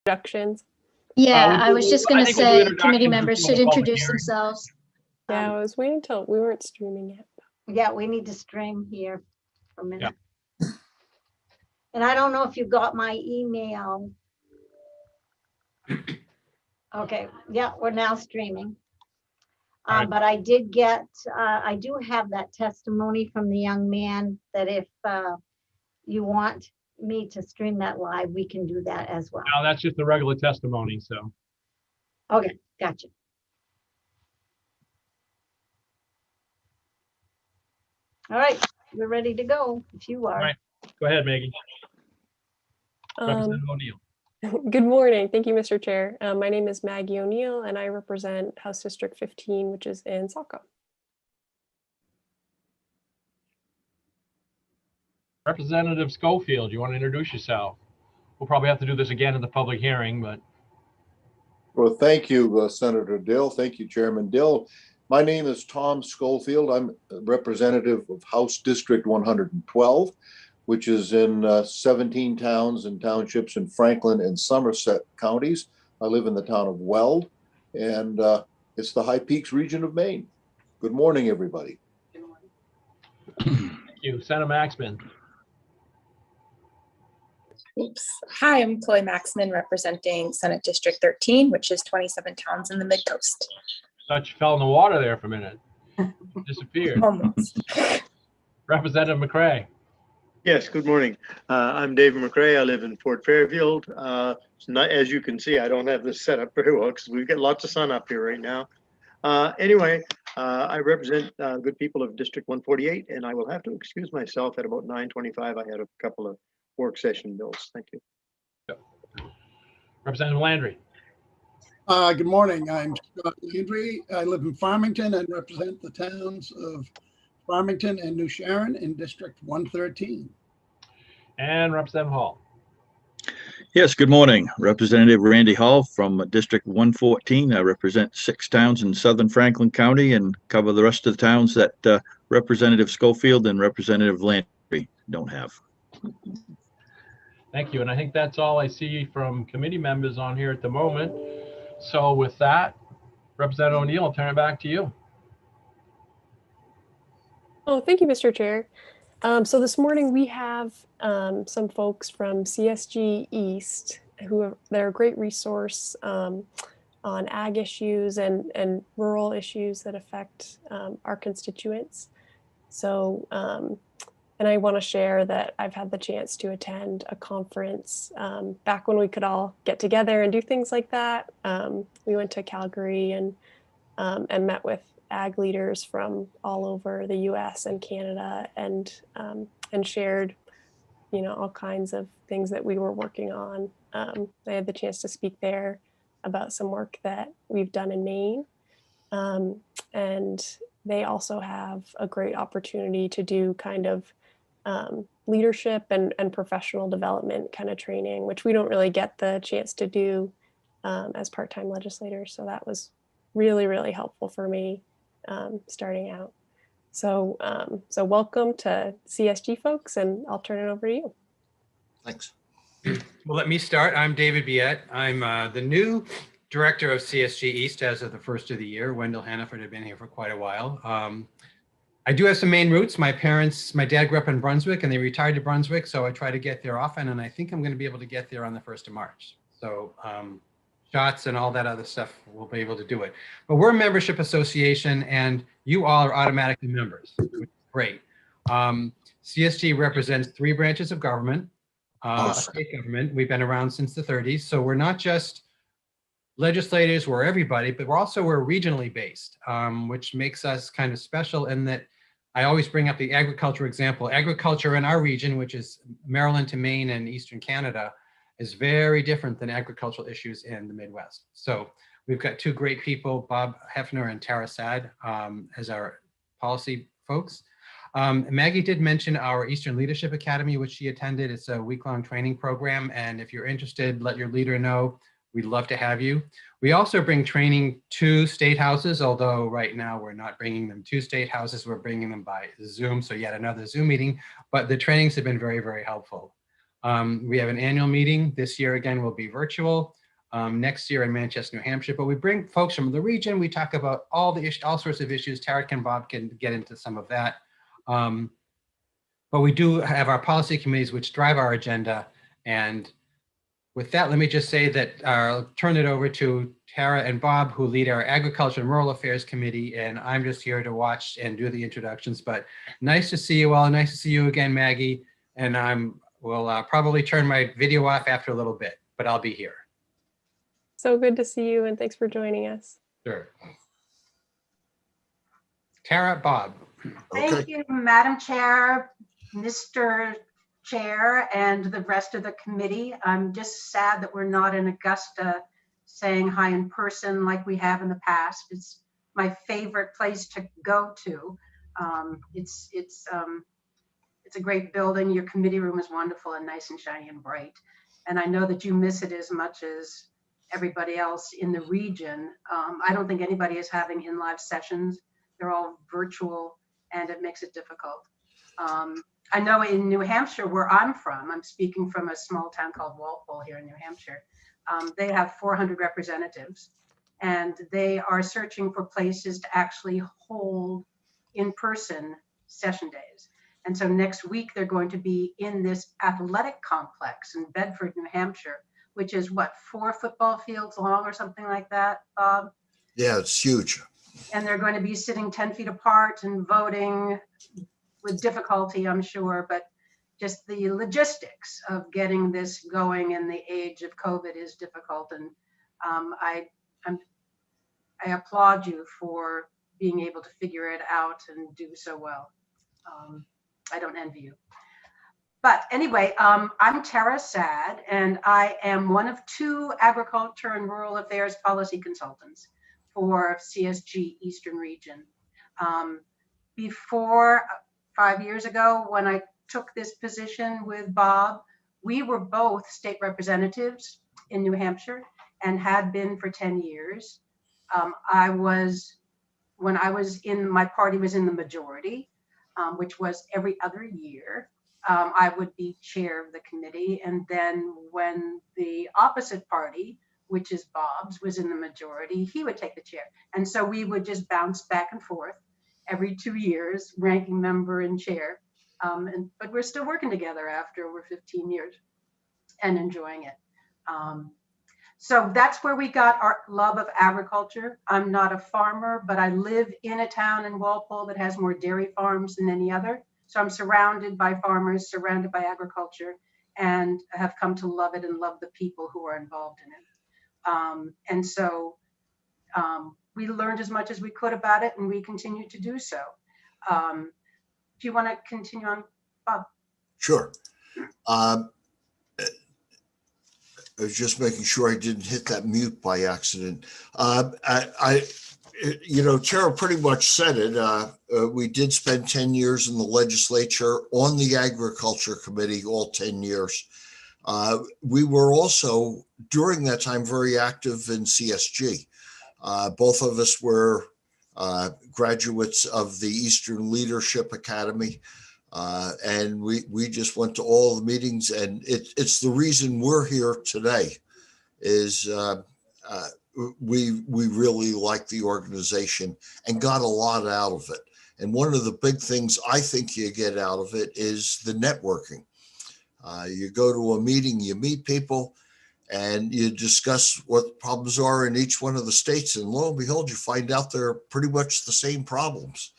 Introductions. Yeah, I was just going to say committee introductions members before should the public introduce hearing. themselves. Yeah, I was waiting till we weren't streaming yet. Yeah, we need to stream here for a minute. And I don't know if you got my email. Okay, yeah, we're now streaming. All right. But I did get, I do have that testimony from the young man that if you want me to stream that live, we can do that as well. Now, that's just the regular testimony, so. Okay, gotcha. All right, we're ready to go if you are. All right. Go ahead, Maggie. Um, Representative O'Neill. Good morning. Thank you, Mr. Chair. My name is Maggie O'Neill, and I represent House District 15, which is in Saco. Representative Schofield, you want to introduce yourself? We'll probably have to do this again in the public hearing, but. Well, thank you, Senator Dill. Thank you, Chairman Dill. My name is Tom Schofield. I'm a representative of House District 112, which is in 17 towns and townships in Franklin and Somerset counties. I live in the town of Weld, and it's the High Peaks region of Maine. Good morning, everybody. Thank you. Senator Maxman. Oops. Hi, I'm Chloe Maxman representing Senate District 13, which is 27 towns in the Mid-Coast. Thought you fell in the water there for a minute. Disappeared. Almost. Representative McCray. Yes, good morning. I'm David McCray. I live in Fort Fairfield. It's not, as you can see, I don't have this set up very well because we've got lots of sun up here right now. Anyway, I represent good people of District 148, and I will have to excuse myself at about 9:25. I had a couple of work session bills. Thank you. Representative Landry. Good morning. I'm Scott Landry. I live in Farmington and represent the towns of Farmington and New Sharon in District 113. And Representative Hall. Yes, good morning. Representative Randy Hall from District 114. I represent 6 towns in southern Franklin County and cover the rest of the towns that Representative Schofield and Representative Landry don't have. Thank you. And I think that's all I see from committee members on here at the moment. So with that, Representative O'Neill, I'll turn it back to you. Oh, thank you, Mr. Chair. So this morning we have some folks from CSG East they're a great resource on ag issues and rural issues that affect our constituents. So, and I want to share that I've had the chance to attend a conference back when we could all get together and do things like that. We went to Calgary and met with ag leaders from all over the U.S. and Canada, and shared, all kinds of things that we were working on. I had the chance to speak there about some work that we've done in Maine, and they also have a great opportunity to do kind of leadership and professional development kind of training, which we don't really get the chance to do as part-time legislators. So that was really, really helpful for me starting out. So, so welcome to CSG, folks, and I'll turn it over to you. Thanks. Well, let me start. I'm David Biette. I'm the new director of CSG East as of the first of the year. Wendell Hannaford had been here for quite a while. I do have some Maine roots. My dad grew up in Brunswick and they retired to Brunswick. So I try to get there often, and I think I'm going to be able to get there on the 1st of March. So shots and all that other stuff, we'll be able to do it. But we're a membership association and you all are automatically members, which is great. CSG represents 3 branches of government, Awesome. a state government. We've been around since the 30s. So we're not just legislators, we're everybody, but we're regionally based, which makes us kind of special in that I always bring up the agriculture example. Agriculture in our region, which is Maryland to Maine and Eastern Canada, is very different than agricultural issues in the Midwest. So we've got 2 great people, Bob Hefner and Tara Sad, as our policy folks. Maggie did mention our Eastern Leadership Academy, which she attended. It's a week-long training program. And if you're interested, let your leader know. We'd love to have you. We also bring training to state houses, although right now we're not bringing them to state houses. We're bringing them by Zoom, so yet another Zoom meeting. But the trainings have been very, very helpful. We have an annual meeting. This year, again, will be virtual. Next year in Manchester, New Hampshire, but we bring folks from the region. We talk about all sorts of issues. Tarek and Bob can get into some of that. But we do have our policy committees which drive our agenda. And with that, let me just say that I'll turn it over to Tara and Bob, who lead our Agriculture and Rural Affairs Committee. And I'm just here to watch and do the introductions. But nice to see you all. Nice to see you again, Maggie. And will probably turn my video off after a little bit, but I'll be here. So good to see you, and thanks for joining us. Sure. Tara, Bob. Thank you, Madam Chair, Mr. Chair, and the rest of the committee. I'm just sad that we're not in Augusta saying hi in person like we have in the past. It's my favorite place to go to. It's a great building. Your committee room is wonderful and nice and shiny and bright. And I know that you miss it as much as everybody else in the region. I don't think anybody is having in-live sessions. They're all virtual, and it makes it difficult. I know in New Hampshire, where I'm from, I'm speaking from a small town called Walpole here in New Hampshire. They have 400 representatives, and they are searching for places to actually hold in-person session days. And so next week, they're going to be in this athletic complex in Bedford, New Hampshire, which is what, 4 football fields long or something like that, Bob? Yeah, it's huge. And they're going to be sitting 10 feet apart and voting with difficulty, I'm sure, but just the logistics of getting this going in the age of COVID is difficult. And I applaud you for being able to figure it out and do so well. I don't envy you. But anyway, I'm Tara Sad, and I am one of 2 Agriculture and Rural Affairs policy consultants for CSG Eastern Region. Before 5 years ago, when I took this position with Bob, we were both state representatives in New Hampshire and had been for 10 years. When I was in, my party was in the majority, which was every other year. I would be chair of the committee. And then when the opposite party, which is Bob's, was in the majority, he would take the chair. And so we would just bounce back and forth every 2 years, ranking member and chair. But we're still working together after over 15 years and enjoying it. So that's where we got our love of agriculture. I'm not a farmer, but I live in a town in Walpole that has more dairy farms than any other. So I'm surrounded by farmers, surrounded by agriculture, and have come to love it and love the people who are involved in it. And so we learned as much as we could about it, and we continue to do so. Do you want to continue on, Bob? Sure. I was just making sure I didn't hit that mute by accident. Tara pretty much said it. We did spend 10 years in the legislature on the Agriculture Committee, all 10 years. We were also, during that time, very active in CSG. Both of us were graduates of the Eastern Leadership Academy. And we just went to all the meetings, and it's the reason we're here today is we really like the organization and got a lot out of it. And one of the big things I think you get out of it is the networking. You go to a meeting, you meet people, and you discuss what problems are in each one of the states. And lo and behold, you find out they're pretty much the same problems.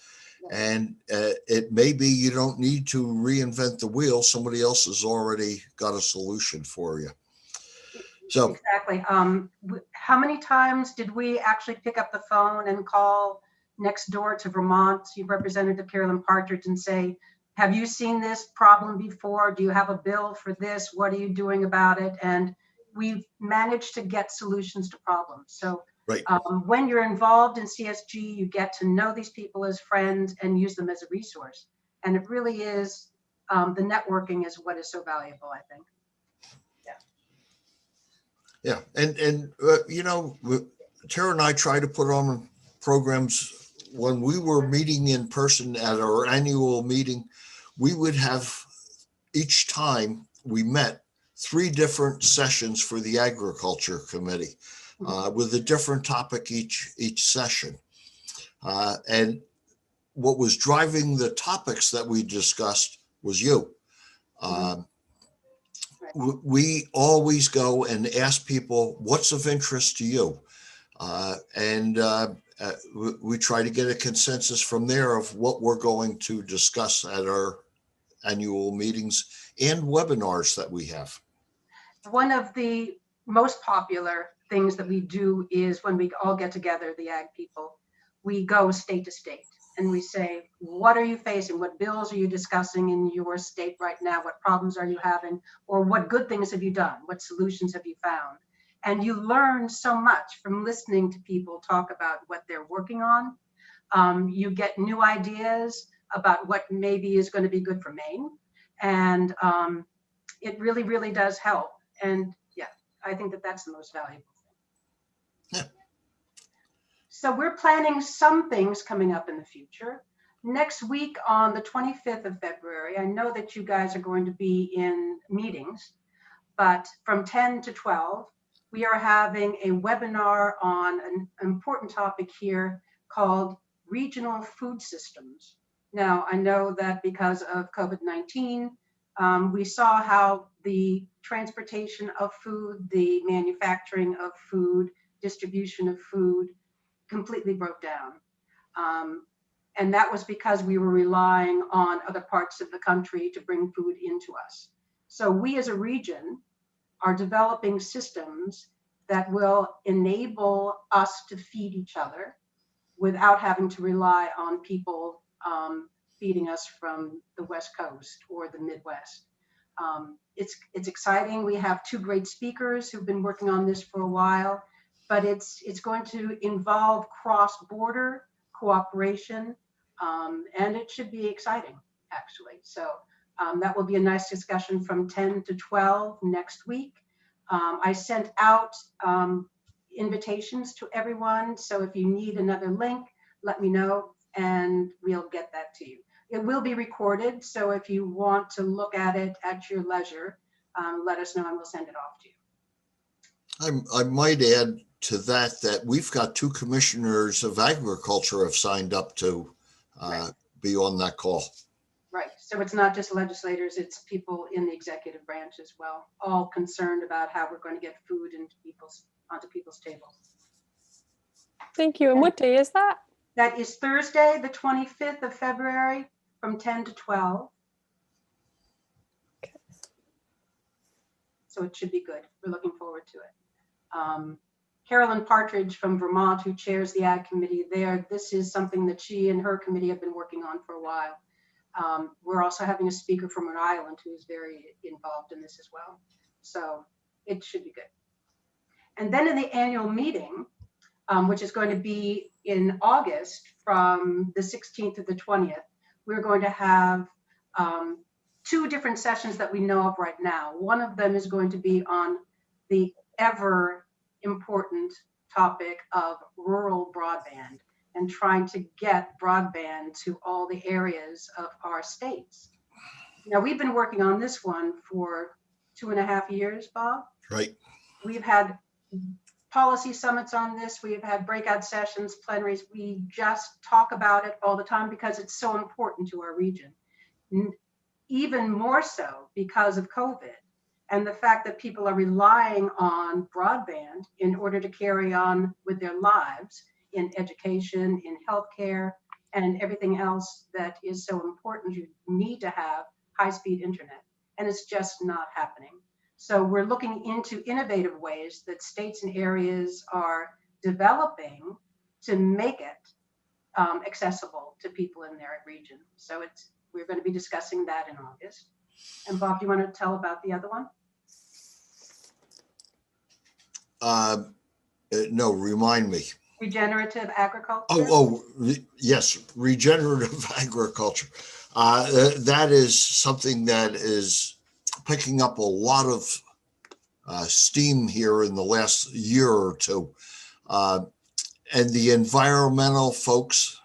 And it may be you don't need to reinvent the wheel. Somebody else has already got a solution for you. So exactly. How many times did we actually pick up the phone and call next door to Vermont, Representative Carolyn Partridge, and say, have you seen this problem before? Do you have a bill for this? What are you doing about it? And we've managed to get solutions to problems. So right. When you're involved in CSG, you get to know these people as friends and use them as a resource. And it really is, the networking is what is so valuable, I think. Yeah. And Tara and I try to put on programs. When we were meeting in person at our annual meeting, we would have each time we met 3 different sessions for the Agriculture Committee with a different topic each session. And what was driving the topics that we discussed was you. We always go and ask people, what's of interest to you? We try to get a consensus from there of what we're going to discuss at our annual meetings and webinars that we have. One of the most popular things that we do is when we all get together, the ag people, we go state to state and we say, what are you facing? What bills are you discussing in your state right now? What problems are you having? Or what good things have you done? What solutions have you found? And you learn so much from listening to people talk about what they're working on. You get new ideas about what maybe is going to be good for Maine. And it really, really does help. And yeah, I think that that's the most valuable thing. Yeah. So we're planning some things coming up in the future. Next week on the 25th of February, I know that you guys are going to be in meetings, but from 10 to 12, we are having a webinar on an important topic here called regional food systems. Now, I know that because of COVID-19, we saw how the transportation of food, the manufacturing of food, distribution of food completely broke down. And that was because we were relying on other parts of the country to bring food into us. So we as a region are developing systems that will enable us to feed each other without having to rely on people feeding us from the West Coast or the Midwest. It's exciting. We have 2 great speakers who've been working on this for a while, but it's going to involve cross-border cooperation, and it should be exciting, actually. So that will be a nice discussion from 10 to 12 next week. I sent out invitations to everyone, so if you need another link, let me know and we'll get that to you. It will be recorded, so if you want to look at it at your leisure, let us know and we'll send it off to you. I might add to that we've got 2 commissioners of agriculture have signed up to be on that call. Right, so it's not just legislators, it's people in the executive branch as well, all concerned about how we're going to get food onto people's tables. Thank you. And what day is that? That is Thursday, the 25th of February from 10 to 12. Okay. So it should be good. We're looking forward to it. Carolyn Partridge from Vermont, who chairs the Ag Committee there, this is something that she and her committee have been working on for a while. We're also having a speaker from Rhode Island who is very involved in this as well. So it should be good. And then in the annual meeting, which is going to be in August from the 16th to the 20th, we're going to have 2 different sessions that we know of right now. One of them is going to be on the ever important topic of rural broadband and trying to get broadband to all the areas of our states. Now, we've been working on this one for 2.5 years, Bob. Right. We've had policy summits on this. We've had breakout sessions, plenaries. We just talk about it all the time because it's so important to our region. Even more so because of COVID and the fact that people are relying on broadband in order to carry on with their lives in education, in healthcare, and everything else that is so important. You need to have high-speed internet, and it's just not happening. So we're looking into innovative ways that states and areas are developing to make it accessible to people in their region. So we're going to be discussing that in August. And Bob, do you want to tell about the other one? No, remind me. Regenerative agriculture? Yes, regenerative agriculture. That is something that is picking up a lot of steam here in the last year or 2. And the environmental folks,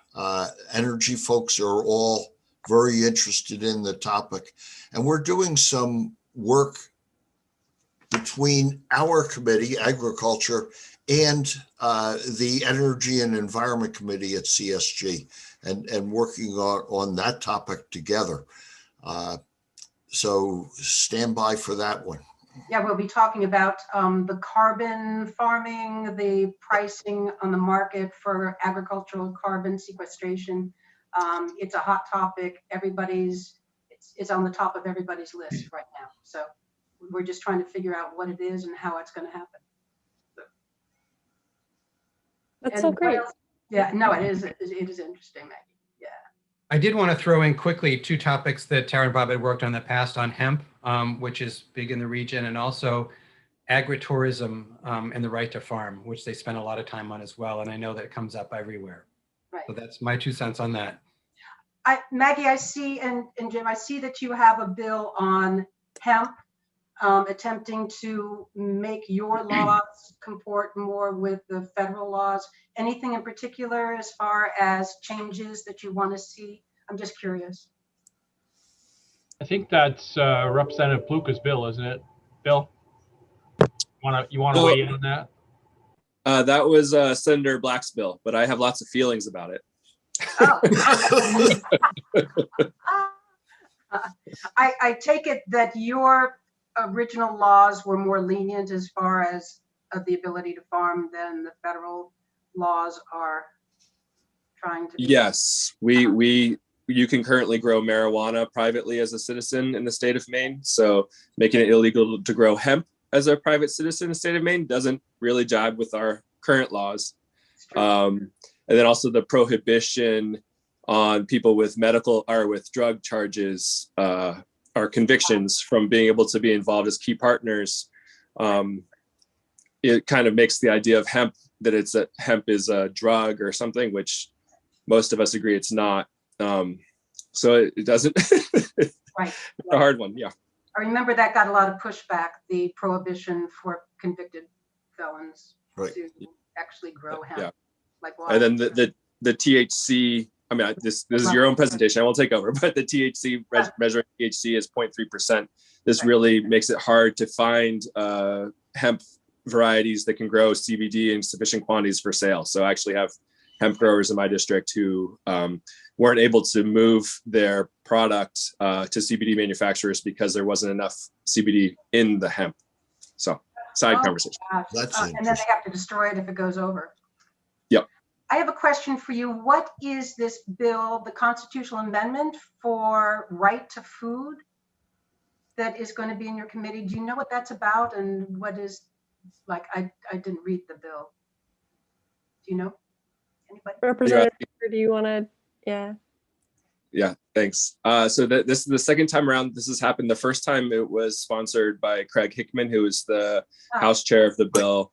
energy folks are all very interested in the topic. And we're doing some work between our committee, agriculture, and the Energy and Environment Committee at CSG, and working on that topic together. So stand by for that one. Yeah, we'll be talking about the carbon farming, the pricing on the market for agricultural carbon sequestration. It's a hot topic. It's on the top of everybody's list right now. So we're just trying to figure out what it is and how it's going to happen. That's so great. Yeah, no, it is interesting, Maggie. Yeah. I did want to throw in quickly 2 topics that Tara and Bob had worked on in the past on hemp, which is big in the region, and also agritourism and the right to farm, which they spend a lot of time on as well. And I know that it comes up everywhere. Right. So that's my 2 cents on that. Maggie, I see, and Jim, I see that you have a bill on hemp, attempting to make your laws comport more with the federal laws. Anything in particular as far as changes that you want to see? I'm just curious. I think that's Representative Pluka's bill, isn't it? Bill, you want to weigh in on that? That was Senator Black's bill, but I have lots of feelings about it. Oh. I take it that your original laws were more lenient as far as the ability to farm than the federal laws are trying to be. Yes, you can currently grow marijuana privately as a citizen in the state of Maine. So making it illegal to grow hemp as a private citizen in the state of Maine doesn't really jibe with our current laws. And then also the prohibition on people with medical or with drug charges or convictions from being able to be involved as key partners. It kind of makes the idea of hemp that hemp is a drug or something, which most of us agree it's not. So it doesn't. Right. It's a hard one. Yeah. I remember that got a lot of pushback, the prohibition for convicted felons to actually grow hemp. Yeah. Like why? And then the THC, I mean, this is your own presentation. I won't take over, but the THC, measuring THC is 0.3%. This really makes it hard to find hemp varieties that can grow CBD in sufficient quantities for sale. So I actually have hemp growers in my district who weren't able to move their product to CBD manufacturers because there wasn't enough CBD in the hemp. So side conversation. That's and then they have to destroy it if it goes over. Yep. I have a question for you. What is this bill, the constitutional amendment for right to food that is going to be in your committee? Do you know what that's about and what is, like, I didn't read the bill. Do you know? Anybody? Representative, do you want to, yeah. Yeah, thanks. So this is the second time around this has happened. The first time it was sponsored by Craig Hickman, who was the House chair of the bill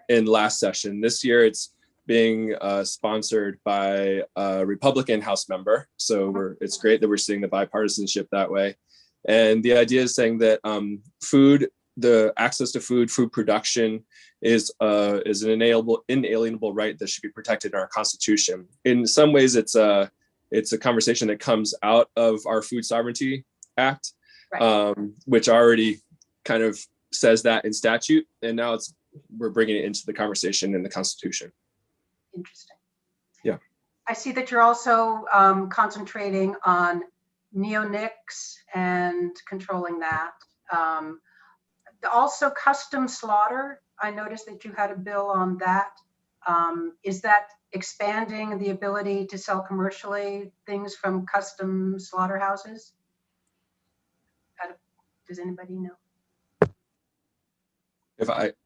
in last session. This year it's being sponsored by a Republican House member. So it's great that we're seeing the bipartisanship that way. And the idea is saying that the access to food production is an inalienable right that should be protected in our Constitution. In some ways, it's a conversation that comes out of our Food Sovereignty Act, which already kind of says that in statute, and now we're bringing it into the conversation in the Constitution. Interesting. Yeah. I see that you're also concentrating on neonics and controlling that. Also custom slaughter. I noticed that you had a bill on that. Is that expanding the ability to sell commercially things from custom slaughterhouses? Does anybody know?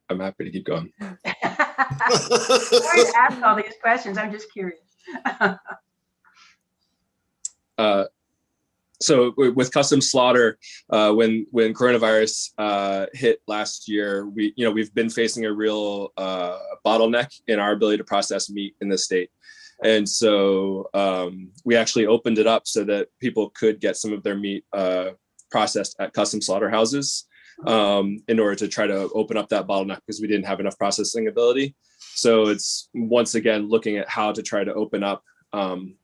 I'm happy to keep going. Sorry to ask all these questions. I'm just curious. So with custom slaughter, when coronavirus hit last year, we've been facing a real bottleneck in our ability to process meat in the state. And so we actually opened it up so that people could get some of their meat processed at custom slaughterhouses in order to try to open up that bottleneck because we didn't have enough processing ability. So it's once again looking at how to try to open up,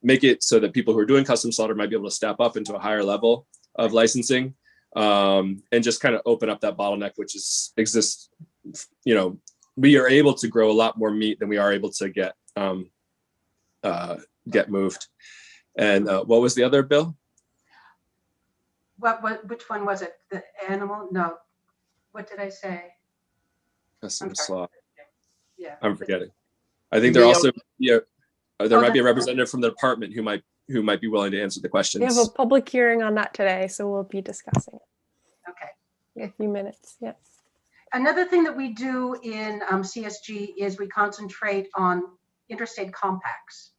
make it so that people who are doing custom slaughter might be able to step up into a higher level of licensing. and just kind of open up that bottleneck, which exists. We are able to grow a lot more meat than we are able to get moved. And what was the other bill? Which one was it? The animal? No. What did I say? Custom slaughter. Yeah. I'm forgetting. I think there also might be a representative from the department who might be willing to answer the questions. We have a public hearing on that today, so we'll be discussing it. Okay. In a few minutes. Yes. Another thing that we do in CSG is we concentrate on interstate compacts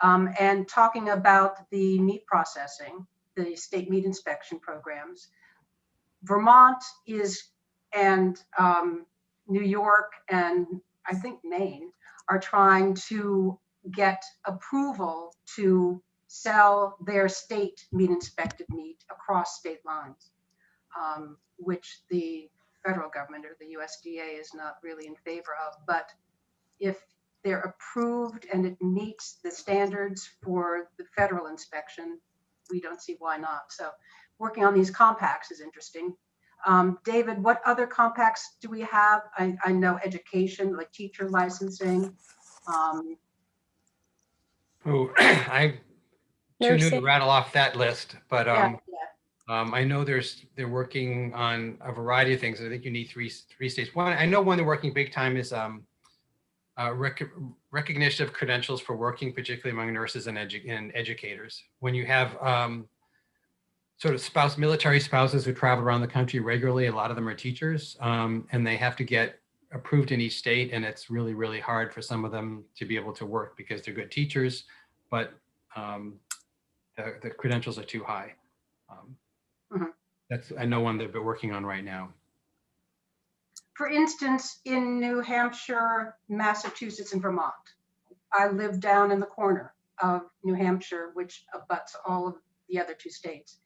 and talking about the meat processing, the state meat inspection programs. Vermont and New York and I think Maine are trying to get approval to sell their state meat inspected meat across state lines, which the federal government or the USDA is not really in favor of. But if they're approved and it meets the standards for the federal inspection, we don't see why not. So working on these compacts is interesting. David, what other compacts do we have? I know education, like teacher licensing. I'm too new to rattle off that list, but I know they're working on a variety of things. I think you need three states. I know one they're working big time is recognition of credentials for working, particularly among nurses and educators. When you have sort of military spouses who travel around the country regularly, a lot of them are teachers, and they have to get approved in each state, and it's really, really hard for some of them to be able to work because they're good teachers, but the credentials are too high. That's I know one they've been working on right now. For instance, in New Hampshire, Massachusetts, and Vermont, I live down in the corner of New Hampshire, which abuts all of the other two states.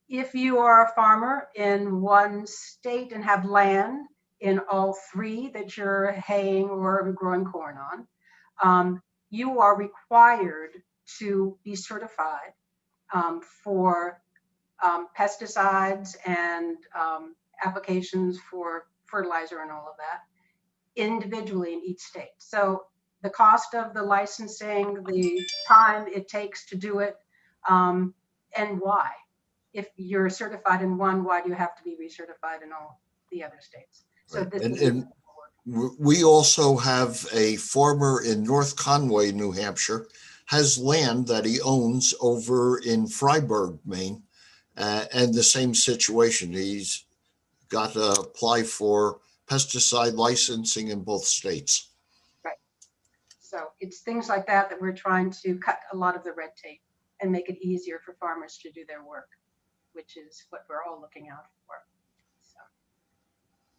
If you are a farmer in one state and have land in all three that you're haying or growing corn on, you are required to be certified for pesticides and applications for fertilizer and all of that individually in each state. So the cost of the licensing, the time it takes to do it, and why. If you're certified in one, why do you have to be recertified in all the other states? So this and we also have a farmer in North Conway, New Hampshire, has land that he owns over in Freiburg, Maine, and the same situation. He's got to apply for pesticide licensing in both states. Right. So it's things like that that we're trying to cut a lot of the red tape and make it easier for farmers to do their work, which is what we're all looking out for.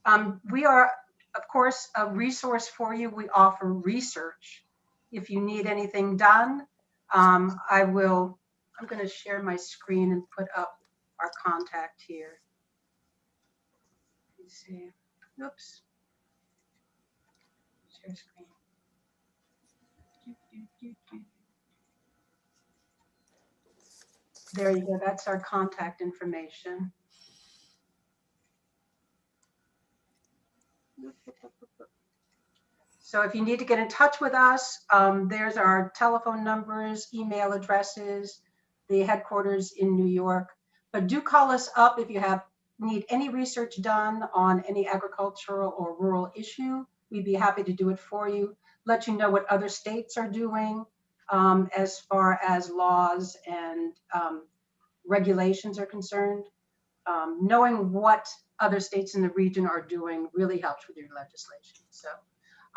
So, we are, of course, a resource for you. We offer research. If you need anything done, I'm going to share my screen and put up our contact here. Let's see. Oops. Share screen. There you go. That's our contact information. So if you need to get in touch with us, there's our telephone numbers, email addresses, the headquarters in New York. But do call us up if you need any research done on any agricultural or rural issue. We'd be happy to do it for you. Let you know what other states are doing as far as laws and regulations are concerned. Knowing what other states in the region are doing really helps with your legislation. So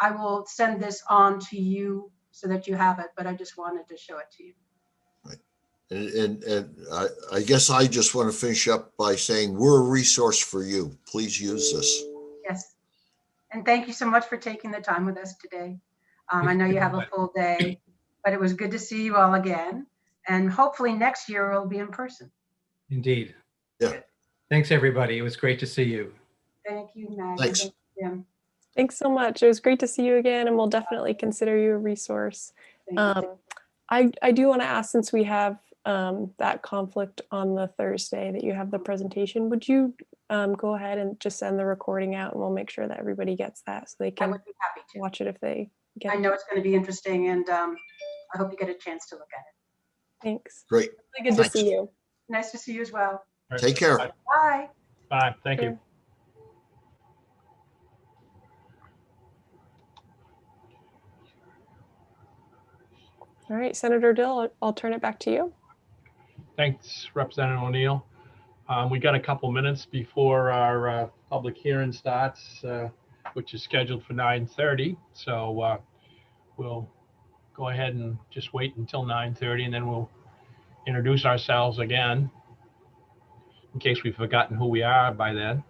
I will send this on to you so that you have it, but I just wanted to show it to you. Right. And I guess I just want to finish up by saying we're a resource for you. Please use this. Yes. And thank you so much for taking the time with us today. I know you have a full day, but it was good to see you all again. And hopefully next year we'll be in person. Indeed. Yeah. Thanks, everybody. It was great to see you. Thank you, Maggie. Thanks. Thank you, Jim. Thanks so much. It was great to see you again, and we'll definitely consider you a resource. Thank you. I do want to ask, since we have that conflict on the Thursday that you have the presentation, would you go ahead and just send the recording out, and we'll make sure that everybody gets that so they I can would be happy to. watch it if they get I know it's going to be interesting, and I hope you get a chance to look at it. Thanks. Great. Really good Thanks. to see you. Nice to see you as well. All right. Take care. Bye. Bye. Bye. Thank you. Sure. All right, Senator Dill, I'll turn it back to you. Thanks, Representative O'Neill. We got a couple minutes before our public hearing starts, which is scheduled for 9:30. So we'll go ahead and just wait until 9:30, and then we'll introduce ourselves again in case we've forgotten who we are by then.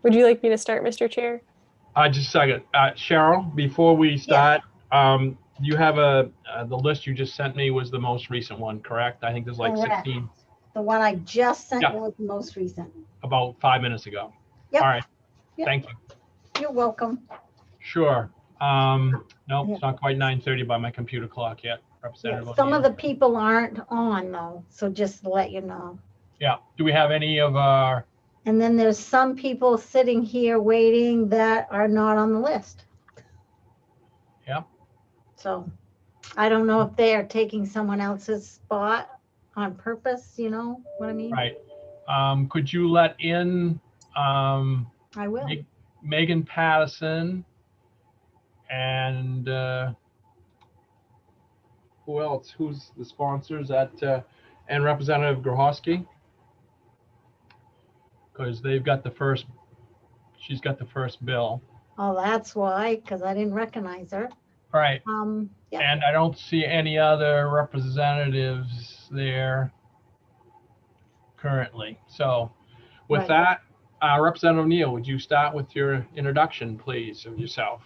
Would you like me to start, Mr. Chair? Just a second. Cheryl, before we start, you have the list you just sent me was the most recent one, correct? I think there's like Correct. 16, The one I just sent Yeah. was the most recent. about 5 minutes ago. Yep. All right. Yep. Thank you. You're welcome. Sure. No, it's not quite 9:30 by my computer clock yet, Yeah, Representative some of O'Neill. the people aren't on though, so just to let you know. Yeah. Do we have any of our, And then there's some people sitting here waiting that are not on the list. Yeah. So I don't know if they are taking someone else's spot on purpose, you know what I mean? right? Could you let in I will. Megan Patterson and who else? Who's the sponsors and Representative Grohowski? Because they've got the first, she's got the first bill. Oh, that's why, because I didn't recognize her. Right. Yeah. And I don't see any other representatives there currently. So with Right. that, Representative O'Neill, would you start with your introduction, please, of yourself?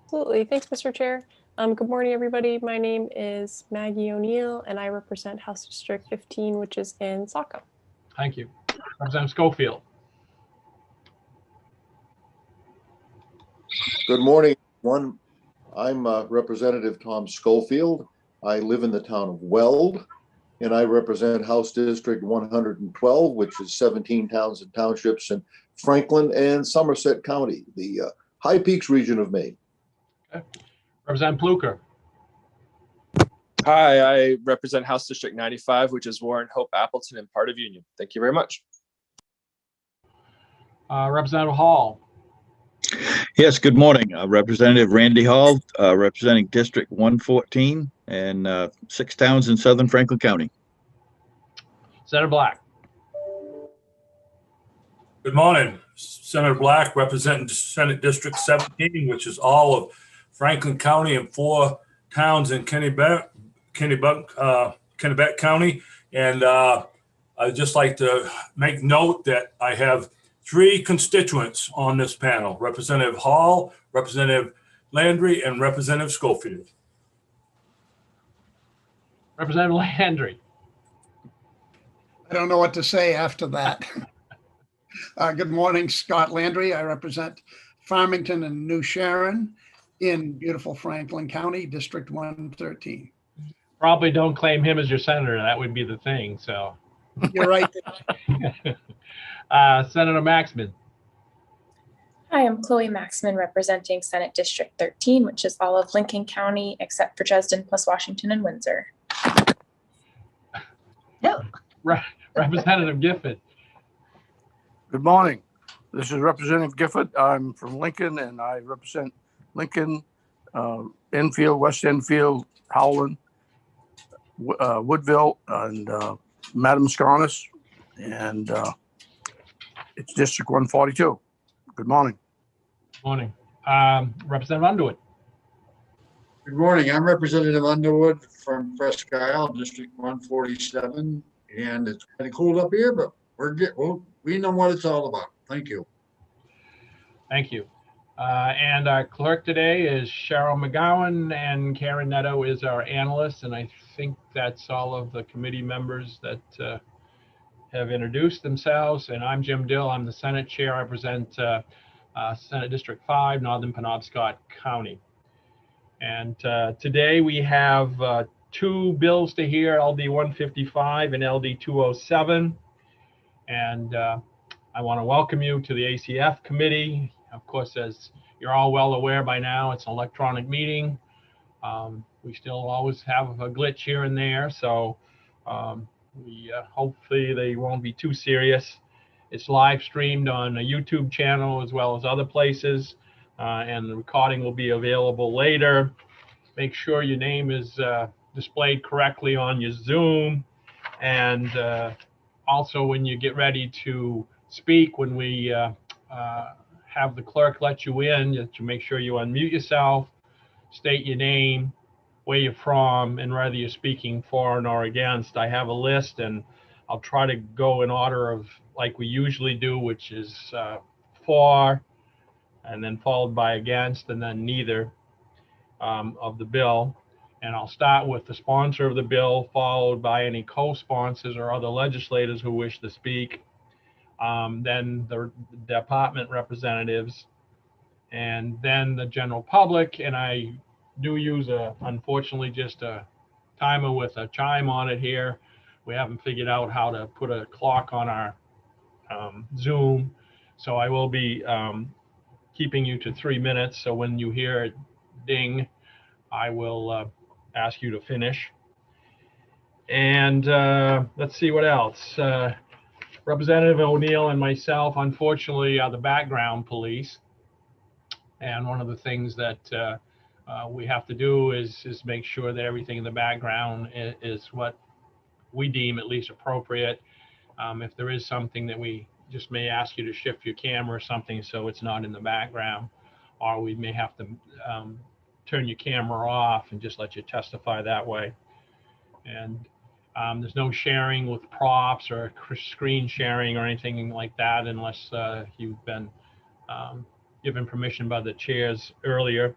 Absolutely. Thanks, Mr. Chair. Good morning, everybody. My name is Maggie O'Neill, and I represent House District 15, which is in Saco. Thank you. Representative Schofield. Good morning, everyone. I'm Representative Tom Schofield. I live in the town of Weld, and I represent House District 112, which is 17 towns and townships in Franklin and Somerset County, the High Peaks region of Maine. Okay. Representative Pluker. Hi, I represent House District 95, which is Warren, Hope, Appleton, and part of Union. Thank you very much. Representative Hall. Yes, good morning. Representative Randy Hall, representing District 114 and 6 towns in southern Franklin County. Senator Black. Good morning. Senator Black, representing Senate District 17, which is all of Franklin County and 4 towns in Kennebec County. And I'd just like to make note that I have 3 constituents on this panel: Representative Hall, Representative Landry, and Representative Schofield. Representative Landry. I don't know what to say after that. Good morning, Scott Landry. I represent Farmington and New Sharon in beautiful Franklin County, District 113. Probably don't claim him as your senator. That would be the thing. So you're right. Senator Maxman. Hi, I'm Chloe Maxman, representing Senate District 13, which is all of Lincoln County except for Dresden plus Washington and Windsor. No. Representative Gifford. Good morning. This is Representative Gifford. I'm from Lincoln, and I represent Lincoln, Enfield, West Enfield, Howland, Woodville, and Madam Scarness, and it's District 142. Good morning. Morning. Representative Underwood. Good morning. I'm Representative Underwood from Presque Isle, District 147, and it's kind of cold up here, but we know what it's all about. Thank you. Thank you. And our clerk today is Cheryl McGowan, and Karen Netto is our analyst, and I think that's all of the committee members that have introduced themselves. And I'm Jim Dill. I'm the Senate Chair. I represent Senate District 5, Northern Penobscot County. And today we have two bills to hear, LD 155 and LD 207. And I want to welcome you to the ACF committee. Of course, as you're all well aware by now, it's an electronic meeting. We still always have a glitch here and there, so hopefully they won't be too serious. It's live streamed on a YouTube channel as well as other places, and the recording will be available later. Make sure your name is displayed correctly on your Zoom, and also when you get ready to speak, when we have the clerk let you in, that you make sure you unmute yourself, state your name, where you're from, and whether you're speaking for or against. I have a list, and I'll try to go in order of like we usually do, which is for, and then followed by against, and then neither of the bill. And I'll start with the sponsor of the bill, followed by any co-sponsors or other legislators who wish to speak. Then the department representatives, and then the general public. And I do use unfortunately, just a timer with a chime on it here. We haven't figured out how to put a clock on our Zoom. So I will be keeping you to 3 minutes. So when you hear it ding, I will ask you to finish. And let's see what else. Representative O'Neill and myself, unfortunately, are the background police. And one of the things that we have to do is make sure that everything in the background is what we deem at least appropriate. If there is something that we just may ask you to shift your camera or something so it's not in the background, or we may have to turn your camera off and just let you testify that way. And there's no sharing with props or screen sharing or anything like that unless you've been given permission by the chairs earlier.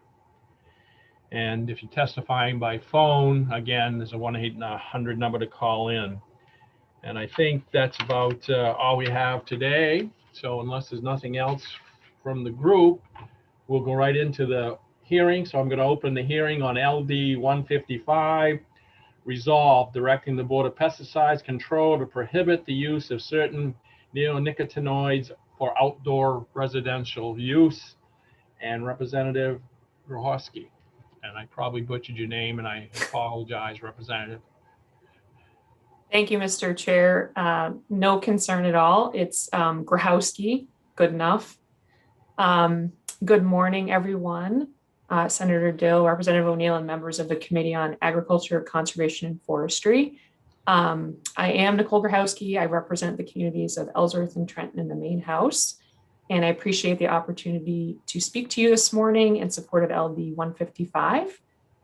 And if you're testifying by phone, again, there's a 1-800 number to call in. And I think that's about all we have today. So unless there's nothing else from the group, we'll go right into the hearing. So I'm going to open the hearing on LD 155. Resolve directing the Board of Pesticides Control to prohibit the use of certain neonicotinoids for outdoor residential use. And Representative Grohowski. And I probably butchered your name, and I apologize, Representative. Thank you, Mr. Chair. No concern at all. It's Grohowski. Good enough. Good morning, everyone. Senator Dill, Representative O'Neill, and members of the Committee on Agriculture, Conservation, and Forestry. I am Nicole Grohowski. I represent the communities of Ellsworth and Trenton in the main house. And I appreciate the opportunity to speak to you this morning in support of LD 155.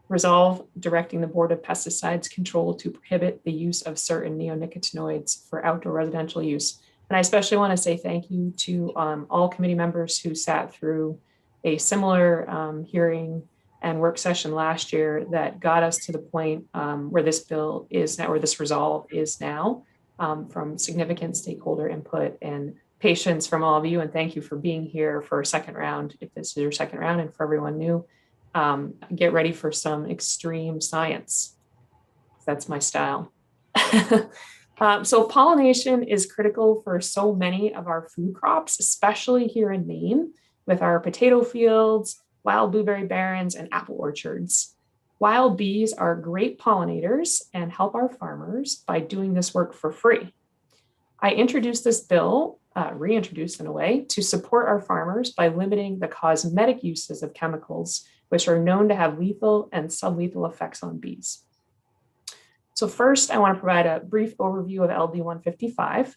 Resolve directing the Board of Pesticides Control to prohibit the use of certain neonicotinoids for outdoor residential use. And I especially want to say thank you to all committee members who sat through a similar hearing and work session last year that got us to the point where this bill is now, or this resolve is now, from significant stakeholder input and patience from all of you. And thank you for being here for a second round, if this is your second round, and for everyone new. Get ready for some extreme science. That's my style. So pollination is critical for so many of our food crops, especially here in Maine, with our potato fields, wild blueberry barrens, and apple orchards. Wild bees are great pollinators and help our farmers by doing this work for free. I introduced this bill, reintroduced in a way, to support our farmers by limiting the cosmetic uses of chemicals, which are known to have lethal and sublethal effects on bees. So first, I want to provide a brief overview of LD 155.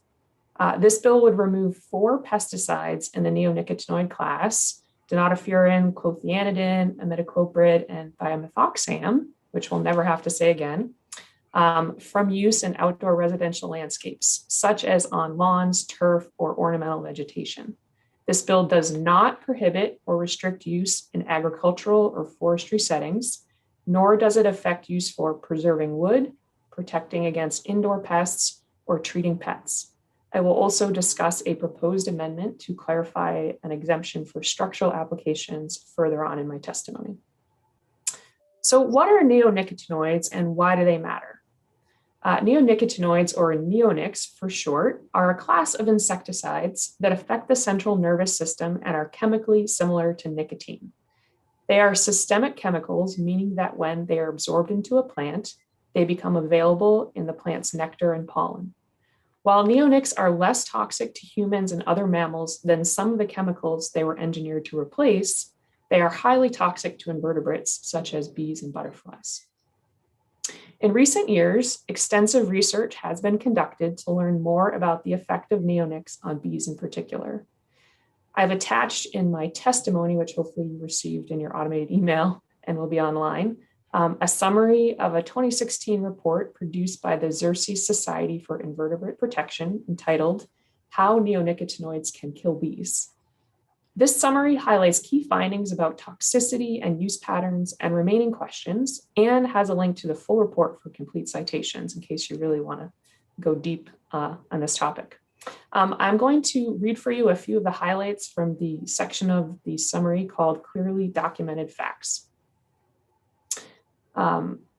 This bill would remove 4 pesticides in the neonicotinoid class: dinotefuran, clothianidin, imidacloprid, and thiamethoxam, which we'll never have to say again, from use in outdoor residential landscapes, such as on lawns, turf, or ornamental vegetation. This bill does not prohibit or restrict use in agricultural or forestry settings, nor does it affect use for preserving wood, protecting against indoor pests, or treating pets. I will also discuss a proposed amendment to clarify an exemption for structural applications further on in my testimony. So what are neonicotinoids and why do they matter? Neonicotinoids, or neonics for short, are a class of insecticides that affect the central nervous system and are chemically similar to nicotine. They are systemic chemicals, meaning that when they are absorbed into a plant, they become available in the plant's nectar and pollen. While neonics are less toxic to humans and other mammals than some of the chemicals they were engineered to replace, they are highly toxic to invertebrates such as bees and butterflies. In recent years, extensive research has been conducted to learn more about the effect of neonics on bees in particular. I've attached in my testimony, which hopefully you received in your automated email and will be online, a summary of a 2016 report produced by the Xerces Society for Invertebrate Protection entitled How Neonicotinoids Can Kill Bees. This summary highlights key findings about toxicity and use patterns and remaining questions, and has a link to the full report for complete citations in case you really want to go deep on this topic. I'm going to read for you a few of the highlights from the section of the summary called Clearly Documented Facts.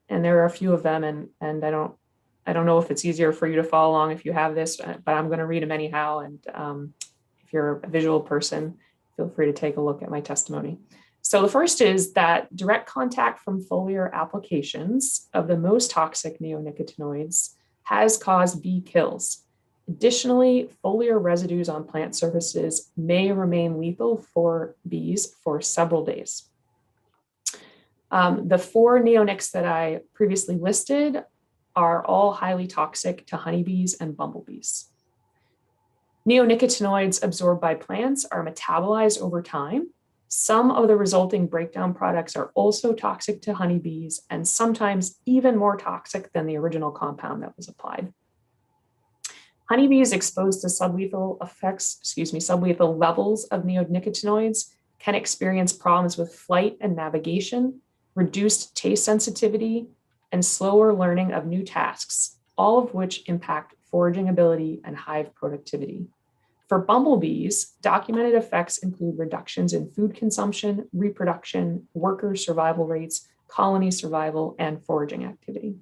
And there are a few of them, and I don't know if it's easier for you to follow along if you have this, but I'm going to read them anyhow. And if you're a visual person, feel free to take a look at my testimony. So the first is that direct contact from foliar applications of the most toxic neonicotinoids has caused bee kills. Additionally, foliar residues on plant surfaces may remain lethal for bees for several days. The 4 neonics that I previously listed are all highly toxic to honeybees and bumblebees. Neonicotinoids absorbed by plants are metabolized over time. Some of the resulting breakdown products are also toxic to honeybees and sometimes even more toxic than the original compound that was applied. Honeybees exposed to sublethal levels of neonicotinoids can experience problems with flight and navigation, reduced taste sensitivity, and slower learning of new tasks, all of which impact foraging ability and hive productivity. For bumblebees, documented effects include reductions in food consumption, reproduction, worker survival rates, colony survival, and foraging activity.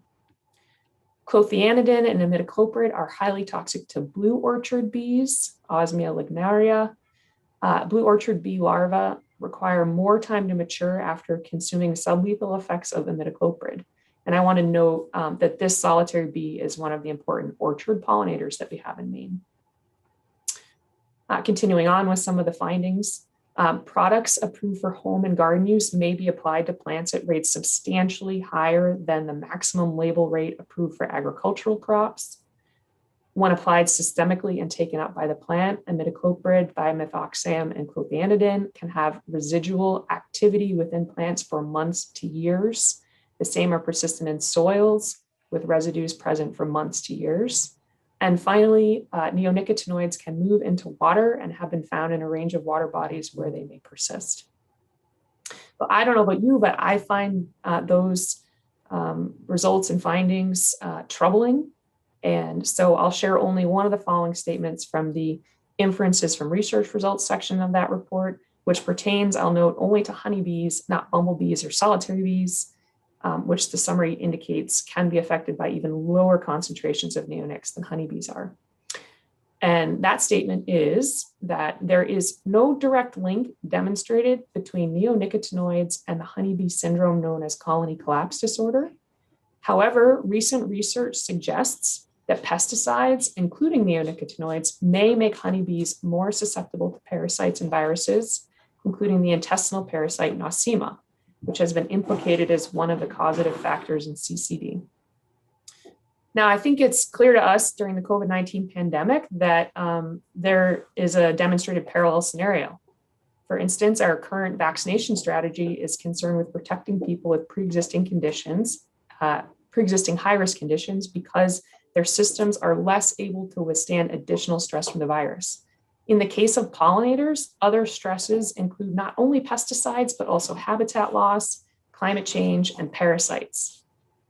Clothianidin and imidacloprid are highly toxic to blue orchard bees, Osmia lignaria. Blue orchard bee larvae require more time to mature after consuming sublethal effects of imidacloprid. And I want to note that this solitary bee is one of the important orchard pollinators that we have in Maine. Continuing on with some of the findings, products approved for home and garden use may be applied to plants at rates substantially higher than the maximum label rate approved for agricultural crops. When applied systemically and taken up by the plant, imidacloprid, dimethoxam, and clothianidin can have residual activity within plants for months to years. The same are persistent in soils with residues present for months to years. And finally, neonicotinoids can move into water and have been found in a range of water bodies where they may persist. But I don't know about you, but I find those results and findings troubling. And so I'll share only one of the following statements from the inferences from research results section of that report, which pertains, I'll note, only to honeybees, not bumblebees or solitary bees, which the summary indicates can be affected by even lower concentrations of neonics than honeybees are. And that statement is that there is no direct link demonstrated between neonicotinoids and the honeybee syndrome known as colony collapse disorder. However, recent research suggests that pesticides, including neonicotinoids, may make honeybees more susceptible to parasites and viruses, including the intestinal parasite Nosema, which has been implicated as one of the causative factors in CCD. Now, I think it's clear to us during the COVID-19 pandemic that there is a demonstrated parallel scenario. For instance, our current vaccination strategy is concerned with protecting people with pre-existing conditions, pre-existing high-risk conditions, because their systems are less able to withstand additional stress from the virus. In the case of pollinators, other stresses include not only pesticides, but also habitat loss, climate change, and parasites.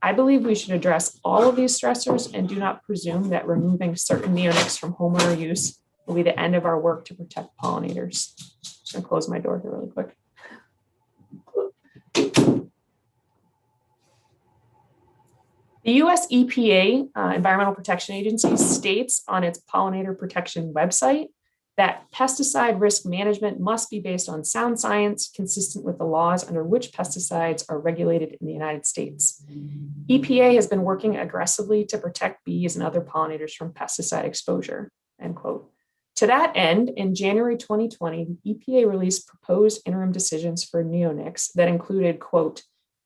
I believe we should address all of these stressors and do not presume that removing certain neonics from homeowner use will be the end of our work to protect pollinators. I'm gonna close my door here really quick. The US EPA, Environmental Protection Agency, states on its pollinator protection website that pesticide risk management must be based on sound science consistent with the laws under which pesticides are regulated in the United States. EPA has been working aggressively to protect bees and other pollinators from pesticide exposure, end quote. To that end, in January 2020, the EPA released proposed interim decisions for neonics that included, quote,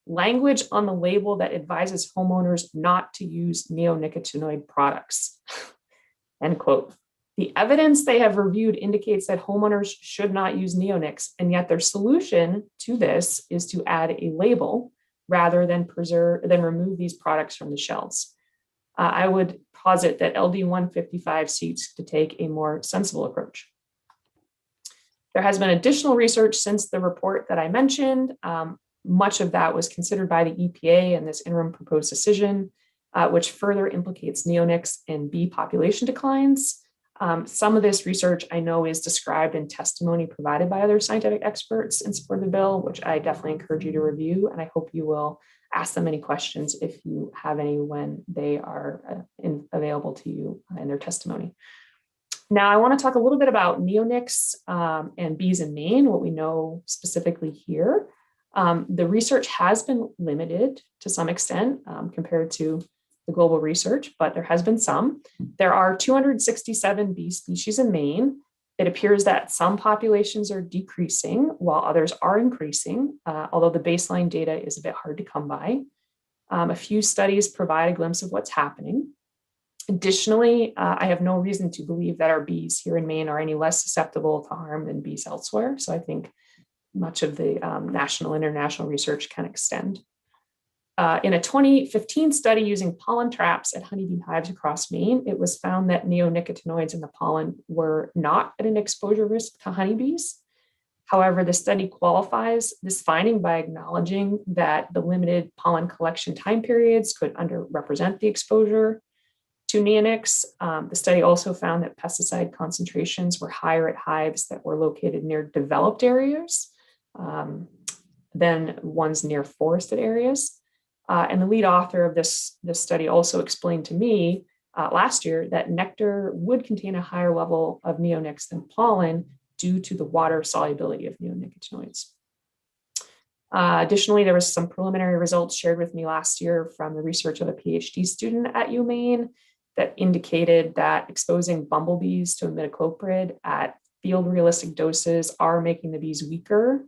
language on the label that advises homeowners not to use neonicotinoid products, end quote. The evidence they have reviewed indicates that homeowners should not use neonics, and yet their solution to this is to add a label rather than remove these products from the shelves. I would posit that LD 155 seeks to take a more sensible approach. There has been additional research since the report that I mentioned. Much of that was considered by the EPA in this interim proposed decision, which further implicates neonics in bee population declines. Some of this research I know is described in testimony provided by other scientific experts in support of the bill, which I definitely encourage you to review, and I hope you will ask them any questions if you have any when they are available to you in their testimony. Now, I want to talk a little bit about neonics and bees in Maine, what we know specifically here. The research has been limited to some extent compared to the global research, but there has been some. There are 267 bee species in Maine. It appears that some populations are decreasing while others are increasing, although the baseline data is a bit hard to come by. A few studies provide a glimpse of what's happening. Additionally, I have no reason to believe that our bees here in Maine are any less susceptible to harm than bees elsewhere. So I think much of the national and international research can extend. In a 2015 study using pollen traps at honeybee hives across Maine, it was found that neonicotinoids in the pollen were not at an exposure risk to honeybees. However, the study qualifies this finding by acknowledging that the limited pollen collection time periods could underrepresent the exposure to neonics. The study also found that pesticide concentrations were higher at hives that were located near developed areas than ones near forested areas. And the lead author of this study also explained to me last year that nectar would contain a higher level of neonics than pollen due to the water solubility of neonicotinoids. Additionally, there was some preliminary results shared with me last year from the research of a PhD student at UMaine that indicated that exposing bumblebees to imidacloprid at field realistic doses are making the bees weaker,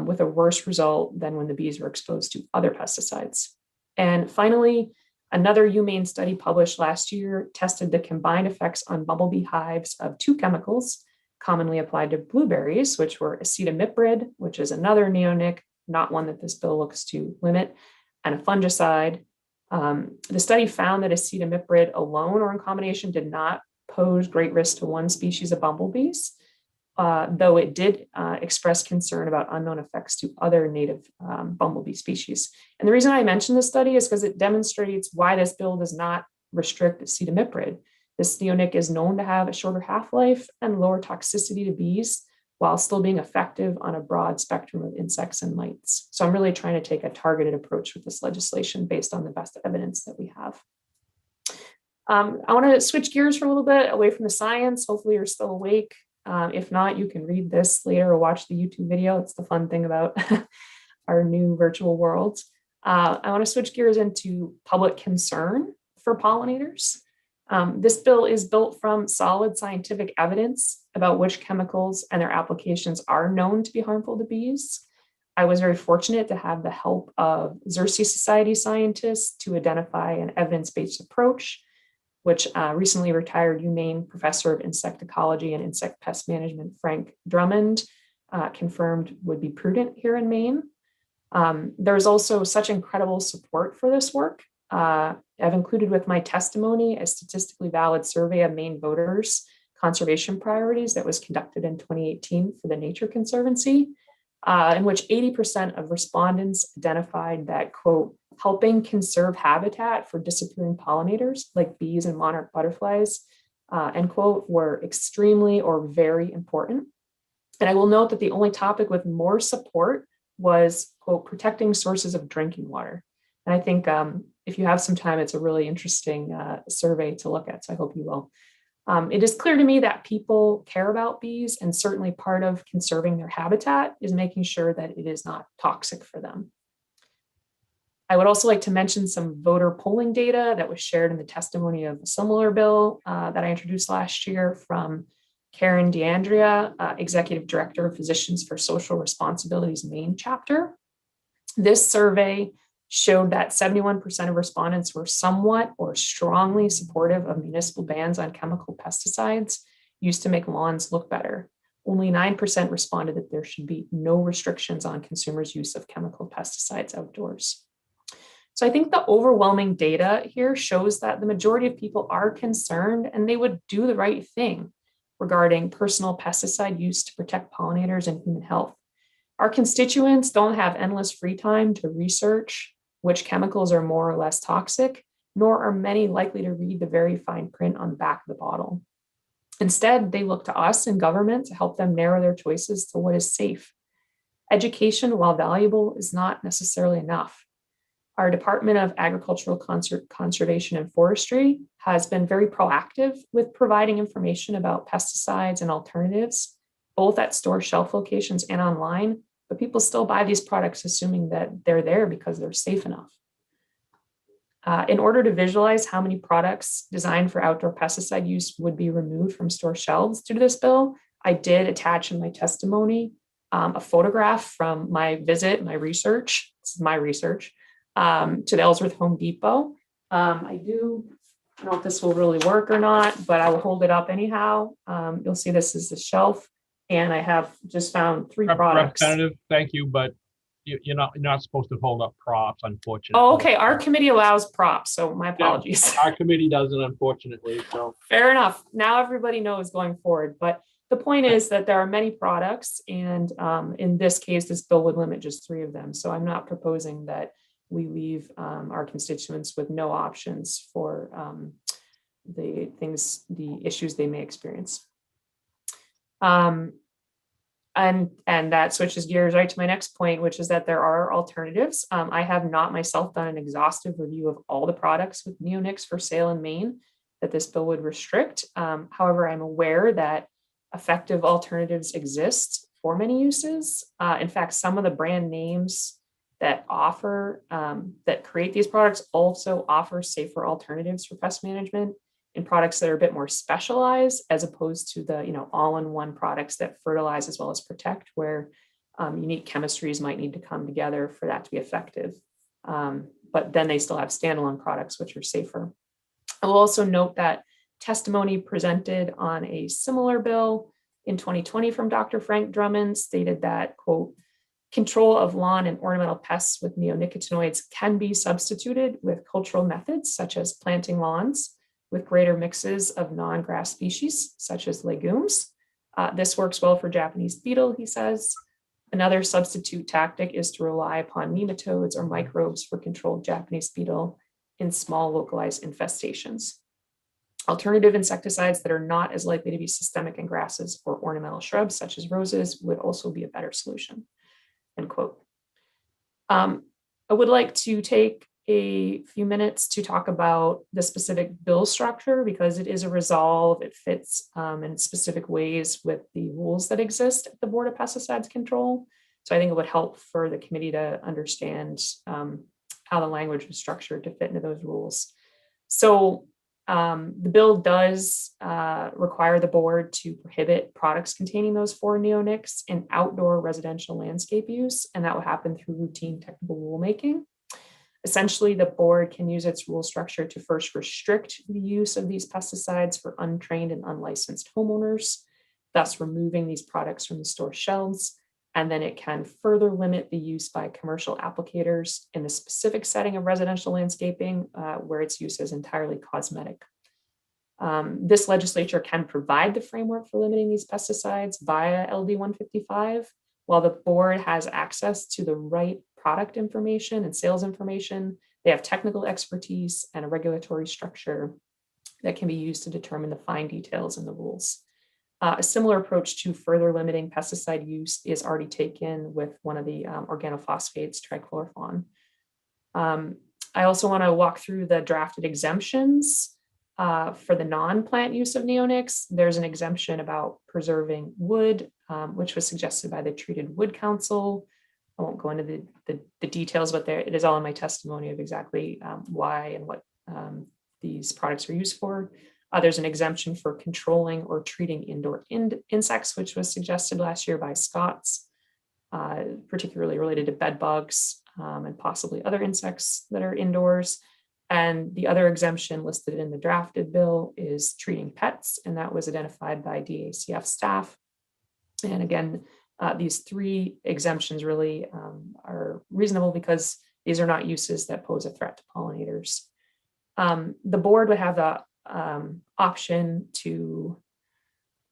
with a worse result than when the bees were exposed to other pesticides. And finally, another UMaine study published last year tested the combined effects on bumblebee hives of two chemicals commonly applied to blueberries, which were acetamiprid, which is another neonic, not one that this bill looks to limit, and a fungicide. The study found that acetamiprid alone or in combination did not pose great risk to one species of bumblebees, though it did express concern about unknown effects to other native bumblebee species. And the reason I mention this study is because it demonstrates why this bill does not restrict acetamiprid. This neonic is known to have a shorter half-life and lower toxicity to bees while still being effective on a broad spectrum of insects and mites. So I'm really trying to take a targeted approach with this legislation based on the best evidence that we have. I want to switch gears for a little bit away from the science. Hopefully you're still awake. If not, you can read this later or watch the YouTube video. It's the fun thing about our new virtual world. I want to switch gears into public concern for pollinators. This bill is built from solid scientific evidence about which chemicals and their applications are known to be harmful to bees. I was very fortunate to have the help of Xerces Society scientists to identify an evidence-based approach, which recently retired UMaine professor of insect ecology and insect pest management, Frank Drummond, confirmed would be prudent here in Maine. There's also such incredible support for this work. I've included with my testimony a statistically valid survey of Maine voters' conservation priorities that was conducted in 2018 for the Nature Conservancy, in which 80% of respondents identified that, quote, helping conserve habitat for disappearing pollinators like bees and monarch butterflies, end quote, were extremely or very important. And I will note that the only topic with more support was, quote, protecting sources of drinking water. And I think if you have some time, it's a really interesting survey to look at. So I hope you will. It is clear to me that people care about bees, and certainly part of conserving their habitat is making sure that it is not toxic for them. I would also like to mention some voter polling data that was shared in the testimony of a similar bill that I introduced last year from Karen DeAndrea, Executive Director of Physicians for Social Responsibility's Maine chapter. This survey showed that 71% of respondents were somewhat or strongly supportive of municipal bans on chemical pesticides used to make lawns look better. Only 9% responded that there should be no restrictions on consumers' use of chemical pesticides outdoors. So I think the overwhelming data here shows that the majority of people are concerned and they would do the right thing regarding personal pesticide use to protect pollinators and human health. Our constituents don't have endless free time to research which chemicals are more or less toxic, nor are many likely to read the very fine print on the back of the bottle. Instead, they look to us in government to help them narrow their choices to what is safe. Education, while valuable, is not necessarily enough. Our Department of Agricultural Conservation and Forestry has been very proactive with providing information about pesticides and alternatives, both at store shelf locations and online, but people still buy these products assuming that they're there because they're safe enough. In order to visualize how many products designed for outdoor pesticide use would be removed from store shelves due to this bill, I did attach in my testimony a photograph from my visit, my research, this is my research, to the Ellsworth Home Depot. I don't know if this will really work or not, but I will hold it up anyhow. You'll see this is the shelf, and I have just found 3 products. Representative, thank you, but you're not supposed to hold up props, unfortunately. Oh, okay. Our committee allows props, so my apologies. Yeah, our committee doesn't, unfortunately. So fair enough. Now everybody knows going forward. But the point is that there are many products, and in this case, this bill would limit just 3 of them. So I'm not proposing that we leave our constituents with no options for the issues they may experience. And that switches gears right to my next point, which is that there are alternatives. I have not myself done an exhaustive review of all the products with neonics for sale in Maine that this bill would restrict. However, I'm aware that effective alternatives exist for many uses. In fact, some of the brand names that that create these products also offer safer alternatives for pest management in products that are a bit more specialized, as opposed to the all-in-one products that fertilize as well as protect, where unique chemistries might need to come together for that to be effective. But then they still have standalone products which are safer. I will also note that testimony presented on a similar bill in 2020 from Dr. Frank Drummond stated that, quote, control of lawn and ornamental pests with neonicotinoids can be substituted with cultural methods such as planting lawns with greater mixes of non-grass species, such as legumes. This works well for Japanese beetle, he says. Another substitute tactic is to rely upon nematodes or microbes for controlled Japanese beetle in small localized infestations. Alternative insecticides that are not as likely to be systemic in grasses or ornamental shrubs, such as roses, would also be a better solution, end quote. I would like to take a few minutes to talk about the specific bill structure because it is a resolve. It fits in specific ways with the rules that exist at the Board of Pesticides Control. So I think it would help for the committee to understand how the language is structured to fit into those rules. So the bill does require the board to prohibit products containing those 4 neonics in outdoor residential landscape use, and that will happen through routine technical rulemaking. Essentially, the board can use its rule structure to first restrict the use of these pesticides for untrained and unlicensed homeowners, thus removing these products from the store shelves. And then it can further limit the use by commercial applicators in the specific setting of residential landscaping where its use is entirely cosmetic. This legislature can provide the framework for limiting these pesticides via LD 155, while the board has access to the right product information and sales information. They have technical expertise and a regulatory structure that can be used to determine the fine details in the rules. A similar approach to further limiting pesticide use is already taken with one of the organophosphates, trichlorophon. I also want to walk through the drafted exemptions for the non-plant use of neonics. There's an exemption about preserving wood, which was suggested by the Treated Wood Council. I won't go into the details, but it is all in my testimony of exactly why and what these products are used for. There's an exemption for controlling or treating indoor insects, which was suggested last year by Scott's, particularly related to bed bugs and possibly other insects that are indoors. And the other exemption listed in the drafted bill is treating pets, and that was identified by DACF staff. And again, these three exemptions really are reasonable because these are not uses that pose a threat to pollinators. The board would have the option to,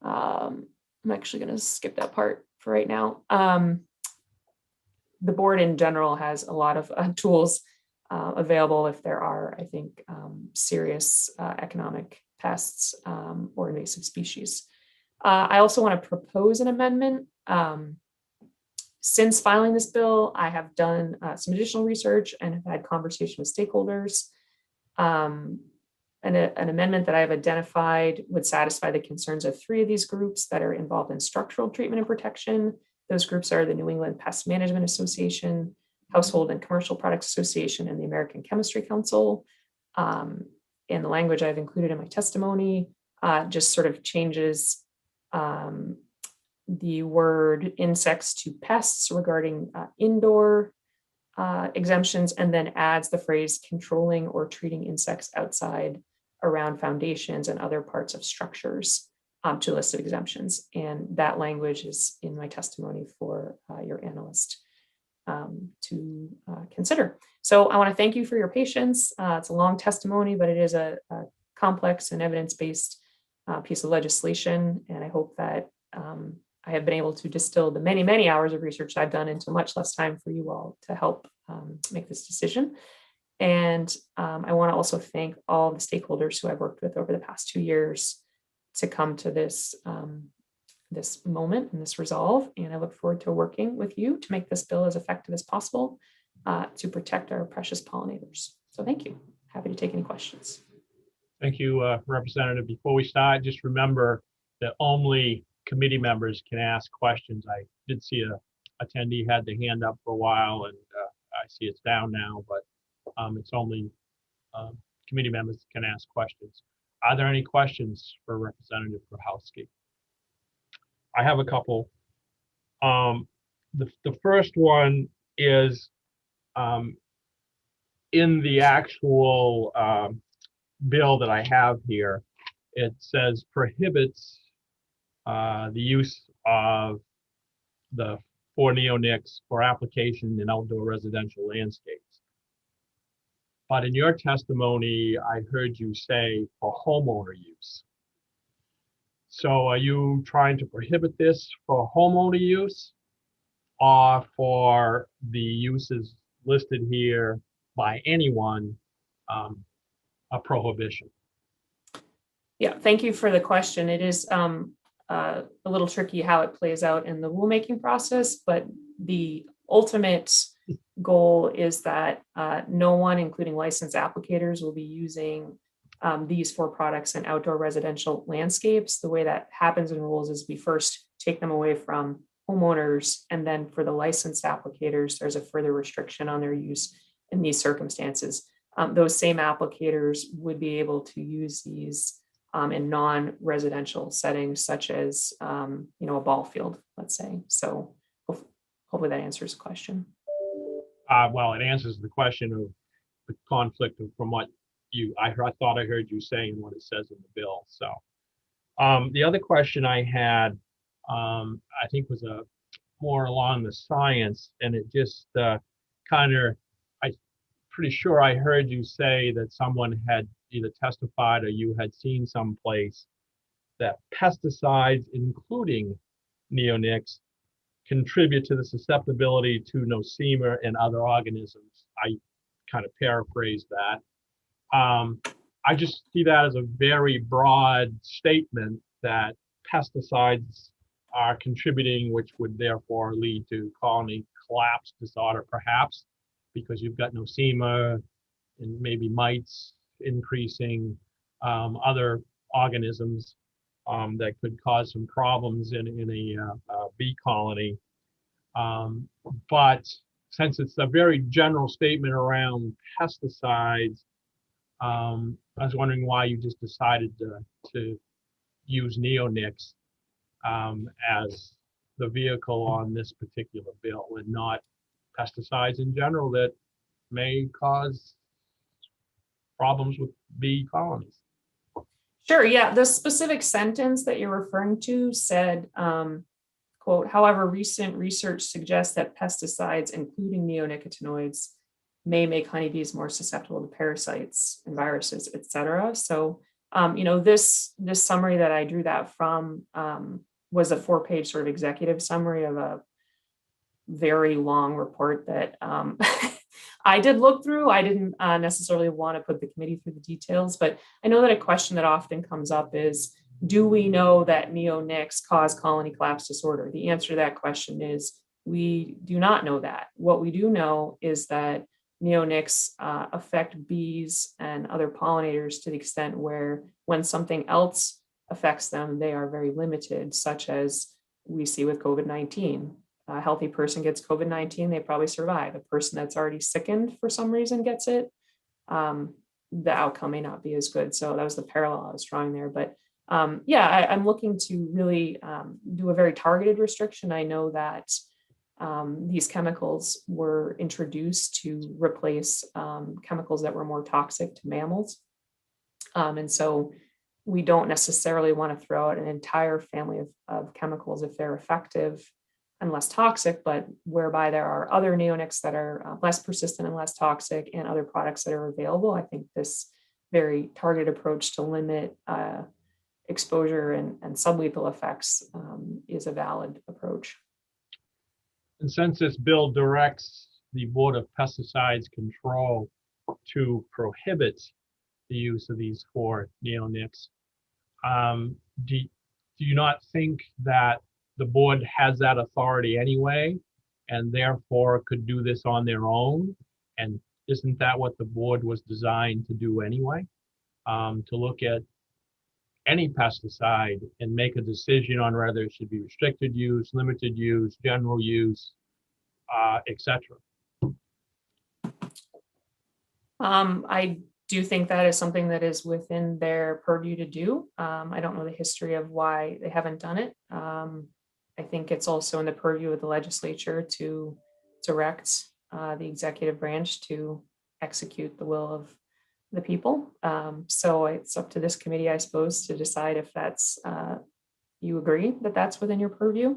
I'm actually going to skip that part for right now. The board in general has a lot of tools available if there are, I think, serious economic pests or invasive species. I also want to propose an amendment. Since filing this bill, I have done some additional research and have had conversation with stakeholders. An amendment that I have identified would satisfy the concerns of three of these groups that are involved in structural treatment and protection. Those groups are the New England Pest Management Association, Household and Commercial Products Association, and the American Chemistry Council. In the language I've included in my testimony, just sort of changes the word insects to pests regarding indoor exemptions, and then adds the phrase controlling or treating insects outside around foundations and other parts of structures to a list of exemptions. And that language is in my testimony for your analyst to consider. So I want to thank you for your patience. It's a long testimony, but it is a complex and evidence-based piece of legislation. And I hope that I have been able to distill the many, many hours of research I've done into much less time for you all to help make this decision. And I want to also thank all the stakeholders who I've worked with over the past 2 years to come to this this moment and this resolve. And I look forward to working with you to make this bill as effective as possible to protect our precious pollinators. So thank you. Happy to take any questions. Thank you, Representative. Before we start, just remember that only committee members can ask questions. I did see a attendee had the hand up for a while, and I see it's down now, but it's only committee members can ask questions. Are there any questions for Representative Grahowski? I have a couple. The first one is in the actual bill that I have here, it says prohibits the use of the 4 neonics for application in outdoor residential landscapes. But in your testimony, I heard you say for homeowner use. So are you trying to prohibit this for homeowner use or for the uses listed here by anyone, a prohibition? Yeah, thank you for the question. It is a little tricky how it plays out in the rulemaking process, but the ultimate goal is that no one, including licensed applicators, will be using these 4 products in outdoor residential landscapes. The way that happens in rules is we first take them away from homeowners, and then for the licensed applicators, there's a further restriction on their use in these circumstances. Those same applicators would be able to use these in non-residential settings, such as a ball field, let's say. So hopefully that answers the question. Well, it answers the question of the conflict from what I thought I heard you say and what it says in the bill. So the other question I had, I think was more along the science, and it just I'm pretty sure I heard you say that someone had either testified or you had seen someplace that pesticides, including neonics, contribute to the susceptibility to nosema and other organisms. I kind of paraphrased that. I just see that as a very broad statement that pesticides are contributing, which would therefore lead to colony collapse disorder, perhaps, because you've got nosema and maybe mites increasing, other organisms that could cause some problems in a bee colony. But since it's a very general statement around pesticides, I was wondering why you just decided to use neonics as the vehicle on this particular bill and not pesticides in general that may cause problems with bee colonies. Sure, yeah, the specific sentence that you're referring to said, quote, however, recent research suggests that pesticides, including neonicotinoids, may make honeybees more susceptible to parasites and viruses, et cetera. So, this summary that I drew that from was a 4-page sort of executive summary of a very long report that I did look through. I didn't necessarily want to put the committee through the details, but I know that a question that often comes up is, do we know that neonics cause colony collapse disorder? The answer to that question is we do not know that. What we do know is that neonics affect bees and other pollinators to the extent where when something else affects them, they are very limited, such as we see with COVID-19. A healthy person gets COVID-19, they probably survive. A person that's already sickened for some reason gets it, the outcome may not be as good. So that was the parallel I was drawing there. But I'm looking to really do a very targeted restriction. I know that these chemicals were introduced to replace chemicals that were more toxic to mammals. And so we don't necessarily want to throw out an entire family of chemicals if they're effective and less toxic, but whereby there are other neonics that are less persistent and less toxic and other products that are available. I think this very targeted approach to limit exposure and sublethal effects is a valid approach. And since this bill directs the Board of Pesticides Control to prohibit the use of these 4 neonics, do you not think that the board has that authority anyway, and therefore could do this on their own? And isn't that what the board was designed to do anyway? To look at any pesticide and make a decision on whether it should be restricted use, limited use, general use, etc. I do think that is something that is within their purview to do. I don't know the history of why they haven't done it. I think it's also in the purview of the legislature to direct the executive branch to execute the will of the people. So it's up to this committee, I suppose, to decide if that's, you agree that that's within your purview.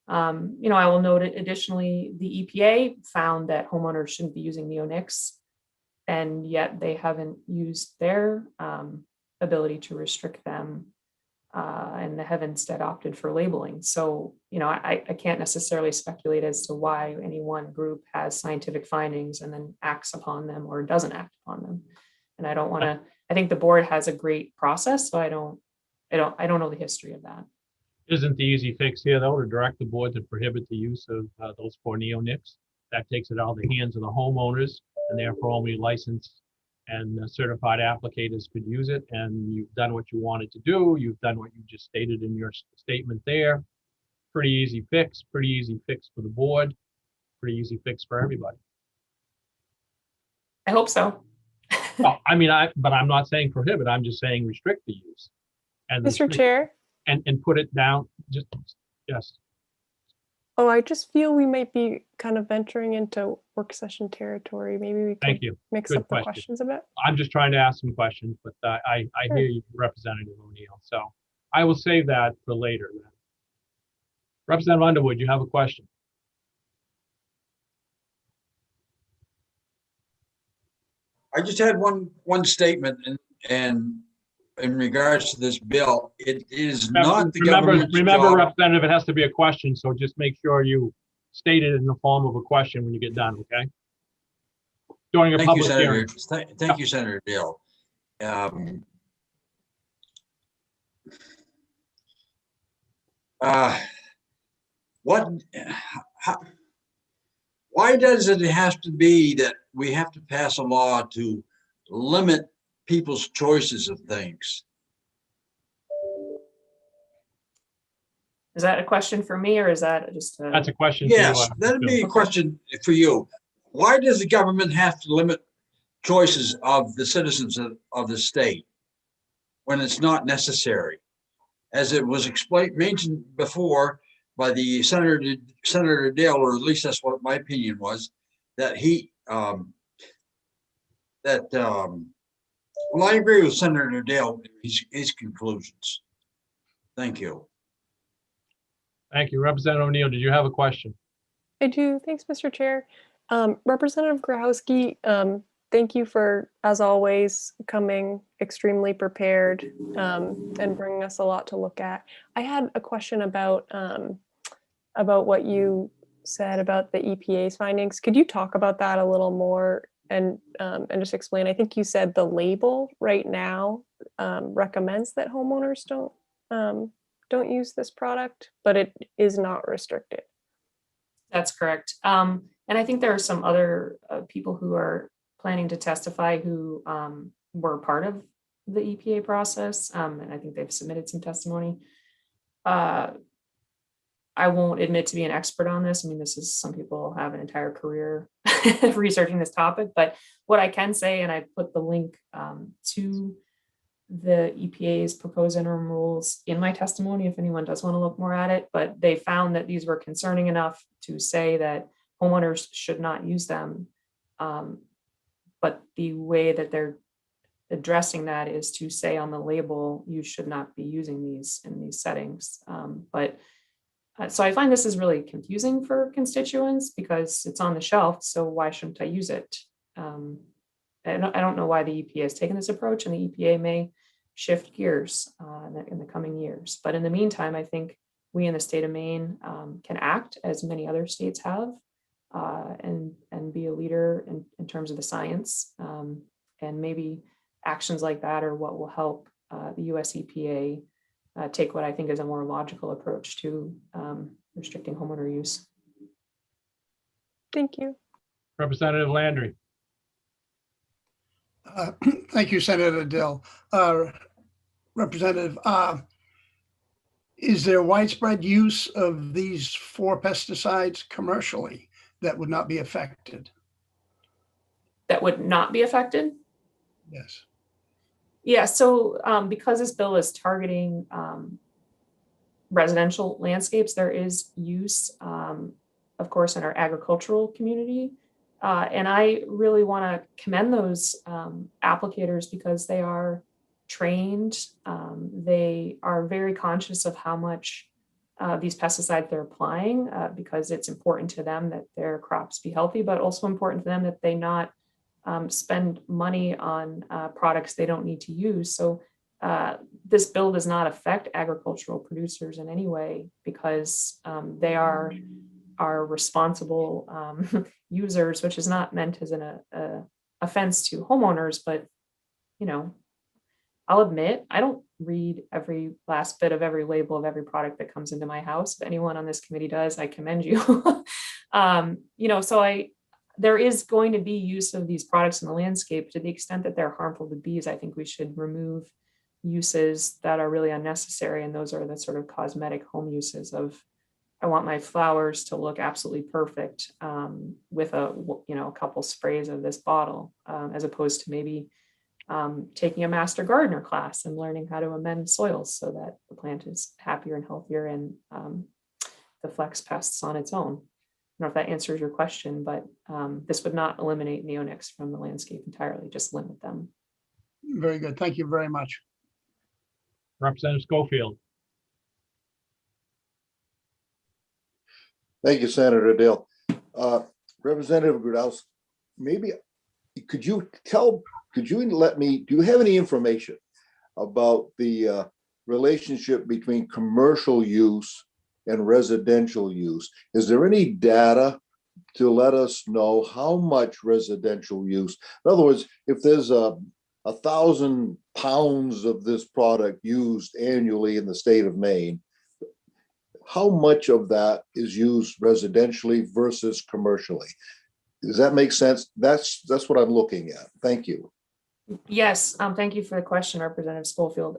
I will note additionally, the EPA found that homeowners shouldn't be using neonics, and yet they haven't used their ability to restrict them, and they have instead opted for labeling. So, I can't necessarily speculate as to why any one group has scientific findings and then acts upon them or doesn't act upon them. And I don't want to, I think the board has a great process, so I don't know the history of that. Isn't the easy fix here, though, to direct the board to prohibit the use of those 4 neonics? That takes it out of the hands of the homeowners, and therefore only licensed and certified applicators could use it. And you've done what you wanted to do. You've done what you just stated in your statement there. Pretty easy fix for the board, pretty easy fix for everybody. I hope so. Well, but I'm not saying prohibit, I'm just saying restrict the use. And Mr. Chair? And put it down, yes. Oh, I just feel we might be kind of venturing into work session territory. Maybe we Thank could you. mix Good up the question. questions a bit. I'm just trying to ask some questions, but I Sure. hear you, Representative O'Neill. So I will save that for later then. Representative Underwood, you have a question? I just had one statement, and in regards to this bill, it is not the government's Remember, job. Representative, it has to be a question, so just make sure you state it in the form of a question when you get done, okay? During a Thank you, public Senator. hearing. Thank you, Senator Dale. Why does it have to be that we have to pass a law to limit people's choices of things? Is that a question for me or is that just a? That's a question. Yes, that'd be a question for you. Why does the government have to limit choices of the citizens of the state when it's not necessary? As it was mentioned before by the Senator Dale, or at least that's what my opinion was, that well, I agree with Senator Dale in his conclusions. Thank you. Thank you. Representative O'Neill, did you have a question? I do. Thanks, Mr. Chair. Representative Grahowski, thank you for, as always, coming extremely prepared and bringing us a lot to look at. I had a question about what you said about the EPA's findings. Could you talk about that a little more and just explain? I think you said the label right now recommends that homeowners don't use this product, but it is not restricted. That's correct. And I think there are some other people who are planning to testify who were part of the EPA process. And I think they've submitted some testimony. I won't admit to be an expert on this. I mean, some people have an entire career researching this topic, but what I can say, and I put the link to the EPA's proposed interim rules in my testimony if anyone does want to look more at it, but they found that these were concerning enough to say that homeowners should not use them. But the way that they're addressing that is to say on the label, you should not be using these in these settings. So I find this is really confusing for constituents because it's on the shelf, so why shouldn't I use it? I don't know why the EPA has taken this approach, and the EPA may shift gears in the coming years. But in the meantime, I think we in the state of Maine can act as many other states have and be a leader in terms of the science. And maybe actions like that are what will help the US EPA take what I think is a more logical approach to restricting homeowner use. Thank you. Representative Landry. Thank you, Senator Dill. Representative, is there widespread use of these 4 pesticides commercially that would not be affected? That would not be affected? Yes. Yeah, so because this bill is targeting residential landscapes, there is use, of course, in our agricultural community. And I really want to commend those applicators because they are trained. They are very conscious of how much these pesticides they're applying because it's important to them that their crops be healthy, but also important to them that they not spend money on products they don't need to use. So this bill does not affect agricultural producers in any way because they are responsible users, which is not meant as an offense to homeowners, but I'll admit I don't read every last bit of every label of every product that comes into my house. If anyone on this committee does, I commend you. So there is going to be use of these products in the landscape to the extent that they're harmful to bees. I think we should remove uses that are really unnecessary, and those are the sort of cosmetic home uses of I want my flowers to look absolutely perfect with a couple sprays of this bottle, as opposed to maybe taking a master gardener class and learning how to amend soils so that the plant is happier and healthier and deflects pests on its own. I don't know if that answers your question, but this would not eliminate neonics from the landscape entirely, just limit them. Very good. Thank you very much. Representative Schofield. Thank you, Senator Dale. Representative Grudowski, maybe could you let me, do you have any information about the relationship between commercial use and residential use. Is there any data to let us know how much residential use? In other words, if there's 1,000 pounds of this product used annually in the state of Maine, how much of that is used residentially versus commercially? Does that make sense? That's what I'm looking at. Thank you. Yes, thank you for the question, Representative Schofield.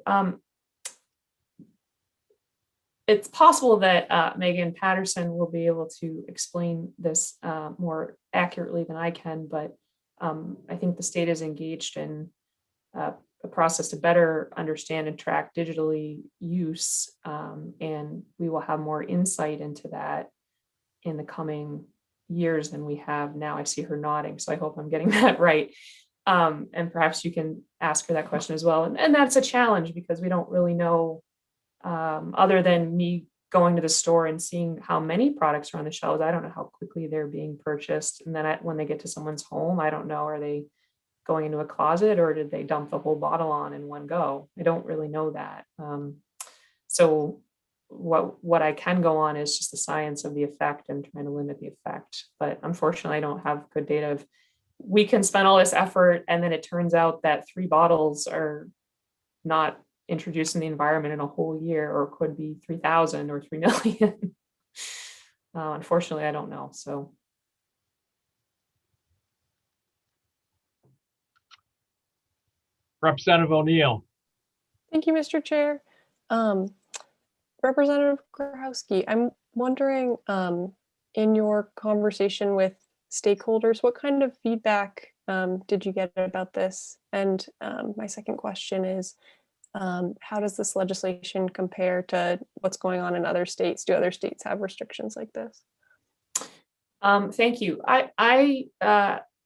It's possible that Megan Patterson will be able to explain this more accurately than I can, but I think the state is engaged in a process to better understand and track digitally use, and we will have more insight into that in the coming years than we have now. I see her nodding, so I hope I'm getting that right. And perhaps you can ask her that question as well. And that's a challenge because we don't really know, other than me going to the store and seeing how many products are on the shelves. I don't know how quickly they're being purchased. And then when they get to someone's home, I don't know, are they going into a closet or did they dump the whole bottle on in one go? I don't really know that. So what I can go on is just the science of the effect and trying to limit the effect. But unfortunately, I don't have good data of, we can spend all this effort and then it turns out that 3 bottles are not introduced in the environment in a whole year, or could be 3,000 or 3 million. Unfortunately, I don't know. So. Representative O'Neill. Thank you, Mr. Chair. Representative Grahowski, I'm wondering, in your conversation with stakeholders, what kind of feedback did you get about this? And my second question is, how does this legislation compare to what's going on in other states? Do other states have restrictions like this? Thank you. I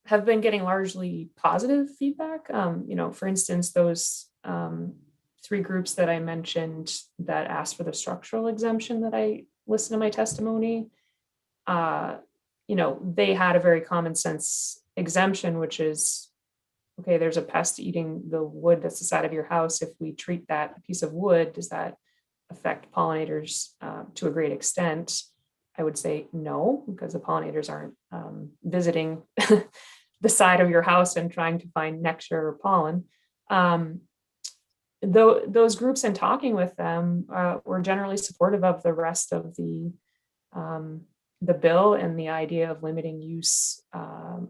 have been getting largely positive feedback. For instance, those 3 groups that I mentioned that asked for the structural exemption that I listed in my testimony, they had a very common sense exemption, which is, okay, there's a pest eating the wood that's the side of your house. If we treat that piece of wood, does that affect pollinators to a great extent? I would say no, because the pollinators aren't visiting the side of your house and trying to find nectar or pollen. Those groups, and talking with them, were generally supportive of the rest of the bill and the idea of limiting use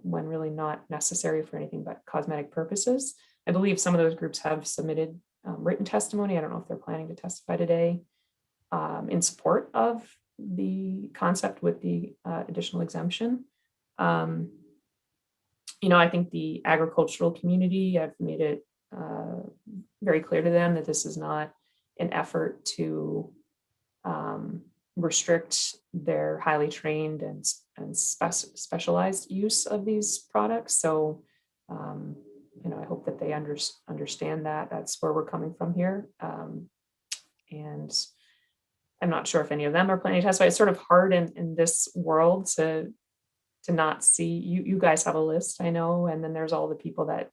when really not necessary for anything but cosmetic purposes. I believe some of those groups have submitted written testimony. I don't know if they're planning to testify today in support of the concept with the additional exemption. I think the agricultural community, I've made it very clear to them that this is not an effort to restrict their highly trained and specialized use of these products. So, I hope that they understand that. That's where we're coming from here. And I'm not sure if any of them are planning to testify. It's sort of hard in this world to not see. You guys have a list, I know, and then there's all the people that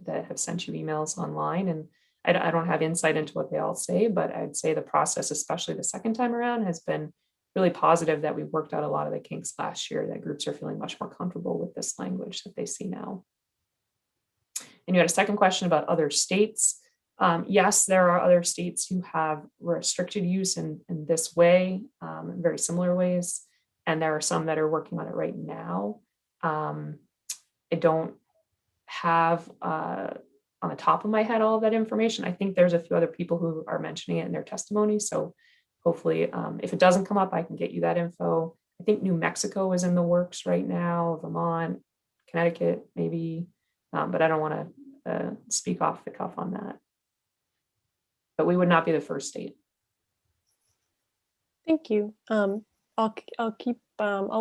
have sent you emails online, and I don't have insight into what they all say, but I'd say the process, especially the second time around, has been really positive, that we worked out a lot of the kinks last year, that groups are feeling much more comfortable with this language that they see now. And you had a second question about other states. Yes, there are other states who have restricted use in this way, in very similar ways. And there are some that are working on it right now. I don't have on the top of my head all of that information. I think there's a few other people who are mentioning it in their testimony. So hopefully, if it doesn't come up, I can get you that info. I think New Mexico is in the works right now, Vermont, Connecticut, maybe, but I don't want to speak off the cuff on that. But we would not be the first state. Thank you. I'll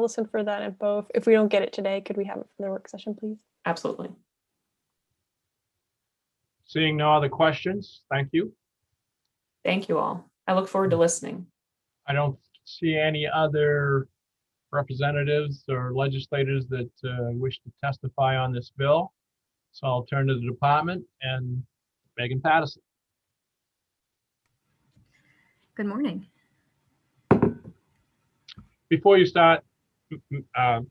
listen for that info. If we don't get it today, could we have it for the work session, please? Absolutely. Seeing no other questions, thank you. Thank you all. I look forward to listening. I don't see any other representatives or legislators that wish to testify on this bill. So I'll turn to the department and Megan Patterson. Good morning. Before you start,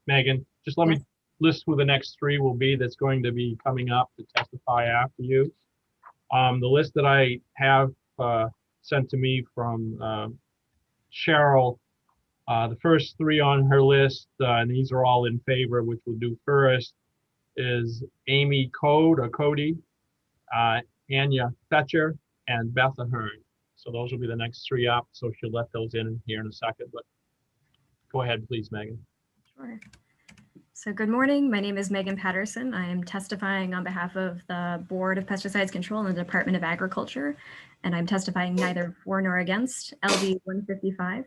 Megan, just let me list who the next three will be that's going to be coming up to testify after you. The list that I have sent to me from Cheryl, the first three on her list, and these are all in favor, which we'll do first, is Amy Cody, Anya Fetcher, and Beth Ahern. So those will be the next three up. So she'll let those in here in a second, but go ahead, please, Megan. Sure. So good morning. My name is Megan Patterson. I am testifying on behalf of the Board of Pesticides Control and the Department of Agriculture, and I'm testifying neither for nor against LD 155.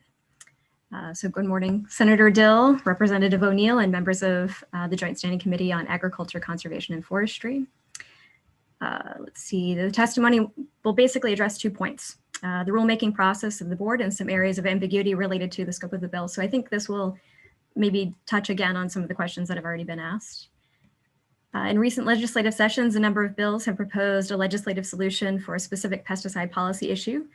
So good morning, Senator Dill, Representative O'Neill, and members of the Joint Standing Committee on Agriculture, Conservation, and Forestry. Let's see, the testimony will basically address 2 points. The rulemaking process of the board and some areas of ambiguity related to the scope of the bill. So I think this will maybe touch again on some of the questions that have already been asked. In recent legislative sessions, a number of bills have proposed a legislative solution for a specific pesticide policy issue,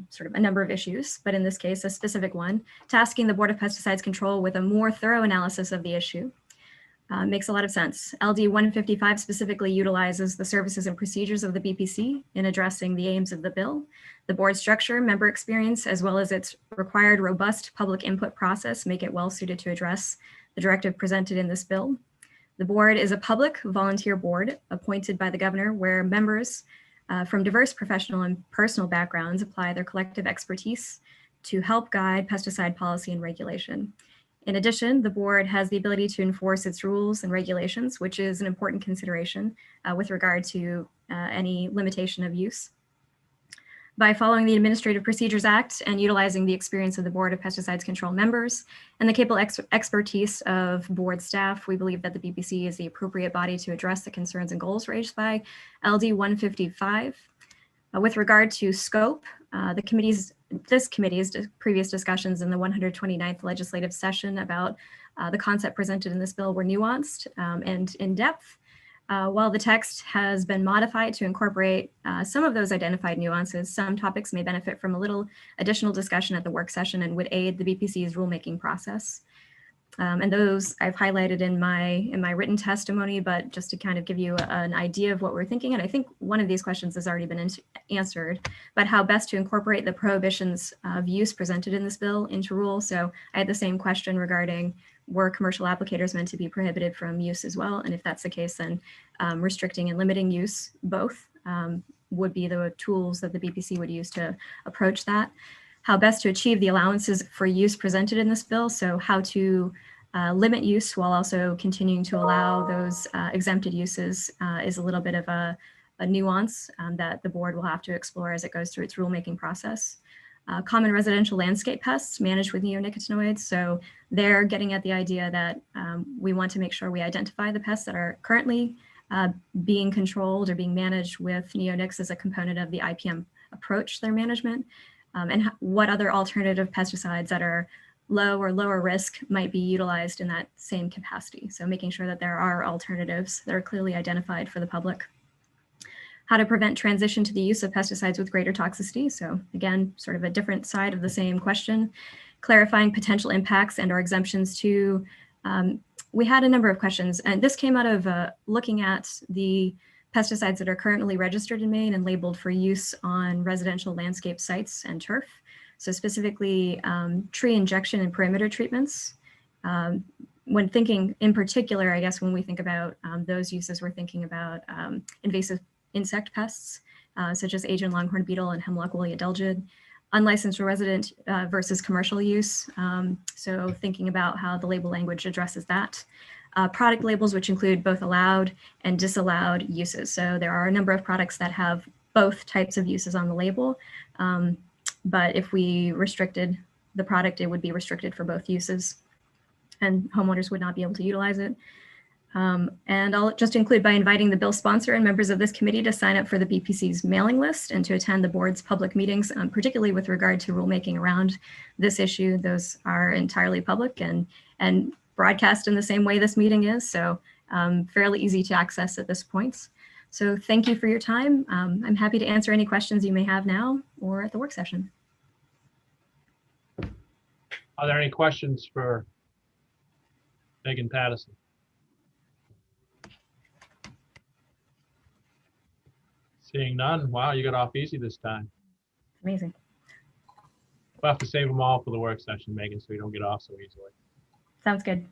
sort of a number of issues, but in this case, a specific one, tasking the Board of Pesticides Control with a more thorough analysis of the issue. Makes a lot of sense. LD 155 specifically utilizes the services and procedures of the BPC in addressing the aims of the bill, the board structure, member experience, as well as its required robust public input process make it well suited to address the directive presented in this bill. The board is a public volunteer board appointed by the governor where members from diverse professional and personal backgrounds apply their collective expertise to help guide pesticide policy and regulation. In addition, the board has the ability to enforce its rules and regulations, which is an important consideration with regard to any limitation of use. By following the Administrative Procedures Act and utilizing the experience of the Board of Pesticides Control members and the capable expertise of board staff, we believe that the BPC is the appropriate body to address the concerns and goals raised by LD 155. With regard to scope, this committee's previous discussions in the 129th legislative session about the concept presented in this bill were nuanced and in depth. While the text has been modified to incorporate some of those identified nuances, some topics may benefit from a little additional discussion at the work session and would aid the BPC's rulemaking process. And those I've highlighted in my written testimony, but just to kind of give you an idea of what we're thinking. And I think one of these questions has already been answered, but how best to incorporate the prohibitions of use presented in this bill into rule. So I had the same question regarding were commercial applicators meant to be prohibited from use as well? And if that's the case, then restricting and limiting use both would be the tools that the BPC would use to approach that. How best to achieve the allowances for use presented in this bill. So how to limit use while also continuing to allow those exempted uses is a little bit of a nuance that the board will have to explore as it goes through its rulemaking process. Common residential landscape pests managed with neonicotinoids. So they're getting at the idea that we want to make sure we identify the pests that are currently being controlled or being managed with neonics as a component of the IPM approach to their management. And what other alternative pesticides that are low or lower risk might be utilized in that same capacity. So making sure that there are alternatives that are clearly identified for the public. How to prevent transition to the use of pesticides with greater toxicity. So again, sort of a different side of the same question. Clarifying potential impacts and or exemptions to, we had a number of questions, and this came out of looking at the pesticides that are currently registered in Maine and labeled for use on residential landscape sites and turf. So specifically tree injection and perimeter treatments. When thinking in particular, I guess when we think about those uses, we're thinking about invasive insect pests, such as Asian longhorn beetle and hemlock woolly adelgid, unlicensed resident versus commercial use. So thinking about how the label language addresses that. Product labels, which include both allowed and disallowed uses. So there are a number of products that have both types of uses on the label. But if we restricted the product, it would be restricted for both uses and homeowners would not be able to utilize it. And I'll just include by inviting the bill sponsor and members of this committee to sign up for the BPC's mailing list and to attend the board's public meetings, particularly with regard to rulemaking around this issue. Those are entirely public and broadcast in the same way this meeting is. So fairly easy to access at this point. So thank you for your time. I'm happy to answer any questions you may have now or at the work session. Are there any questions for Megan Patterson? Seeing none. Wow, you got off easy this time. Amazing. We'll have to save them all for the work session, Megan, so you don't get off so easily. Sounds good.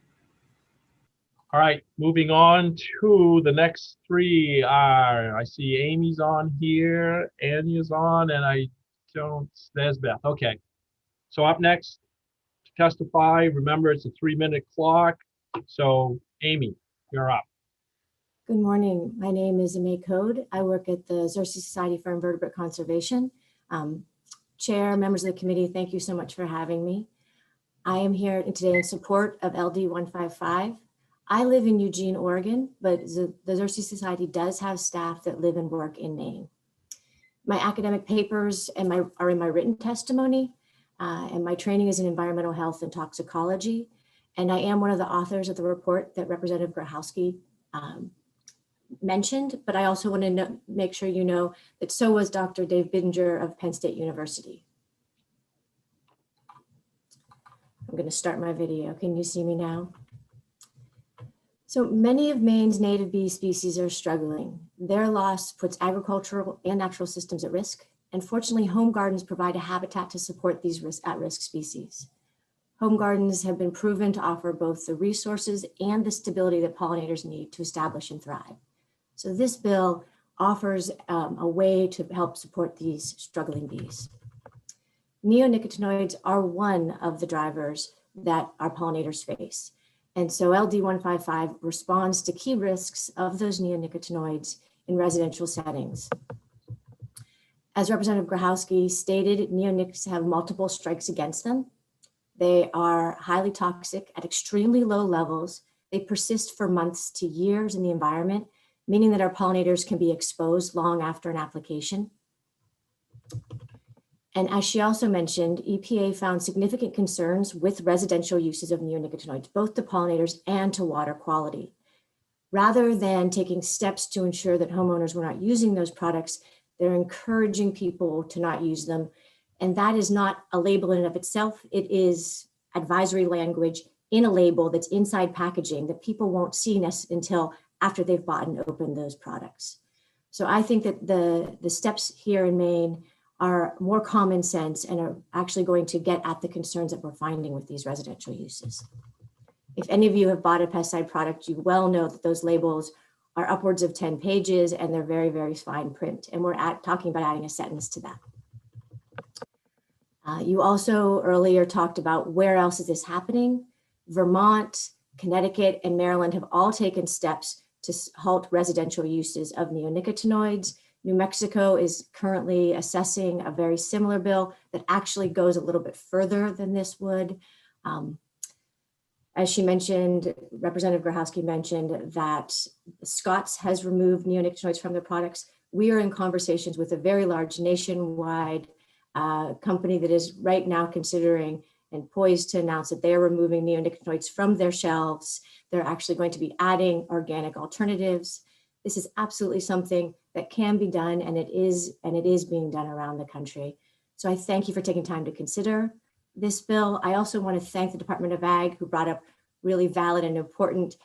All right, moving on to the next three are, I see Amy's on here, Anya's on, and I don't, there's Beth. Okay. So up next to testify, remember it's a 3-minute clock. So Amy, you're up. Good morning. My name is May Code. I work at the Xerces Society for Invertebrate Conservation. Chair, members of the committee, thank you so much for having me. I am here today in support of LD 155. I live in Eugene, Oregon, but the Xerces Society does have staff that live and work in Maine. My academic papers are in my written testimony, and my training is in environmental health and toxicology. And I am one of the authors of the report that Representative Grahowski mentioned, but I also want to make sure you know that so was Dr. Dave Bidinger of Penn State University. I'm going to start my video. Can you see me now? So many of Maine's native bee species are struggling. Their loss puts agricultural and natural systems at risk. And fortunately, home gardens provide a habitat to support these at-risk species. Home gardens have been proven to offer both the resources and the stability that pollinators need to establish and thrive. So this bill offers a way to help support these struggling bees. Neonicotinoids are one of the drivers that our pollinators face. And so LD 155 responds to key risks of those neonicotinoids in residential settings. As Representative Grahowski stated, neonics have multiple strikes against them. They are highly toxic at extremely low levels. They persist for months to years in the environment, meaning that our pollinators can be exposed long after an application. And as she also mentioned, EPA found significant concerns with residential uses of neonicotinoids, both to pollinators and to water quality. Rather than taking steps to ensure that homeowners were not using those products, they're encouraging people to not use them. And that is not a label in and of itself. It is advisory language in a label that's inside packaging that people won't see until after they've bought and opened those products. So I think that the steps here in Maine are more common sense and are actually going to get at the concerns that we're finding with these residential uses. If any of you have bought a pesticide product, you well know that those labels are upwards of 10 pages and they're very, very fine print. And we're talking about adding a sentence to that. You also earlier talked about where else is this happening. Vermont, Connecticut, and Maryland have all taken steps to halt residential uses of neonicotinoids. New Mexico is currently assessing a very similar bill that actually goes a little bit further than this would. As she mentioned, Representative Grahowski mentioned that Scott's has removed neonicotinoids from their products. We are in conversations with a very large nationwide company that is right now considering and poised to announce that they are removing neonicotinoids from their shelves. They're actually going to be adding organic alternatives. This is absolutely something that can be done, and it is being done around the country. So I thank you for taking time to consider this bill. I also want to thank the Department of Ag, who brought up really valid and important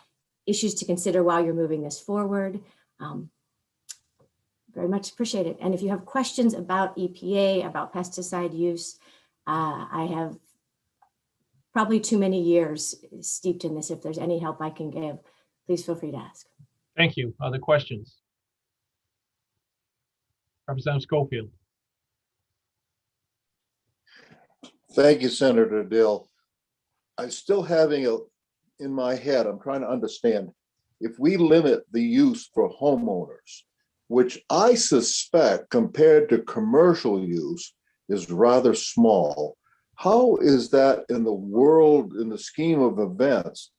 issues to consider while you're moving this forward. Very much appreciate it. And if you have questions about EPA, about pesticide use, I have probably too many years steeped in this. If there's any help I can give, please feel free to ask. Thank you. Other questions? Representative Schofield. Thank you, Senator Dill. I'm still having in my head, I'm trying to understand, if we limit the use for homeowners, which I suspect compared to commercial use is rather small, how is that in the world, in the scheme of events,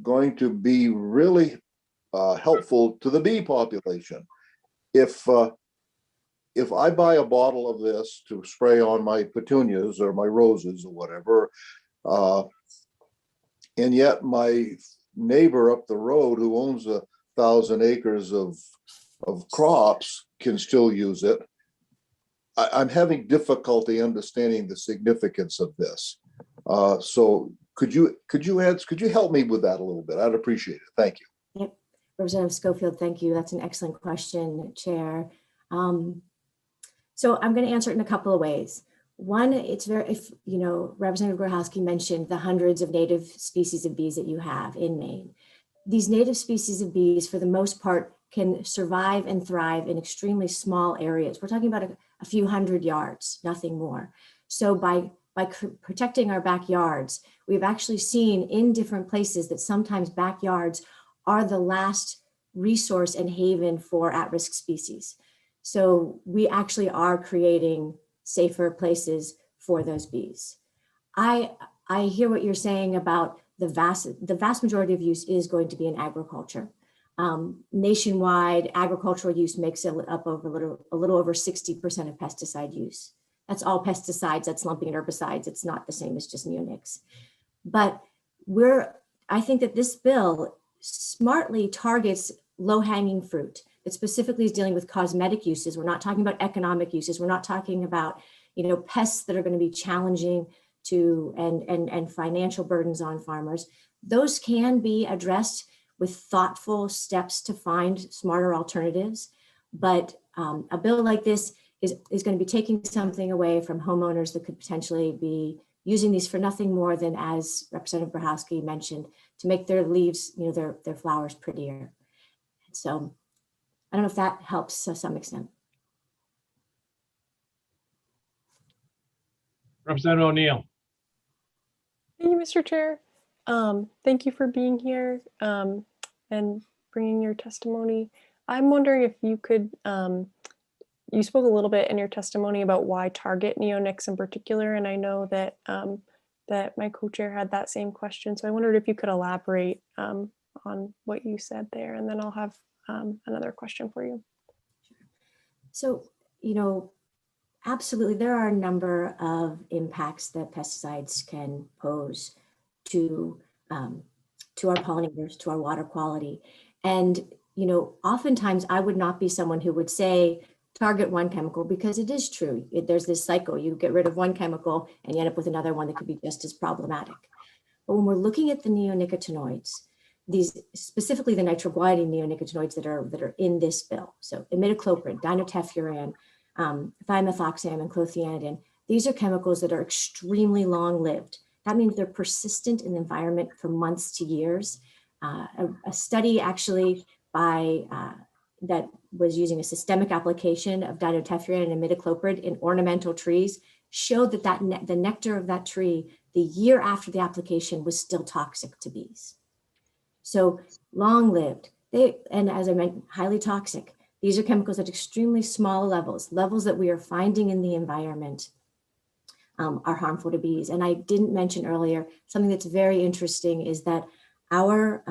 going to be really helpful to the bee population? If I buy a bottle of this to spray on my petunias or my roses or whatever, and yet my neighbor up the road who owns 1,000 acres of crops can still use it, I'm having difficulty understanding the significance of this. So could you help me with that a little bit? I'd appreciate it. Thank you. Yep. Representative Schofield, thank you. That's an excellent question, Chair. So I'm going to answer it in a couple of ways. One, it's very, if you know, Representative Grochowski mentioned the hundreds of native species of bees that you have in Maine. These native species of bees, for the most part, can survive and thrive in extremely small areas. We're talking about a few hundred yards, nothing more. So by protecting our backyards, we've actually seen in different places that sometimes backyards are the last resource and haven for at-risk species. So we actually are creating safer places for those bees. I hear what you're saying about the vast majority of use is going to be in agriculture. Nationwide, agricultural use makes it up over a little over 60% of pesticide use. That's all pesticides, that's lumping in herbicides. It's not the same as just neonics. But I think that this bill smartly targets low-hanging fruit. It specifically is dealing with cosmetic uses. We're not talking about economic uses. We're not talking about, you know, pests that are going to be challenging to and financial burdens on farmers. Those can be addressed with thoughtful steps to find smarter alternatives. But a bill like this is going to be taking something away from homeowners that could potentially be using these for nothing more than, as Representative Grochowski mentioned, to make their leaves, you know, their flowers prettier. So I don't know if that helps to some extent. Representative O'Neill. Thank you, Mr. Chair. Thank you for being here and bringing your testimony. I'm wondering if you could, you spoke a little bit in your testimony about why target neonics in particular, and I know that that my co-chair had that same question. So I wondered if you could elaborate on what you said there, and then I'll have another question for you. So, you know, absolutely, there are a number of impacts that pesticides can pose to our pollinators, to our water quality. And, you know, oftentimes I would not be someone who would say, target one chemical, because it is true. There's this cycle. You get rid of one chemical and you end up with another one that could be just as problematic. But when we're looking at the neonicotinoids, these specifically the nitroguanidine neonicotinoids that are in this bill, so imidacloprid, dinotefuran, thimethoxam, and clothianidin, these are chemicals that are extremely long-lived. That means they're persistent in the environment for months to years. A study actually that was using a systemic application of dinotefuran and imidacloprid in ornamental trees showed that, the nectar of that tree, the year after the application, was still toxic to bees. So long-lived, and as I mentioned, highly toxic. These are chemicals at extremely small levels that we are finding in the environment are harmful to bees. And I didn't mention earlier, something that's very interesting is that our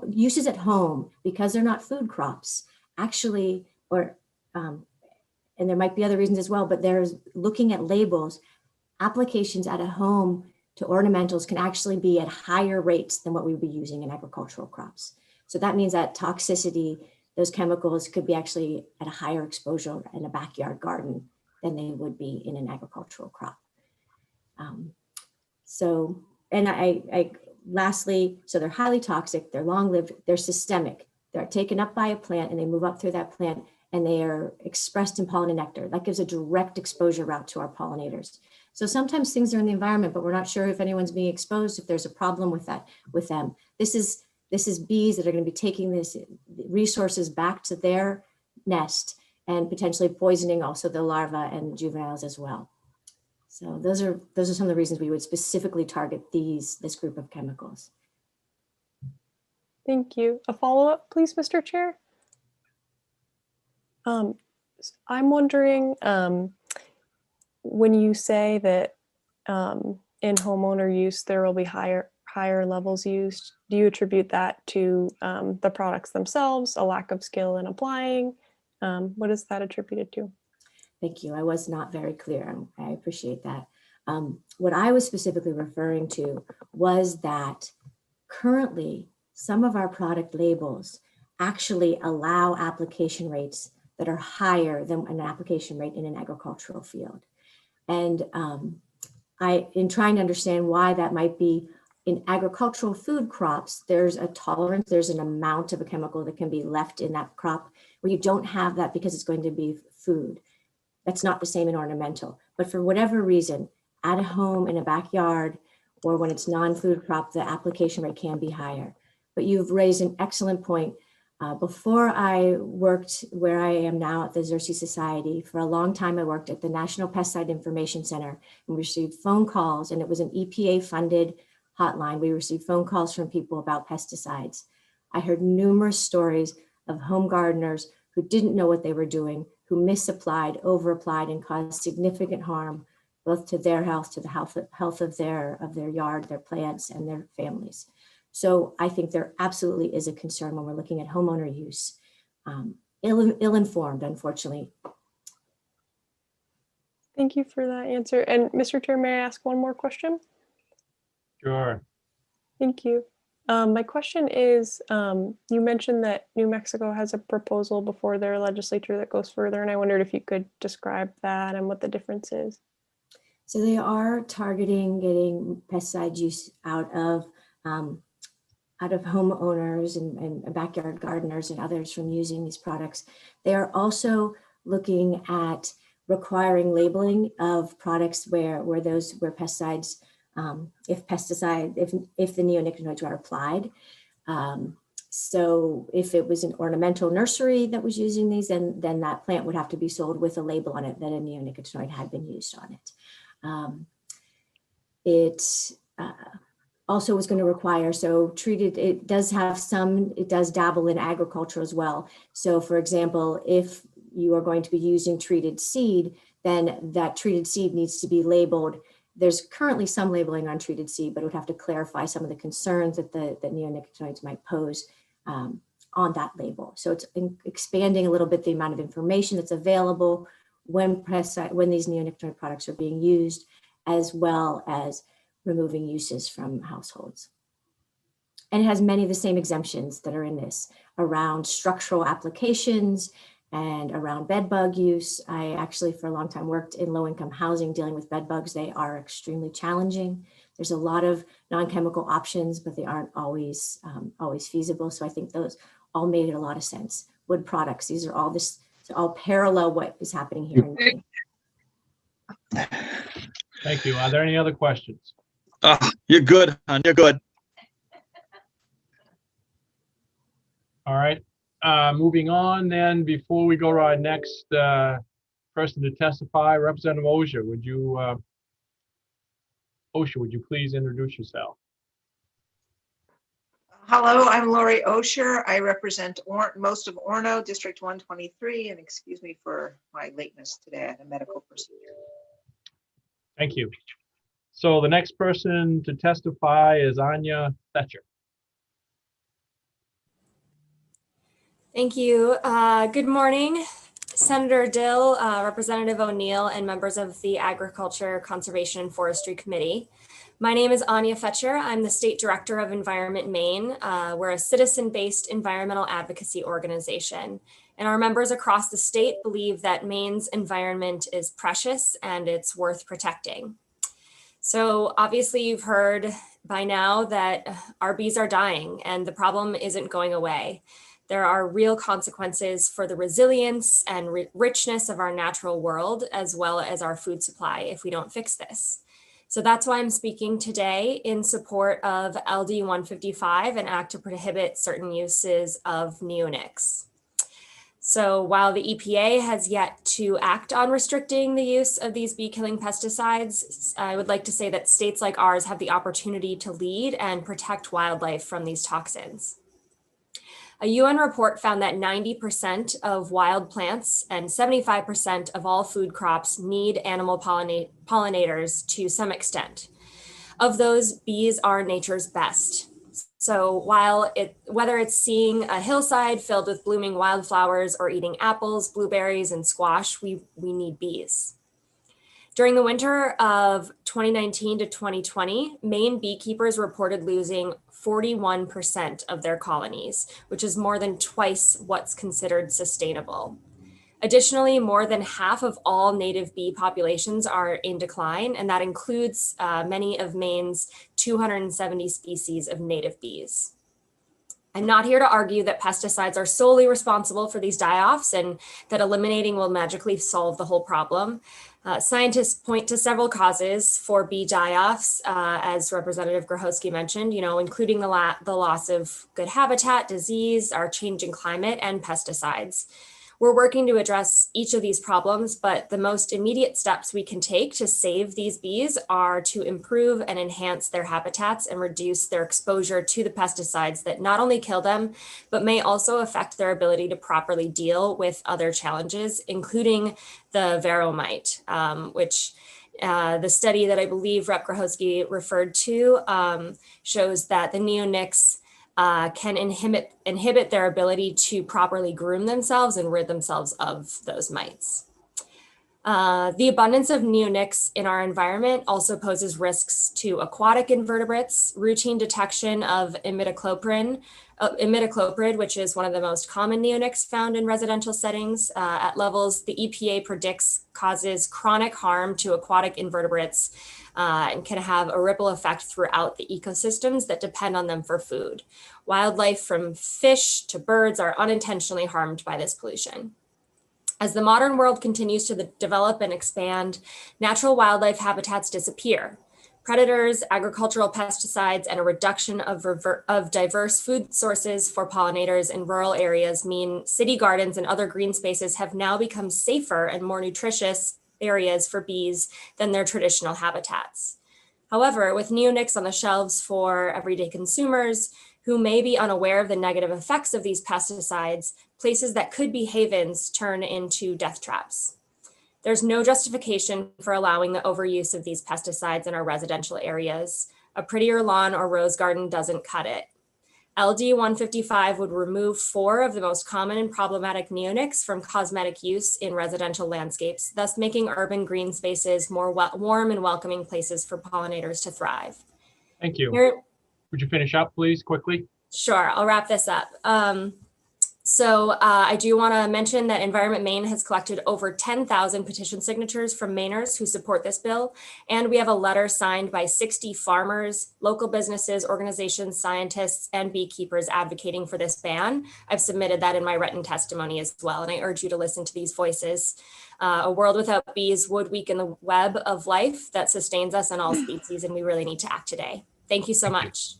uses at home, because they're not food crops, actually, and there might be other reasons as well, but there's looking at labels, applications at a home to ornamentals can actually be at higher rates than what we would be using in agricultural crops. So that means that toxicity, those chemicals could be actually at a higher exposure in a backyard garden than they would be in an agricultural crop. Lastly, so they're highly toxic, they're long-lived, they're systemic. They're taken up by a plant and they move up through that plant and they are expressed in pollen and nectar. That gives a direct exposure route to our pollinators. So sometimes things are in the environment, but we're not sure if anyone's being exposed, if there's a problem with them. This is bees that are going to be taking these resources back to their nest and potentially poisoning also the larvae and juveniles as well. So those are some of the reasons we would specifically target this group of chemicals. Thank you. A follow-up, please, Mr. Chair. I'm wondering, when you say that in homeowner use there will be higher levels used, do you attribute that to the products themselves, a lack of skill in applying? What is that attributed to? Thank you. I was not very clear. I appreciate that. What I was specifically referring to was that currently some of our product labels actually allow application rates that are higher than an application rate in an agricultural field. And in trying to understand why that might be, in agricultural food crops, there's a tolerance, there's an amount of a chemical that can be left in that crop where you don't have that because it's going to be food. That's not the same in ornamental, but for whatever reason, at a home, in a backyard, or when it's non-food crop, the application rate can be higher. But you've raised an excellent point. Before I worked where I am now at the Xerces Society, for a long time I worked at the National Pesticide Information Center and received phone calls, and it was an EPA-funded hotline. We received phone calls from people about pesticides. I heard numerous stories of home gardeners who didn't know what they were doing, who misapplied, over-applied, and caused significant harm both to their health, to the health of their yard, their plants, and their families. So I think there absolutely is a concern when we're looking at homeowner use. Ill-informed, unfortunately. Thank you for that answer. And Mr. Chair, may I ask one more question? Sure. Thank you. My question is, you mentioned that New Mexico has a proposal before their legislature that goes further, and I wondered if you could describe that and what the difference is. So they are targeting getting pesticide use out of homeowners and backyard gardeners and others from using these products. They are also looking at requiring labeling of products where pesticides, if the neonicotinoids are applied. So if it was an ornamental nursery that was using these, then that plant would have to be sold with a label on it that a neonicotinoid had been used on it. It also was going to require, so treated, it does dabble in agriculture as well. So for example, if you are going to be using treated seed, then that treated seed needs to be labeled. There's currently some labeling on treated seed, but it would have to clarify some of the concerns that neonicotinoids might pose on that label. So it's expanding a little bit the amount of information that's available when these neonicotinoid products are being used, as well as removing uses from households. And it has many of the same exemptions that are in this around structural applications and around bed bug use. I actually for a long time worked in low-income housing dealing with bed bugs. They are extremely challenging. There's a lot of non-chemical options, but they aren't always feasible. So I think those all made a lot of sense. Wood products, these are all parallel what is happening here in Maine. Thank you. Are there any other questions? You're good, hon. You're good. All right. Moving on then, before we go to our next person to testify, Representative Osher, would you please introduce yourself? Hello, I'm Lori Osher. I represent most of Orono, District 123, and excuse me for my lateness today. I had a medical procedure. Thank you. So the next person to testify is Anya Fetcher. Thank you. Good morning, Senator Dill, Representative O'Neill, and members of the Agriculture, Conservation, and Forestry Committee. My name is Anya Fetcher. I'm the State Director of Environment Maine. We're a citizen-based environmental advocacy organization, and our members across the state believe that Maine's environment is precious and it's worth protecting. So obviously you've heard by now that our bees are dying and the problem isn't going away. There are real consequences for the resilience and richness of our natural world, as well as our food supply, if we don't fix this. So that's why I'm speaking today in support of LD 155, an act to prohibit certain uses of neonics. So while the EPA has yet to act on restricting the use of these bee-killing pesticides, I would like to say that states like ours have the opportunity to lead and protect wildlife from these toxins. A UN report found that 90% of wild plants and 75% of all food crops need animal pollinators to some extent. Of those, bees are nature's best. So whether it's seeing a hillside filled with blooming wildflowers or eating apples, blueberries, and squash, we need bees. During the winter of 2019 to 2020, Maine beekeepers reported losing 41% of their colonies, which is more than twice what's considered sustainable. Additionally, more than half of all native bee populations are in decline, and that includes many of Maine's 270 species of native bees. I'm not here to argue that pesticides are solely responsible for these die-offs and that eliminating will magically solve the whole problem. Scientists point to several causes for bee die-offs, as Representative Grochowski mentioned, including the loss of good habitat, disease, our changing climate, and pesticides. We're working to address each of these problems, but the most immediate steps we can take to save these bees are to improve and enhance their habitats and reduce their exposure to the pesticides that not only kill them, but may also affect their ability to properly deal with other challenges, including the varroa mite, which the study that I believe Rep. Grochowski referred to shows that the neonics can inhibit their ability to properly groom themselves and rid themselves of those mites. The abundance of neonics in our environment also poses risks to aquatic invertebrates. Routine detection of imidacloprid, which is one of the most common neonics found in residential settings, at levels the EPA predicts causes chronic harm to aquatic invertebrates and can have a ripple effect throughout the ecosystems that depend on them for food. Wildlife from fish to birds are unintentionally harmed by this pollution. As the modern world continues to develop and expand, natural wildlife habitats disappear. Predators, agricultural pesticides, and a reduction of diverse food sources for pollinators in rural areas mean city gardens and other green spaces have now become safer and more nutritious areas for bees than their traditional habitats. However, with neonics on the shelves for everyday consumers who may be unaware of the negative effects of these pesticides, places that could be havens turn into death traps. There's no justification for allowing the overuse of these pesticides in our residential areas. A prettier lawn or rose garden doesn't cut it. LD 155 would remove 4 of the most common and problematic neonics from cosmetic use in residential landscapes, thus making urban green spaces more warm and welcoming places for pollinators to thrive. Thank you. Would you finish up, please, quickly? Sure, I'll wrap this up. I do want to mention that Environment Maine has collected over 10,000 petition signatures from Mainers who support this bill. And we have a letter signed by 60 farmers, local businesses, organizations, scientists, and beekeepers advocating for this ban. I've submitted that in my written testimony as well, and I urge you to listen to these voices. A world without bees would weaken the web of life that sustains us and all species, and we really need to act today. Thank you so much.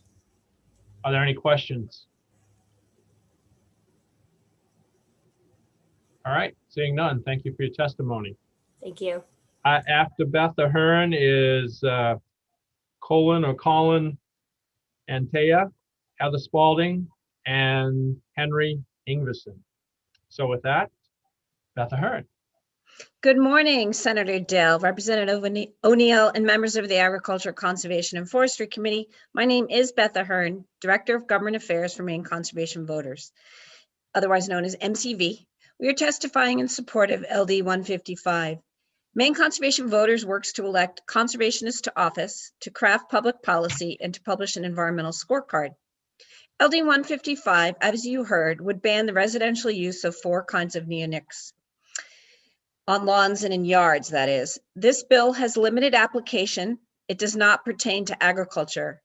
Are there any questions? All right, seeing none, thank you for your testimony. Thank you. After Beth Ahern is Colin Antea, Heather Spalding, and Henry Ingverson. So with that, Beth Ahern. Good morning, Senator Dale, Representative O'Neill, and members of the Agriculture, Conservation, and Forestry Committee. My name is Beth Ahern, Director of Government Affairs for Maine Conservation Voters, otherwise known as MCV. We are testifying in support of LD 155. Maine Conservation Voters works to elect conservationists to office, to craft public policy, and to publish an environmental scorecard. LD 155, as you heard, would ban the residential use of 4 kinds of neonics on lawns and in yards, that is. This bill has limited application. It does not pertain to agriculture.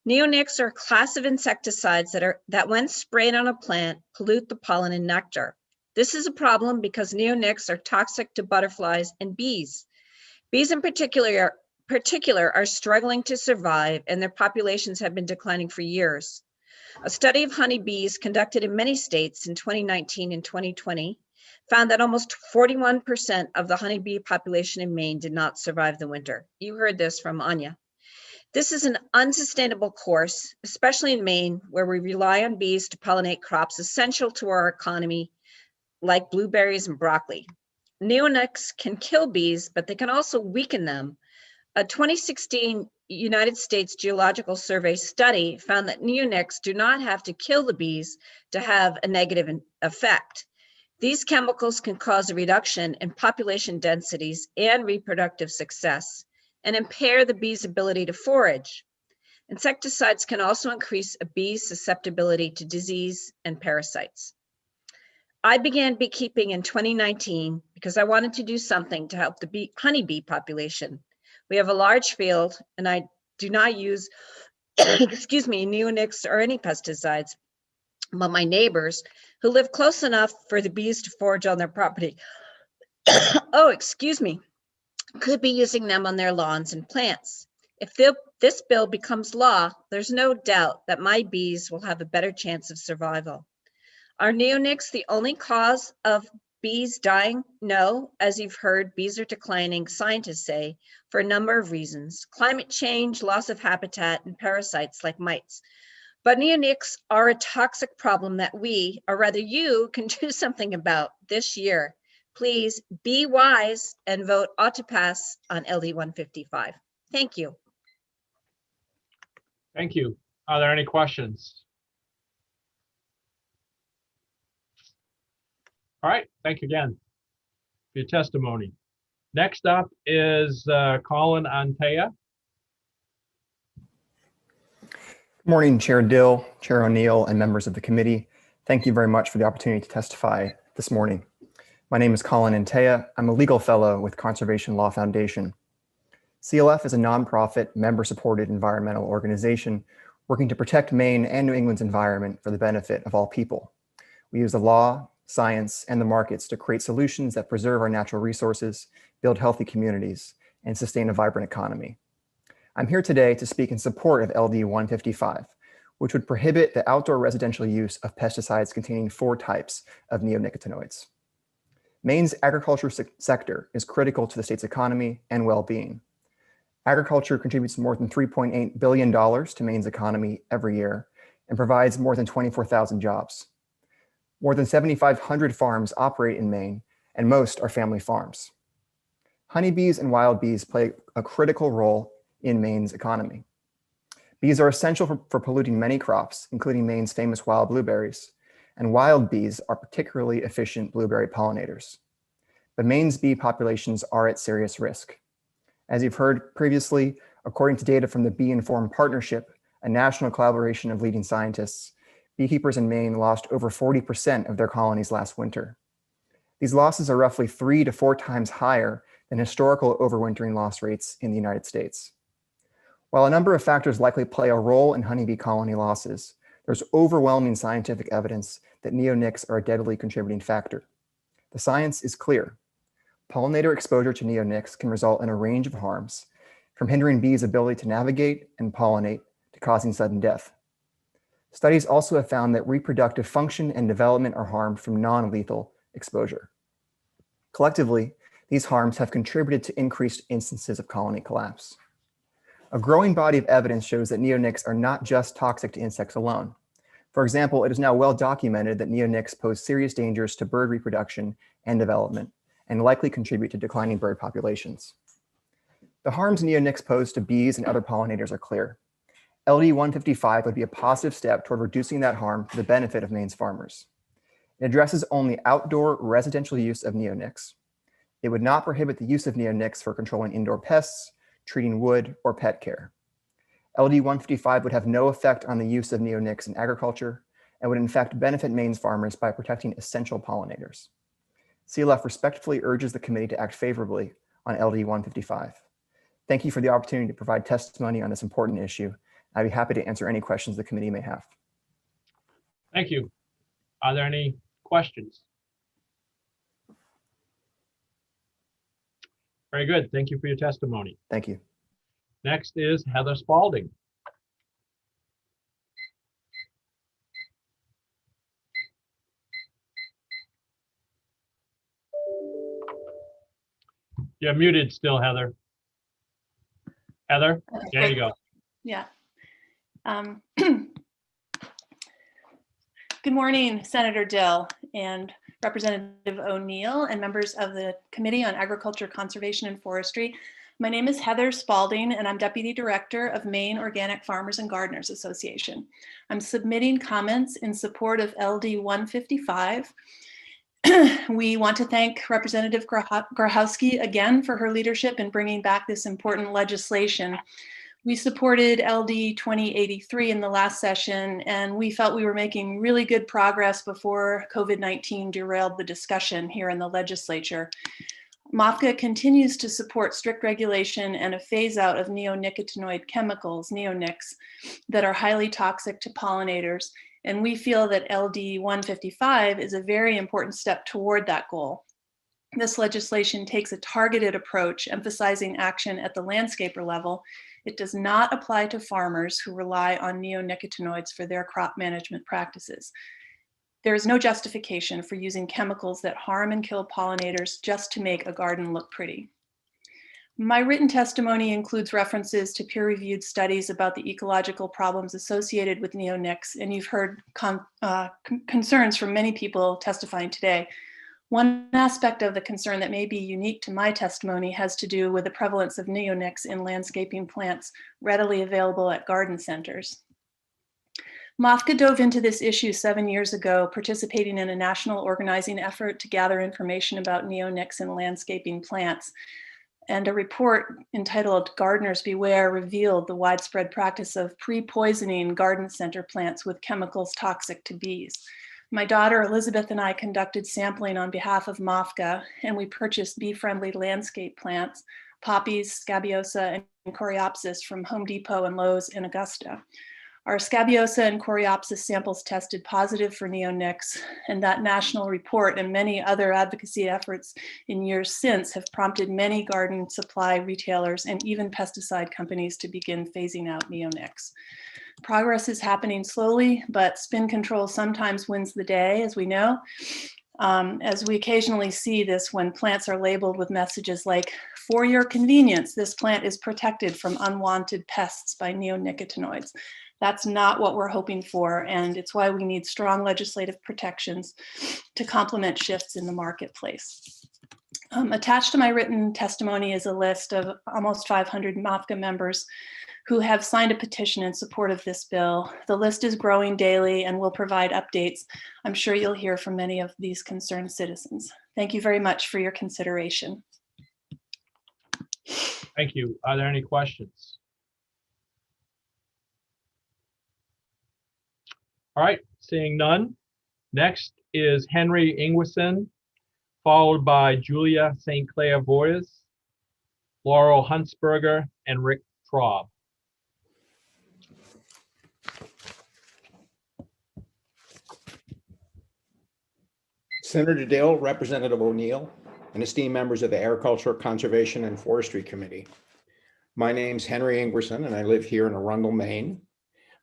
Neonics are a class of insecticides that when sprayed on a plant, pollute the pollen and nectar. This is a problem because neonics are toxic to butterflies and bees. Bees in particular are struggling to survive, and their populations have been declining for years. A study of honeybees conducted in many states in 2019 and 2020 found that almost 41% of the honeybee population in Maine did not survive the winter. You heard this from Anya. This is an unsustainable course, especially in Maine, where we rely on bees to pollinate crops essential to our economy, like blueberries and broccoli. Neonics can kill bees, but they can also weaken them. A 2016 United States Geological Survey study found that neonics do not have to kill the bees to have a negative effect. These chemicals can cause a reduction in population densities and reproductive success and impair the bee's ability to forage. Insecticides can also increase a bee's susceptibility to disease and parasites. I began beekeeping in 2019 because I wanted to do something to help the honeybee population. We have a large field and I do not use, excuse me, neonics or any pesticides. But my neighbors who live close enough for the bees to forage on their property, oh, excuse me, could be using them on their lawns and plants. If this bill becomes law, there's no doubt that my bees will have a better chance of survival. Are neonics the only cause of bees dying? No, as you've heard, bees are declining, scientists say, for a number of reasons: climate change, loss of habitat, and parasites like mites. But neonics are a toxic problem that we, or rather you, can do something about this year. Please be wise and vote ought to pass on LD 155. Thank you. Thank you. Are there any questions? All right, thank you again for your testimony. Next up is Colin Antea. Good morning, Chair Dill, Chair O'Neill, and members of the committee. Thank you very much for the opportunity to testify this morning. My name is Colin Antea. I'm a legal fellow with Conservation Law Foundation. CLF is a nonprofit, member-supported environmental organization working to protect Maine and New England's environment for the benefit of all people. We use the law, science, and the markets to create solutions that preserve our natural resources, build healthy communities, and sustain a vibrant economy. I'm here today to speak in support of LD 155, which would prohibit the outdoor residential use of pesticides containing 4 types of neonicotinoids. Maine's agriculture sector is critical to the state's economy and well-being. Agriculture contributes more than $3.8 billion to Maine's economy every year and provides more than 24,000 jobs. More than 7,500 farms operate in Maine, and most are family farms. Honeybees and wild bees play a critical role in Maine's economy. Bees are essential for polluting many crops, including Maine's famous wild blueberries, and wild bees are particularly efficient blueberry pollinators. But Maine's bee populations are at serious risk. As you've heard previously, according to data from the Bee Informed Partnership, a national collaboration of leading scientists, beekeepers in Maine lost over 40% of their colonies last winter. These losses are roughly 3 to 4 times higher than historical overwintering loss rates in the United States. While a number of factors likely play a role in honeybee colony losses, there's overwhelming scientific evidence that neonics are a deadly contributing factor. The science is clear. Pollinator exposure to neonics can result in a range of harms, from hindering bees' ability to navigate and pollinate to causing sudden death. Studies also have found that reproductive function and development are harmed from non-lethal exposure. Collectively, these harms have contributed to increased instances of colony collapse. A growing body of evidence shows that neonics are not just toxic to insects alone. For example, it is now well documented that neonics pose serious dangers to bird reproduction and development, and likely contribute to declining bird populations. The harms neonics pose to bees and other pollinators are clear. LD 155 would be a positive step toward reducing that harm for the benefit of Maine's farmers. It addresses only outdoor residential use of neonics. It would not prohibit the use of neonics for controlling indoor pests, treating wood, or pet care. LD 155 would have no effect on the use of neonics in agriculture and would in fact benefit Maine's farmers by protecting essential pollinators. CLF respectfully urges the committee to act favorably on LD 155. Thank you for the opportunity to provide testimony on this important issue. I'd be happy to answer any questions the committee may have. Thank you. Are there any questions? Very good. Thank you for your testimony. Thank you. Next is Heather Spalding. You're muted still, Heather. Heather, there you go. Yeah. Good morning, Senator Dill and Representative O'Neill and members of the Committee on Agriculture, Conservation, and Forestry. My name is Heather Spalding, and I'm Deputy Director of Maine Organic Farmers and Gardeners Association. I'm submitting comments in support of LD 155. We want to thank Representative Grochowski again for her leadership in bringing back this important legislation. We supported LD 2083 in the last session, and we felt we were making really good progress before COVID-19 derailed the discussion here in the legislature. MAFCA continues to support strict regulation and a phase out of neonicotinoid chemicals, neonics, that are highly toxic to pollinators. And we feel that LD 155 is a very important step toward that goal. This legislation takes a targeted approach, emphasizing action at the landscaper level. It does not apply to farmers who rely on neonicotinoids for their crop management practices. There is no justification for using chemicals that harm and kill pollinators just to make a garden look pretty. My written testimony includes references to peer-reviewed studies about the ecological problems associated with neonics, and you've heard concerns from many people testifying today. One aspect of the concern that may be unique to my testimony has to do with the prevalence of neonics in landscaping plants readily available at garden centers. MAFCA dove into this issue 7 years ago, participating in a national organizing effort to gather information about neonics in landscaping plants. And a report entitled "Gardeners Beware" revealed the widespread practice of pre-poisoning garden center plants with chemicals toxic to bees. My daughter Elizabeth and I conducted sampling on behalf of MAFCA, and we purchased bee-friendly landscape plants, poppies, scabiosa, and coreopsis from Home Depot and Lowe's in Augusta. Our scabiosa and coreopsis samples tested positive for neonics, and that national report and many other advocacy efforts in years since have prompted many garden supply retailers and even pesticide companies to begin phasing out neonics. Progress is happening slowly, but spin control sometimes wins the day, as we know, as we occasionally see this when plants are labeled with messages like, "For your convenience, this plant is protected from unwanted pests by neonicotinoids." That's not what we're hoping for, and it's why we need strong legislative protections to complement shifts in the marketplace. Attached to my written testimony is a list of almost 500 MAFCA members who have signed a petition in support of this bill. The list is growing daily and will provide updates. I'm sure you'll hear from many of these concerned citizens. Thank you very much for your consideration. Thank you. Are there any questions? All right, seeing none. Next is Henry Ingwersen, followed by Julia St. Clair Voyes, Laurel Huntsberger, and Rick Traub. Senator Dill, Representative O'Neill, and esteemed members of the Agriculture, Conservation, and Forestry Committee. My name's Henry Ingwersen, and I live here in Arundel, Maine.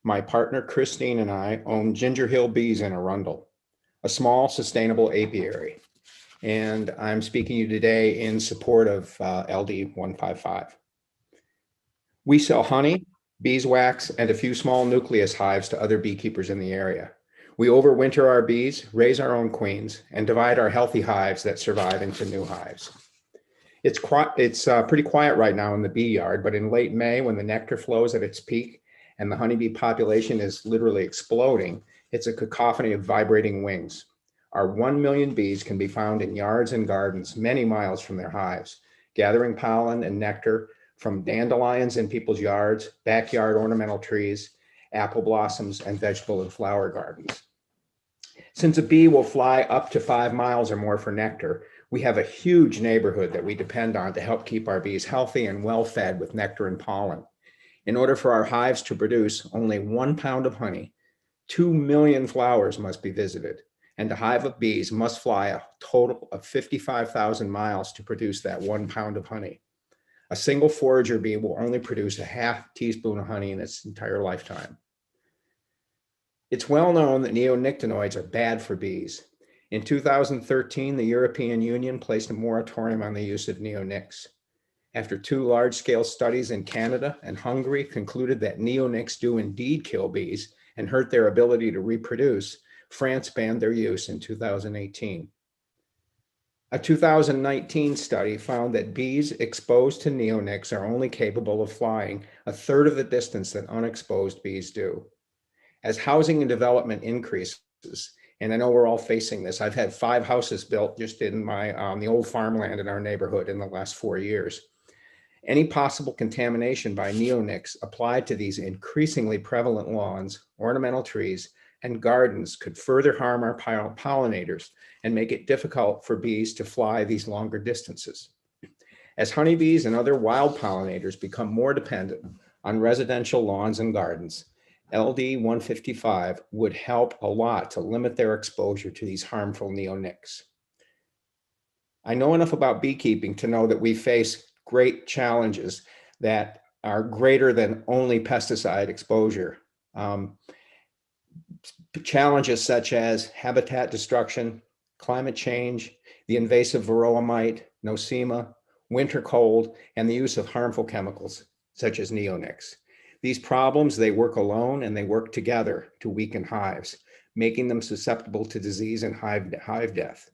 My partner, Christine, and I own Ginger Hill Bees in Arundel, a small sustainable apiary. And I'm speaking to you today in support of LD 155. We sell honey, beeswax, and a few small nucleus hives to other beekeepers in the area. We overwinter our bees, raise our own queens, and divide our healthy hives that survive into new hives. It's pretty quiet right now in the bee yard, but in late May, when the nectar flows at its peak and the honeybee population is literally exploding, it's a cacophony of vibrating wings. Our 1 million bees can be found in yards and gardens many miles from their hives, gathering pollen and nectar from dandelions in people's yards, backyard ornamental trees, apple blossoms, and vegetable and flower gardens. Since a bee will fly up to 5 miles or more for nectar, we have a huge neighborhood that we depend on to help keep our bees healthy and well fed with nectar and pollen. In order for our hives to produce only 1 pound of honey, 2 million flowers must be visited, and a hive of bees must fly a total of 55,000 miles to produce that 1 pound of honey. A single forager bee will only produce a half teaspoon of honey in its entire lifetime. It's well known that neonicotinoids are bad for bees. In 2013, the European Union placed a moratorium on the use of neonics. After 2 large-scale studies in Canada and Hungary concluded that neonics do indeed kill bees and hurt their ability to reproduce, France banned their use in 2018. A 2019 study found that bees exposed to neonics are only capable of flying a third of the distance that unexposed bees do. As housing and development increases, and I know we're all facing this, I've had 5 houses built just in my the old farmland in our neighborhood in the last 4 years. Any possible contamination by neonics applied to these increasingly prevalent lawns, ornamental trees, and gardens could further harm our pollinators and make it difficult for bees to fly these longer distances. As honeybees and other wild pollinators become more dependent on residential lawns and gardens, LD 155 would help a lot to limit their exposure to these harmful neonics. I know enough about beekeeping to know that we face great challenges that are greater than only pesticide exposure. Challenges such as habitat destruction, climate change, the invasive varroa mite, nosema, winter cold, and the use of harmful chemicals such as neonics. These problems, they work alone and they work together to weaken hives, making them susceptible to disease and hive death.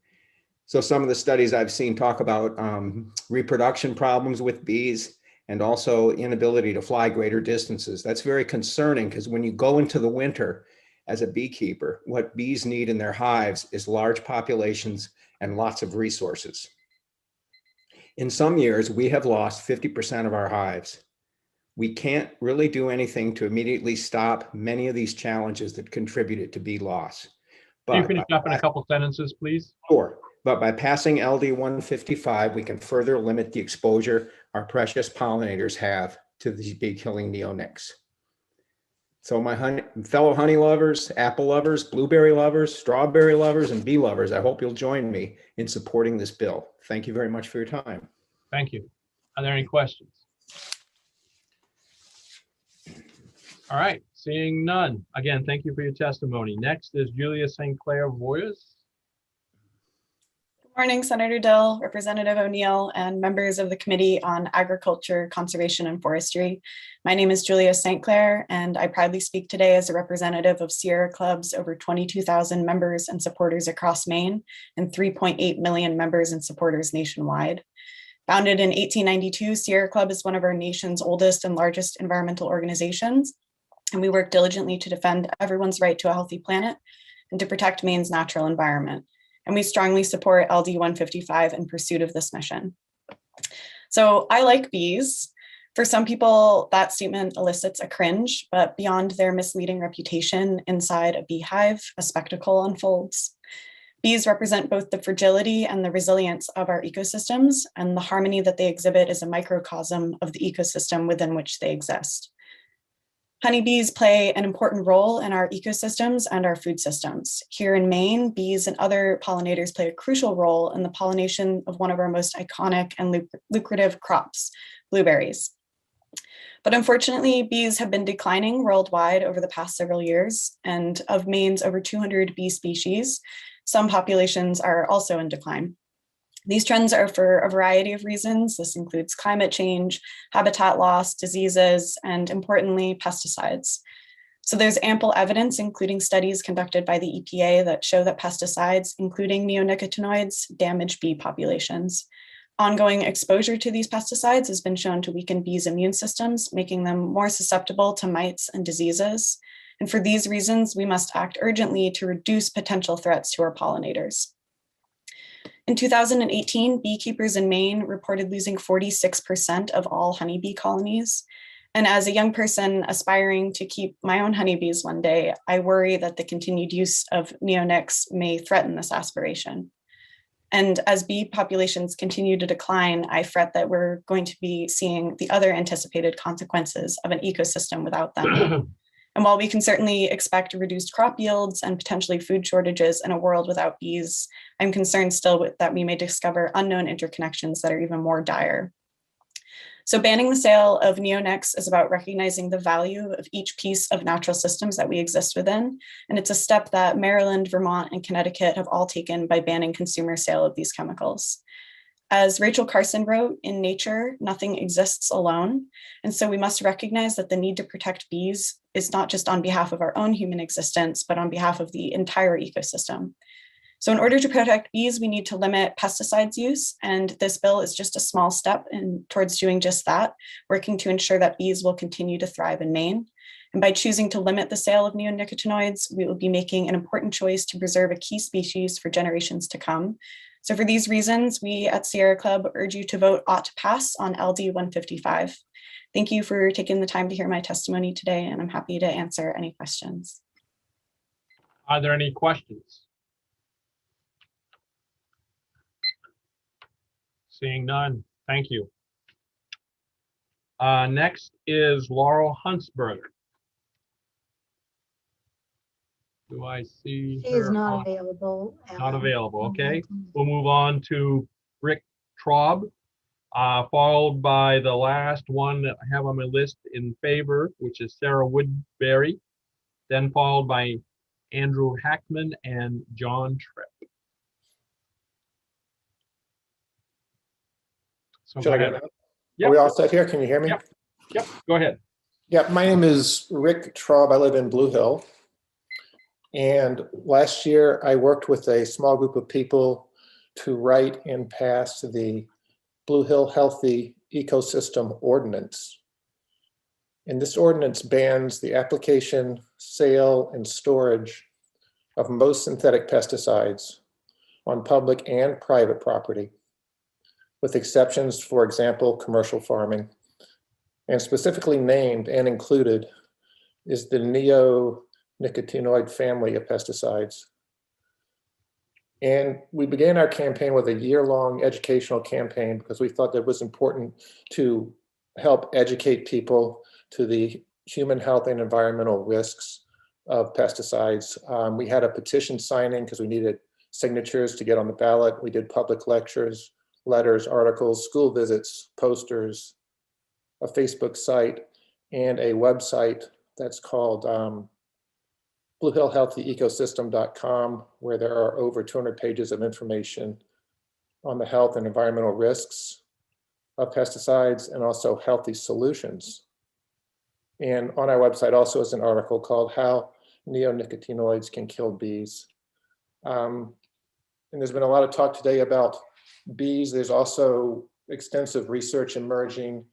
So some of the studies I've seen talk about reproduction problems with bees and also inability to fly greater distances. That's very concerning because when you go into the winter as a beekeeper, what bees need in their hives is large populations and lots of resources. In some years, we have lost 50% of our hives. We can't really do anything to immediately stop many of these challenges that contributed to bee loss. Can you finish up in a couple sentences, please? Sure. But by passing LD 155, we can further limit the exposure our precious pollinators have to these bee-killing neonics. So my fellow honey lovers, apple lovers, blueberry lovers, strawberry lovers, and bee lovers, I hope you'll join me in supporting this bill. Thank you very much for your time. Thank you. Are there any questions? All right, seeing none. Again, thank you for your testimony. Next is Julia St. Clair Voyers. Good morning, Senator Dill, Representative O'Neill, and members of the Committee on Agriculture, Conservation, and Forestry. My name is Julia St. Clair, and I proudly speak today as a representative of Sierra Club's over 22,000 members and supporters across Maine and 3.8 million members and supporters nationwide. Founded in 1892, Sierra Club is one of our nation's oldest and largest environmental organizations, and we work diligently to defend everyone's right to a healthy planet and to protect Maine's natural environment. And we strongly support LD 155 in pursuit of this mission. So I like bees. For some people, that statement elicits a cringe, but beyond their misleading reputation, inside a beehive, a spectacle unfolds. Bees represent both the fragility and the resilience of our ecosystems, and the harmony that they exhibit is a microcosm of the ecosystem within which they exist. Honeybees play an important role in our ecosystems and our food systems. Here in Maine, bees and other pollinators play a crucial role in the pollination of one of our most iconic and lucrative crops, blueberries. But unfortunately, bees have been declining worldwide over the past several years, and of Maine's over 200 bee species, some populations are also in decline. These trends are for a variety of reasons. This includes climate change, habitat loss, diseases, and importantly, pesticides. So there's ample evidence, including studies conducted by the EPA, that show that pesticides, including neonicotinoids, damage bee populations. Ongoing exposure to these pesticides has been shown to weaken bees' immune systems, making them more susceptible to mites and diseases. And for these reasons, we must act urgently to reduce potential threats to our pollinators. In 2018, beekeepers in Maine reported losing 46% of all honeybee colonies. And as a young person aspiring to keep my own honeybees one day, I worry that the continued use of neonics may threaten this aspiration. And as bee populations continue to decline, I fret that we're going to be seeing the other anticipated consequences of an ecosystem without them. And while we can certainly expect reduced crop yields and potentially food shortages in a world without bees, I'm concerned still that we may discover unknown interconnections that are even more dire. So banning the sale of neonics is about recognizing the value of each piece of natural systems that we exist within. And it's a step that Maryland, Vermont, and Connecticut have all taken by banning consumer sale of these chemicals. As Rachel Carson wrote in Nature, nothing exists alone. And so we must recognize that the need to protect bees is not just on behalf of our own human existence, but on behalf of the entire ecosystem. So in order to protect bees, we need to limit pesticides use. And this bill is just a small step towards doing just that, working to ensure that bees will continue to thrive in Maine. And by choosing to limit the sale of neonicotinoids, we will be making an important choice to preserve a key species for generations to come. So for these reasons, we at Sierra Club urge you to vote ought to pass on LD 155. Thank you for taking the time to hear my testimony today, and I'm happy to answer any questions. Are there any questions? Seeing none, thank you. Next is Laurel Huntsberger. Do I see She her? is not available. Not available, okay. We'll move on to Rick Traub, followed by the last one that I have on my list in favor, which is Sarah Woodbury, then followed by Andrew Hackman and John Tripp. So Should I go go ahead. now? Yep. Are we all set here? Can you hear me? Yep, go ahead. Yeah, my name is Rick Traub. I live in Blue Hill. And last year I worked with a small group of people to write and pass the Blue Hill Healthy Ecosystem Ordinance. And this ordinance bans the application, sale, and storage of most synthetic pesticides on public and private property, with exceptions, for example, commercial farming. And specifically named and included is the neonicotinoid family of pesticides. And we began our campaign with a year-long educational campaign because we thought that it was important to help educate people to the human health and environmental risks of pesticides. We had a petition signing because we needed signatures to get on the ballot. We did public lectures, letters, articles, school visits, posters, a Facebook site, and a website that's called bluehillhealthyecosystem.com, where there are over 200 pages of information on the health and environmental risks of pesticides and also healthy solutions. And on our website also is an article called How Neonicotinoids Can Kill Bees. And there's been a lot of talk today about bees. There's also extensive research emerging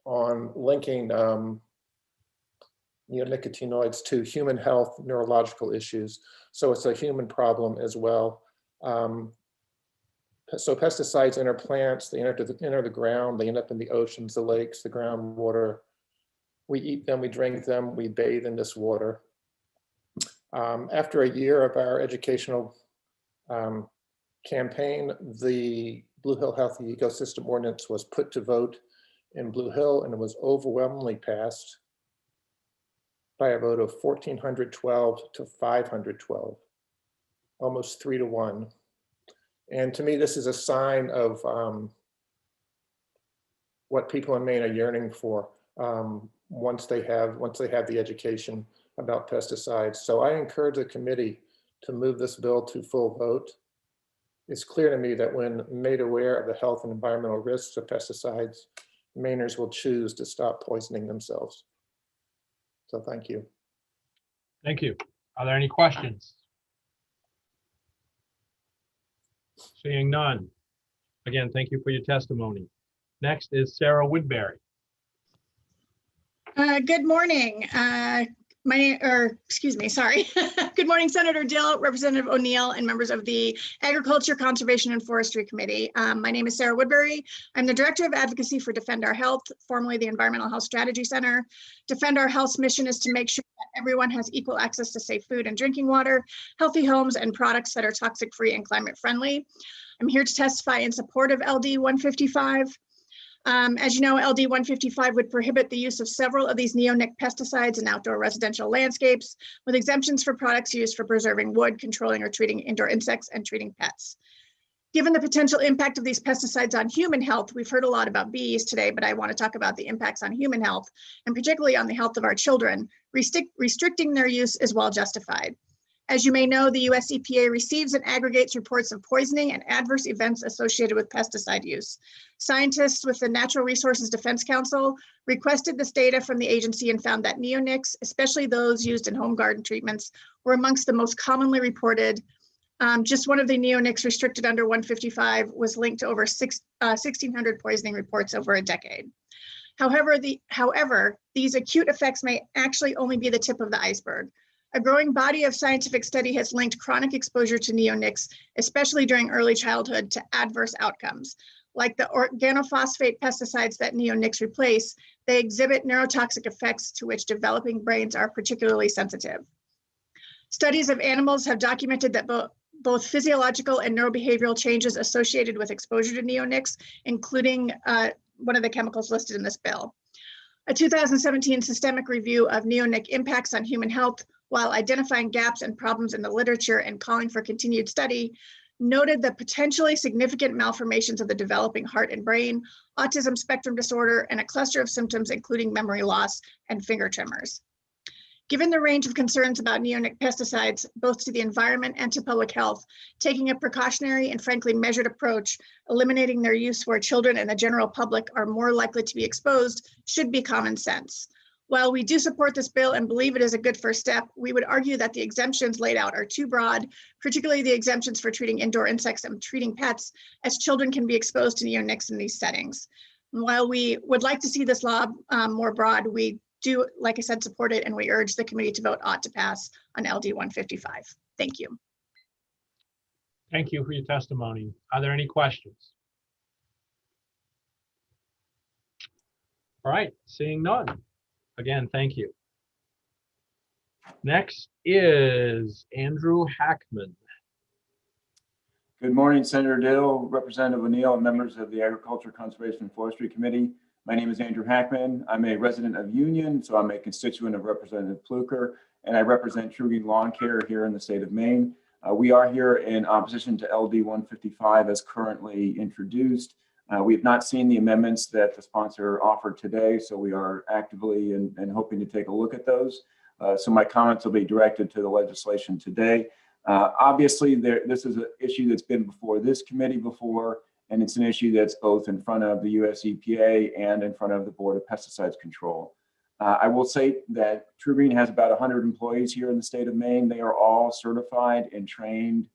on linking neonicotinoids to human health, neurological issues. So it's a human problem as well. So pesticides enter plants, they enter the ground, they end up in the oceans, the lakes, the groundwater. We eat them, we drink them, we bathe in this water. After a year of our educational campaign, the Blue Hill Healthy Ecosystem Ordinance was put to vote in Blue Hill, and it was overwhelmingly passed by a vote of 1,412 to 512, almost 3-to-1. And to me, this is a sign of what people in Maine are yearning for once they have the education about pesticides. So I encourage the committee to move this bill to full vote. It's clear to me that when made aware of the health and environmental risks of pesticides, Mainers will choose to stop poisoning themselves. So thank you. Thank you. Are there any questions? Seeing none. Again, thank you for your testimony. Next is Sarah Woodbury. Good morning. Good morning, Senator Dill, Representative O'Neill, and members of the Agriculture, Conservation, and Forestry Committee. My name is Sarah Woodbury. I'm the Director of Advocacy for Defend Our Health, formerly the Environmental Health Strategy Center. Defend Our Health's mission is to make sure that everyone has equal access to safe food and drinking water, healthy homes, and products that are toxic-free and climate-friendly. I'm here to testify in support of LD 155. As you know, LD 155 would prohibit the use of several of these neonic pesticides in outdoor residential landscapes, with exemptions for products used for preserving wood, controlling or treating indoor insects, and treating pets. Given the potential impact of these pesticides on human health, we've heard a lot about bees today, but I want to talk about the impacts on human health, and particularly on the health of our children. Restricting their use is well justified. As you may know, the US EPA receives and aggregates reports of poisoning and adverse events associated with pesticide use. Scientists with the Natural Resources Defense Council requested this data from the agency and found that neonics, especially those used in home garden treatments, were amongst the most commonly reported. Just one of the neonics restricted under 155 was linked to over 1,600 poisoning reports over a decade. However, these acute effects may actually only be the tip of the iceberg. A growing body of scientific study has linked chronic exposure to neonics, especially during early childhood, to adverse outcomes. Like the organophosphate pesticides that neonics replace, they exhibit neurotoxic effects to which developing brains are particularly sensitive. Studies of animals have documented that both physiological and neurobehavioral changes associated with exposure to neonics, including one of the chemicals listed in this bill. A 2017 systemic review of neonic impacts on human health, while identifying gaps and problems in the literature and calling for continued study, noted the potentially significant malformations of the developing heart and brain, autism spectrum disorder, and a cluster of symptoms including memory loss and finger tremors. Given the range of concerns about neonic pesticides, both to the environment and to public health, taking a precautionary and frankly measured approach, eliminating their use where children and the general public are more likely to be exposed, should be common sense. While we do support this bill and believe it is a good first step, we would argue that the exemptions laid out are too broad, particularly the exemptions for treating indoor insects and treating pets, as children can be exposed to neonics in these settings. And while we would like to see this law more broad, we do, like I said, support it, and we urge the committee to vote ought to pass on LD 155. Thank you. Thank you for your testimony. Are there any questions? All right, seeing none. Again, thank you. Next is Andrew Hackman. Good morning, Senator Dill, Representative O'Neill, and members of the Agriculture, Conservation, and Forestry Committee. My name is Andrew Hackman. I'm a resident of Union, so I'm a constituent of Representative Pluker, and I represent True Green Lawn Care here in the state of Maine. We are here in opposition to LD 155 as currently introduced. We have not seen the amendments that the sponsor offered today, so we are actively and hoping to take a look at those. So my comments will be directed to the legislation today. Obviously, this is an issue that's been before this committee before, and it's an issue that's both in front of the US EPA and in front of the Board of Pesticides Control. I will say that True Green has about 100 employees here in the state of Maine. They are all certified and trained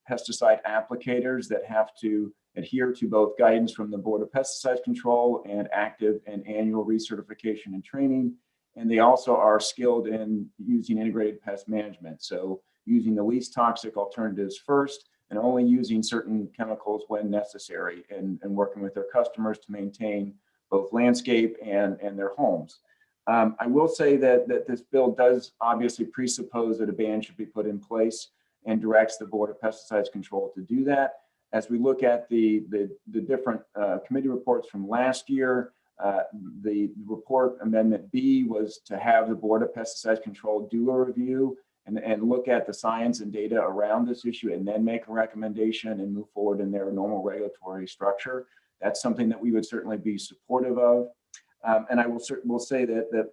pesticide applicators that have to adhere to both guidance from the Board of Pesticides Control and active and annual recertification and training. And they also are skilled in using integrated pest management. So using the least toxic alternatives first and only using certain chemicals when necessary, and working with their customers to maintain both landscape and their homes. I will say that this bill does obviously presuppose that a ban should be put in place and directs the Board of Pesticides Control to do that. As we look at the different committee reports from last year, the report amendment B was to have the Board of Pesticides Control do a review and look at the science and data around this issue and then make a recommendation and move forward in their normal regulatory structure. That's something that we would certainly be supportive of. And I will say that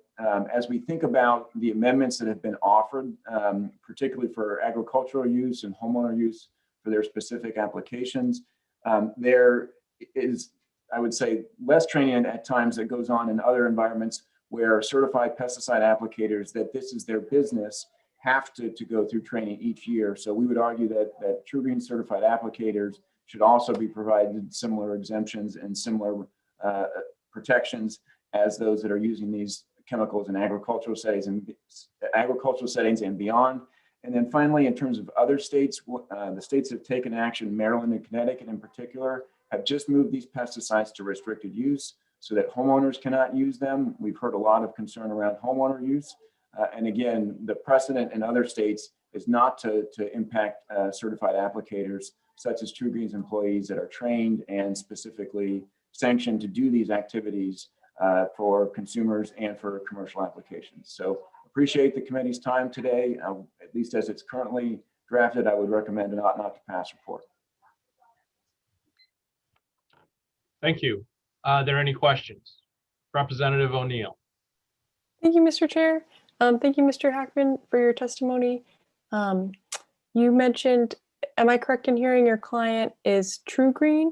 as we think about the amendments that have been offered, particularly for agricultural use and homeowner use for their specific applications, there is, I would say, less training at times that goes on in other environments where certified pesticide applicators, that this is their business, have to go through training each year. So we would argue that True Green certified applicators should also be provided similar exemptions and similar protections as those that are using these chemicals in agricultural settings and beyond. And then finally, in terms of other states, the states have taken action, Maryland and Connecticut in particular, have just moved these pesticides to restricted use so that homeowners cannot use them. We've heard a lot of concern around homeowner use. And again, the precedent in other states is not to impact certified applicators, such as True Green's employees that are trained and specifically sanctioned to do these activities for consumers and for commercial applications. So appreciate the committee's time today. At least as it's currently drafted, I would recommend an ought not to pass report. Thank you. Are there any questions? Representative O'Neill. Thank you, Mr. Chair. Thank you, Mr. Hackman, for your testimony. You mentioned, am I correct in hearing your client is True Green?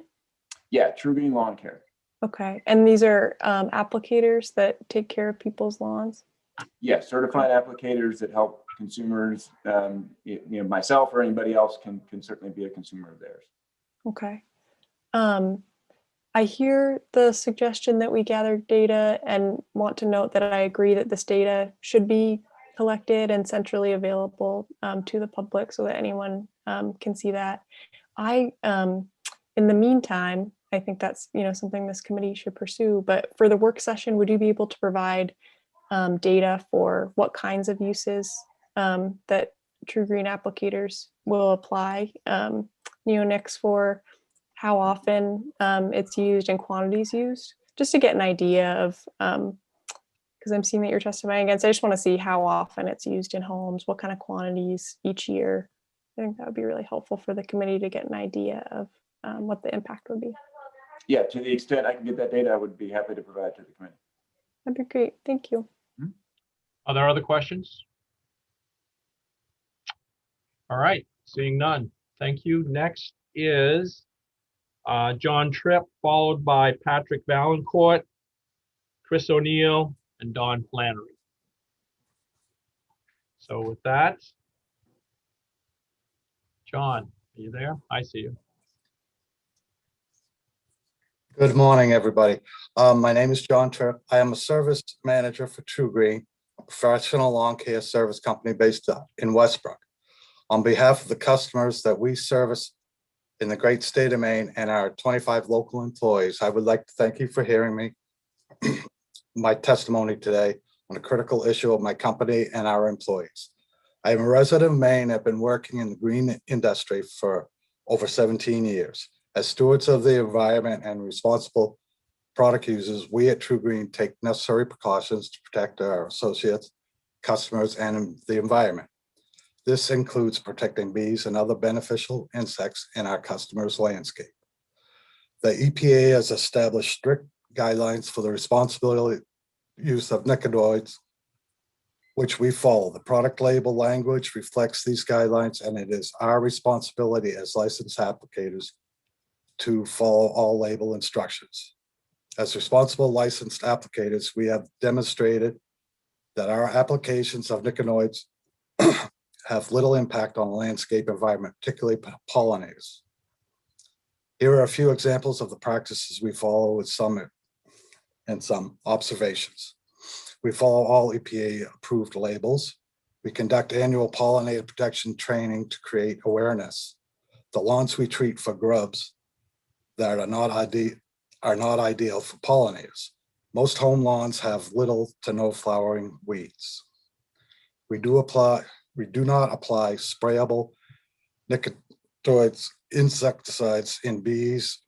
Yeah, True Green Lawn Care. Okay, and these are applicators that take care of people's lawns? Yeah, certified applicators that help consumers, myself or anybody else can certainly be a consumer of theirs. Okay. I hear the suggestion that we gather data and want to note that I agree that this data should be collected and centrally available to the public so that anyone can see that. In the meantime, I think that's something this committee should pursue. But for the work session, would you be able to provide data for what kinds of uses that True Green applicators will apply neonics for, how often it's used and quantities used, just to get an idea of, because I'm seeing that you're testifying against, I just want to see how often it's used in homes, what kind of quantities each year. I think that would be really helpful for the committee to get an idea of what the impact would be. Yeah, to the extent I can get that data, I would be happy to provide to the committee. That'd be great. Thank you. Are there other questions? All right, seeing none. Thank you. Next is John Tripp, followed by Patrick Valancourt, Chris O'Neill, and Don Flannery. So with that, John, are you there? I see you. Good morning, everybody. My name is John Tripp. I am a service manager for True Green, a professional lawn care service company based in Westbrook. On behalf of the customers that we service in the great state of Maine and our 25 local employees, I would like to thank you for hearing me, my testimony today on a critical issue of my company and our employees. I am a resident of Maine. I've been working in the green industry for over 17 years. As stewards of the environment and responsible product users, we at True Green take necessary precautions to protect our associates, customers, and the environment. This includes protecting bees and other beneficial insects in our customers' landscape. The EPA has established strict guidelines for the responsible use of nicotinoids, which we follow. The product label language reflects these guidelines, and it is our responsibility as licensed applicators to follow all label instructions. As responsible licensed applicators, we have demonstrated that our applications of nicotinoids have little impact on the landscape environment, particularly pollinators. Here are a few examples of the practices we follow with some observations. We follow all EPA approved labels. We conduct annual pollinator protection training to create awareness. The lawns we treat for grubs that are not ideal for pollinators. Most home lawns have little to no flowering weeds. We do not apply sprayable nicotinoids insecticides in bees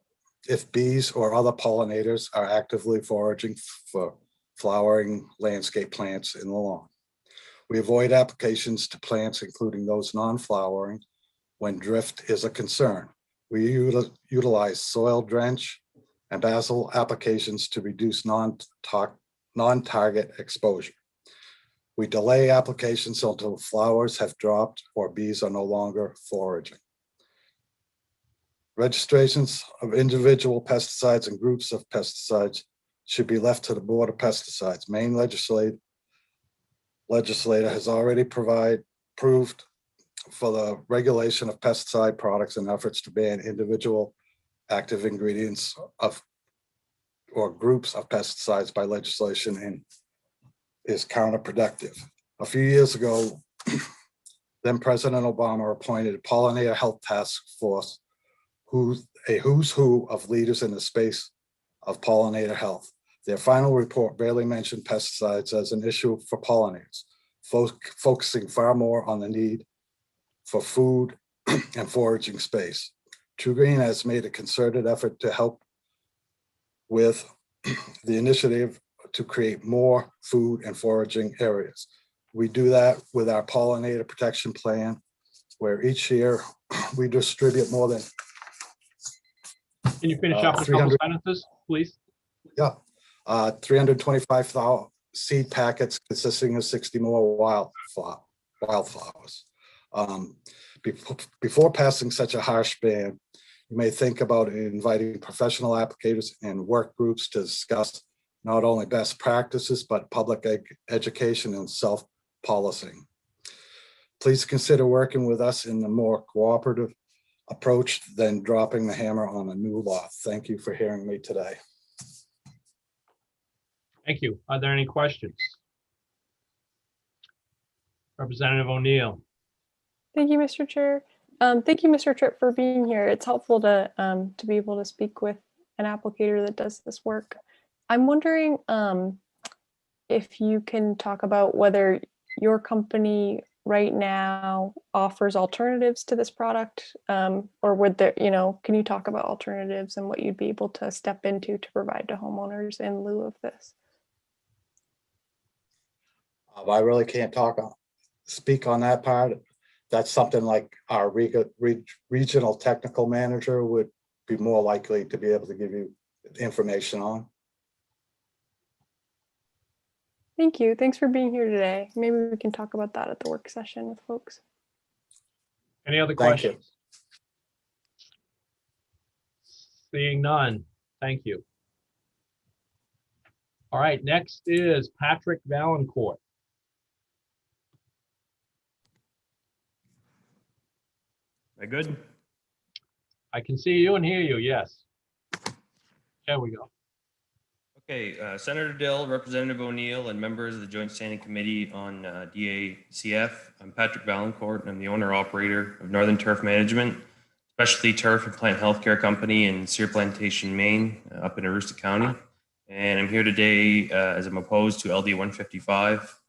if bees or other pollinators are actively foraging for flowering landscape plants in the lawn. We avoid applications to plants, including those non-flowering, when drift is a concern. We utilize soil drench and basil applications to reduce non-target exposure. We delay applications until flowers have dropped or bees are no longer foraging. Registrations of individual pesticides and groups of pesticides should be left to the Board of Pesticides. Maine legislator has already approved for the regulation of pesticide products and efforts to ban individual active ingredients or groups of pesticides by legislation and is counterproductive. A few years ago, then President Obama appointed a pollinator health task force, a who's who of leaders in the space of pollinator health. Their final report barely mentioned pesticides as an issue for pollinators, focusing far more on the need for food and foraging space. True Green has made a concerted effort to help with the initiative to create more food and foraging areas. We do that with our pollinator protection plan, where each year we distribute more than Can you finish up a couple sentences, please? Yeah, 325,000 seed packets consisting of 60 more wildflowers. Before passing such a harsh ban, you may think about inviting professional applicators and work groups to discuss not only best practices, but public education and self-policing. Please consider working with us in a more cooperative approach than dropping the hammer on a new law. Thank you for hearing me today. Thank you. Are there any questions? Representative O'Neill. Thank you, Mr. Chair. Thank you, Mr. Tripp, for being here. It's helpful to be able to speak with an applicator that does this work. I'm wondering if you can talk about whether your company right now offers alternatives to this product, or would there, can you talk about alternatives and what you'd be able to step into to provide to homeowners in lieu of this? I really can't speak on that part. That's something like our regional technical manager would be more likely to be able to give you information on. Thank you. Thanks for being here today. Maybe we can talk about that at the work session with folks. Any other questions? Seeing none. Thank you. All right, next is Patrick Valancourt. Am I good? I can see you and hear you, yes. There we go. Okay, Senator Dill, Representative O'Neill, and members of the Joint Standing Committee on ACF. I'm Patrick Valancourt, and I'm the owner-operator of Northern Turf Management, specialty turf and plant healthcare company in Cedar Plantation, Maine, up in Aroostook County. And I'm here today as I'm opposed to LD 155.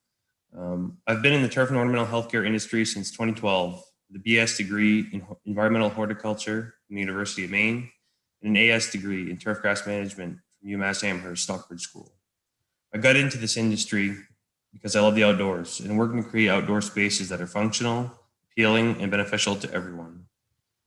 I've been in the turf and ornamental healthcare industry since 2012, with a BS degree in environmental horticulture from the University of Maine, and an AS degree in turfgrass management from UMass Amherst Stockbridge School. I got into this industry because I love the outdoors and working to create outdoor spaces that are functional, appealing, and beneficial to everyone.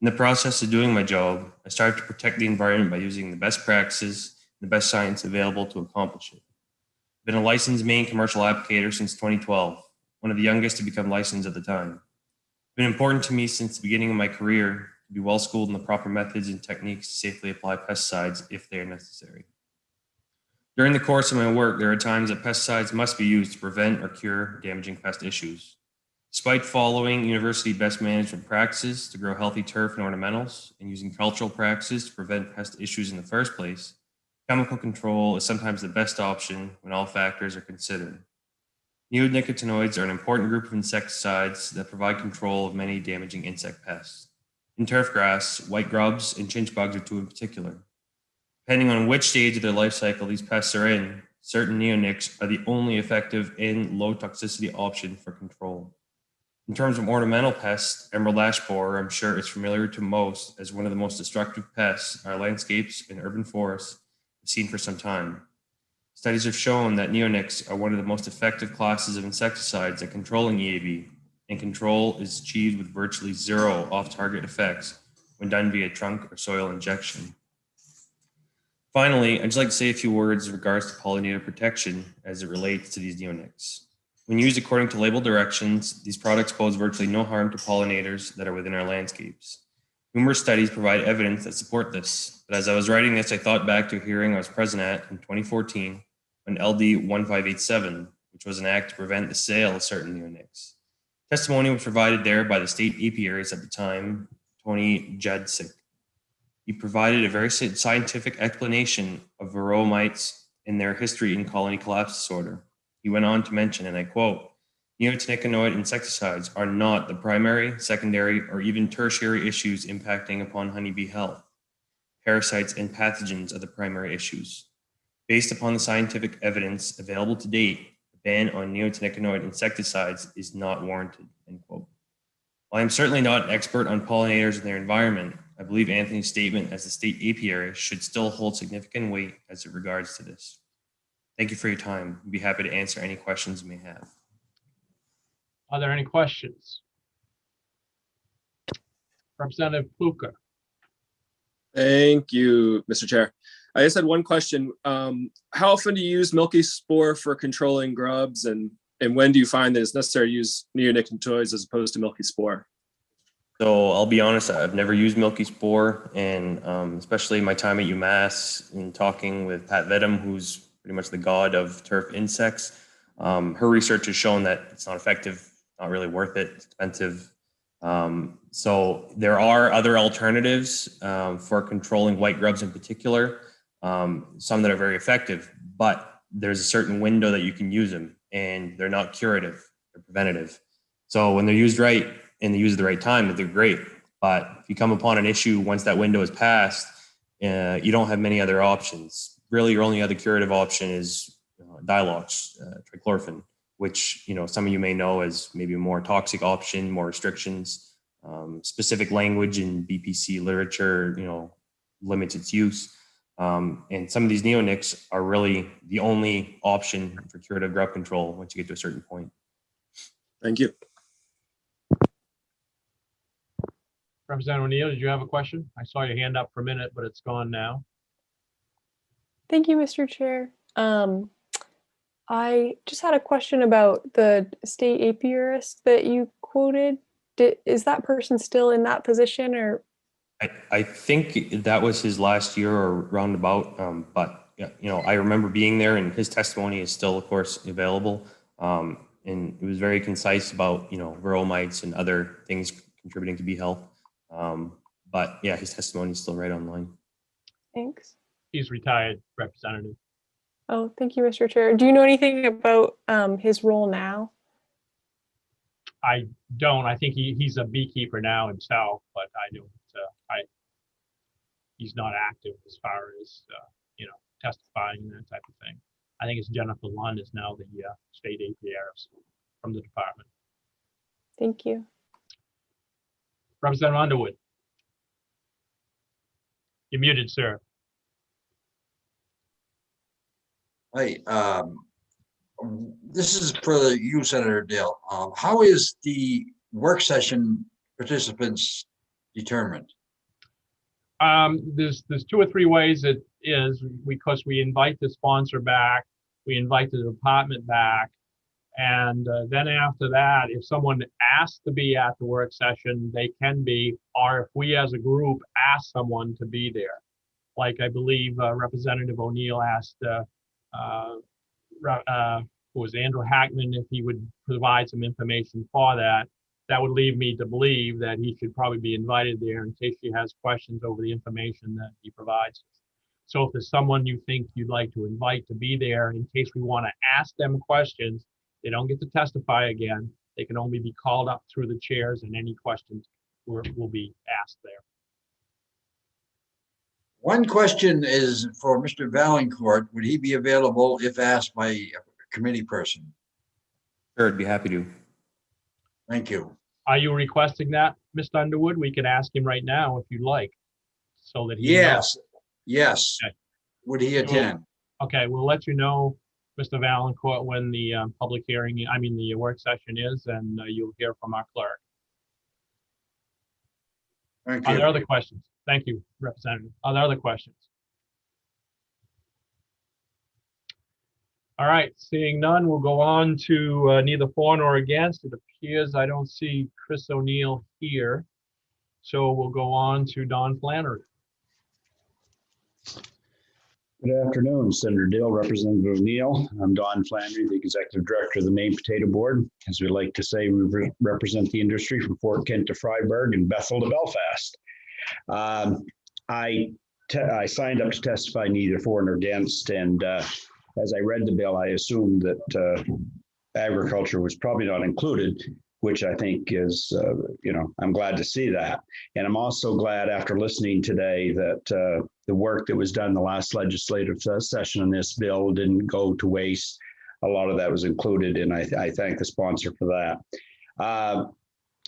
In the process of doing my job, I started to protect the environment by using the best practices and the best science available to accomplish it. I've been a licensed Maine commercial applicator since 2012, one of the youngest to become licensed at the time. It's been important to me since the beginning of my career to be well schooled in the proper methods and techniques to safely apply pesticides if they are necessary. During the course of my work, there are times that pesticides must be used to prevent or cure damaging pest issues. Despite following university best management practices to grow healthy turf and ornamentals and using cultural practices to prevent pest issues in the first place, chemical control is sometimes the best option when all factors are considered. Neonicotinoids are an important group of insecticides that provide control of many damaging insect pests. In turfgrass, white grubs and chinch bugs are two in particular. Depending on which stage of their life cycle these pests are in, certain neonics are the only effective and low toxicity option for control. In terms of ornamental pests, emerald ash borer, I'm sure is familiar to most as one of the most destructive pests our landscapes and urban forests have seen for some time. Studies have shown that neonics are one of the most effective classes of insecticides at controlling EAB, and control is achieved with virtually zero off-target effects when done via trunk or soil injection. Finally, I'd just like to say a few words in regards to pollinator protection as it relates to these neonics. When used according to label directions, these products pose virtually no harm to pollinators that are within our landscapes. Numerous studies provide evidence that support this, but as I was writing this, I thought back to a hearing I was present at in 2014 on LD 1587, which was an act to prevent the sale of certain neonics. Testimony was provided there by the state apiarist at the time, Tony Jadzik. He provided a very scientific explanation of varroa mites and their history in colony collapse disorder. He went on to mention, and I quote, "Neonicotinoid insecticides are not the primary, secondary, or even tertiary issues impacting upon honeybee health. Parasites and pathogens are the primary issues. Based upon the scientific evidence available to date, a ban on neonicotinoid insecticides is not warranted," end quote. While I'm certainly not an expert on pollinators and their environment, I believe Anthony's statement as the state apiarist should still hold significant weight as it regards to this. Thank you for your time. I'd be happy to answer any questions you may have. Are there any questions? Representative Pluka. Thank you, Mr. Chair. I just had one question. How often do you use milky spore for controlling grubs, and when do you find that it's necessary to use neonicotinoids as opposed to milky spore? So I'll be honest, I've never used milky spore, and especially my time at UMass in talking with Pat Vedum, who's pretty much the god of turf insects. Her research has shown that it's not effective, not really worth it, it's expensive. So there are other alternatives for controlling white grubs in particular, some that are very effective, but there's a certain window that you can use them, and they're not curative, they're preventative. So when they're used right and they're used at the right time, they're great. But if you come upon an issue once that window is passed, you don't have many other options. Really, your only other curative option is Dialox, trichlorphan, which some of you may know as maybe a more toxic option, more restrictions, specific language in BPC literature, limits its use. And some of these neonics are really the only option for curative grub control once you get to a certain point. Thank you. Representative O'Neill, did you have a question? I saw your hand up for a minute, but it's gone now. Thank you, Mr. Chair. I just had a question about the state apiarist that you quoted. Is that person still in that position, or? I think that was his last year or roundabout, but I remember being there, and his testimony is still, of course, available. And it was very concise about varroa mites and other things contributing to bee health. But yeah, his testimony is still right online. Thanks. He's retired, Representative. Oh, thank you, Mr. Chair. Do you know anything about his role now? I don't. I think he's a beekeeper now himself, but I don't. He's not active as far as testifying and that type of thing. I think it's Jennifer Lund is now the state apiarist from the department. Thank you. Representative Underwood. You're muted, sir. Hi, this is for you, Senator Dale. How is the work session participants determined? There's 2 or 3 ways it is, because we invite the sponsor back, we invite the department back, and then after that, if someone asks to be at the work session, they can be, or if we as a group ask someone to be there. Like I believe Representative O'Neill asked who was Andrew Hackman if he would provide some information for that. That would lead me to believe that he should probably be invited there in case she has questions over the information that he provides. So if there's someone you think you'd like to invite to be there in case we want to ask them questions, they don't get to testify again. They can only be called up through the chairs, and any questions will be asked there. One question is for Mr. Valancourt. Would he be available if asked by a committee person? Sure, I'd be happy to. Thank you. Are you requesting that, Mr. Underwood? We can ask him right now if you'd like, so that he Yes, knows. yes. Okay. Would he attend? Okay, we'll let you know, Mr. Valancourt, when the public hearing, the work session is, and you'll hear from our clerk. Thank Are you. there other questions? Thank you, Representative. Are there other questions? All right, seeing none, we'll go on to neither for nor against. It appears I don't see Chris O'Neill here. So we'll go on to Don Flannery. Good afternoon, Senator Dill, Representative O'Neill. I'm Don Flannery, the Executive Director of the Maine Potato Board. As we like to say, we represent the industry from Fort Kent to Freiburg and Bethel to Belfast. I signed up to testify neither for nor against, and as I read the bill, I assumed that agriculture was probably not included, which I think is, I'm glad to see that. And I'm also glad after listening today that the work that was done the last legislative session on this bill didn't go to waste. A lot of that was included, and I thank the sponsor for that.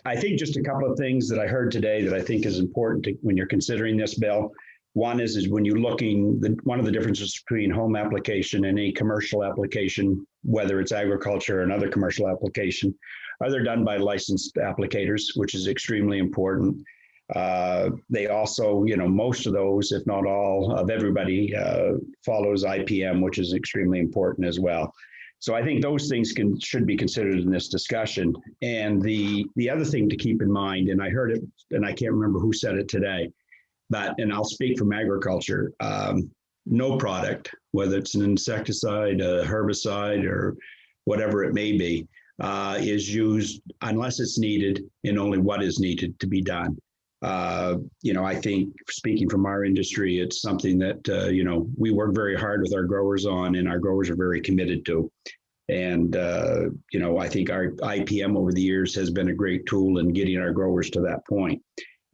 I think just a couple of things that I heard today that I think is important when you're considering this bill. One is when you're looking, one of the differences between home application and a commercial application, whether it's agriculture or another commercial application, are they done by licensed applicators, which is extremely important. They also, most of those, if not all of everybody, follows IPM, which is extremely important as well. So I think those things should be considered in this discussion. And the other thing to keep in mind, and I heard it, and I can't remember who said it today, and I'll speak from agriculture, no product, whether it's an insecticide, a herbicide, or whatever it may be, is used unless it's needed and only what is needed to be done. I think speaking from our industry, it's something that, we work very hard with our growers on, and our growers are very committed to. And, I think our IPM over the years has been a great tool in getting our growers to that point.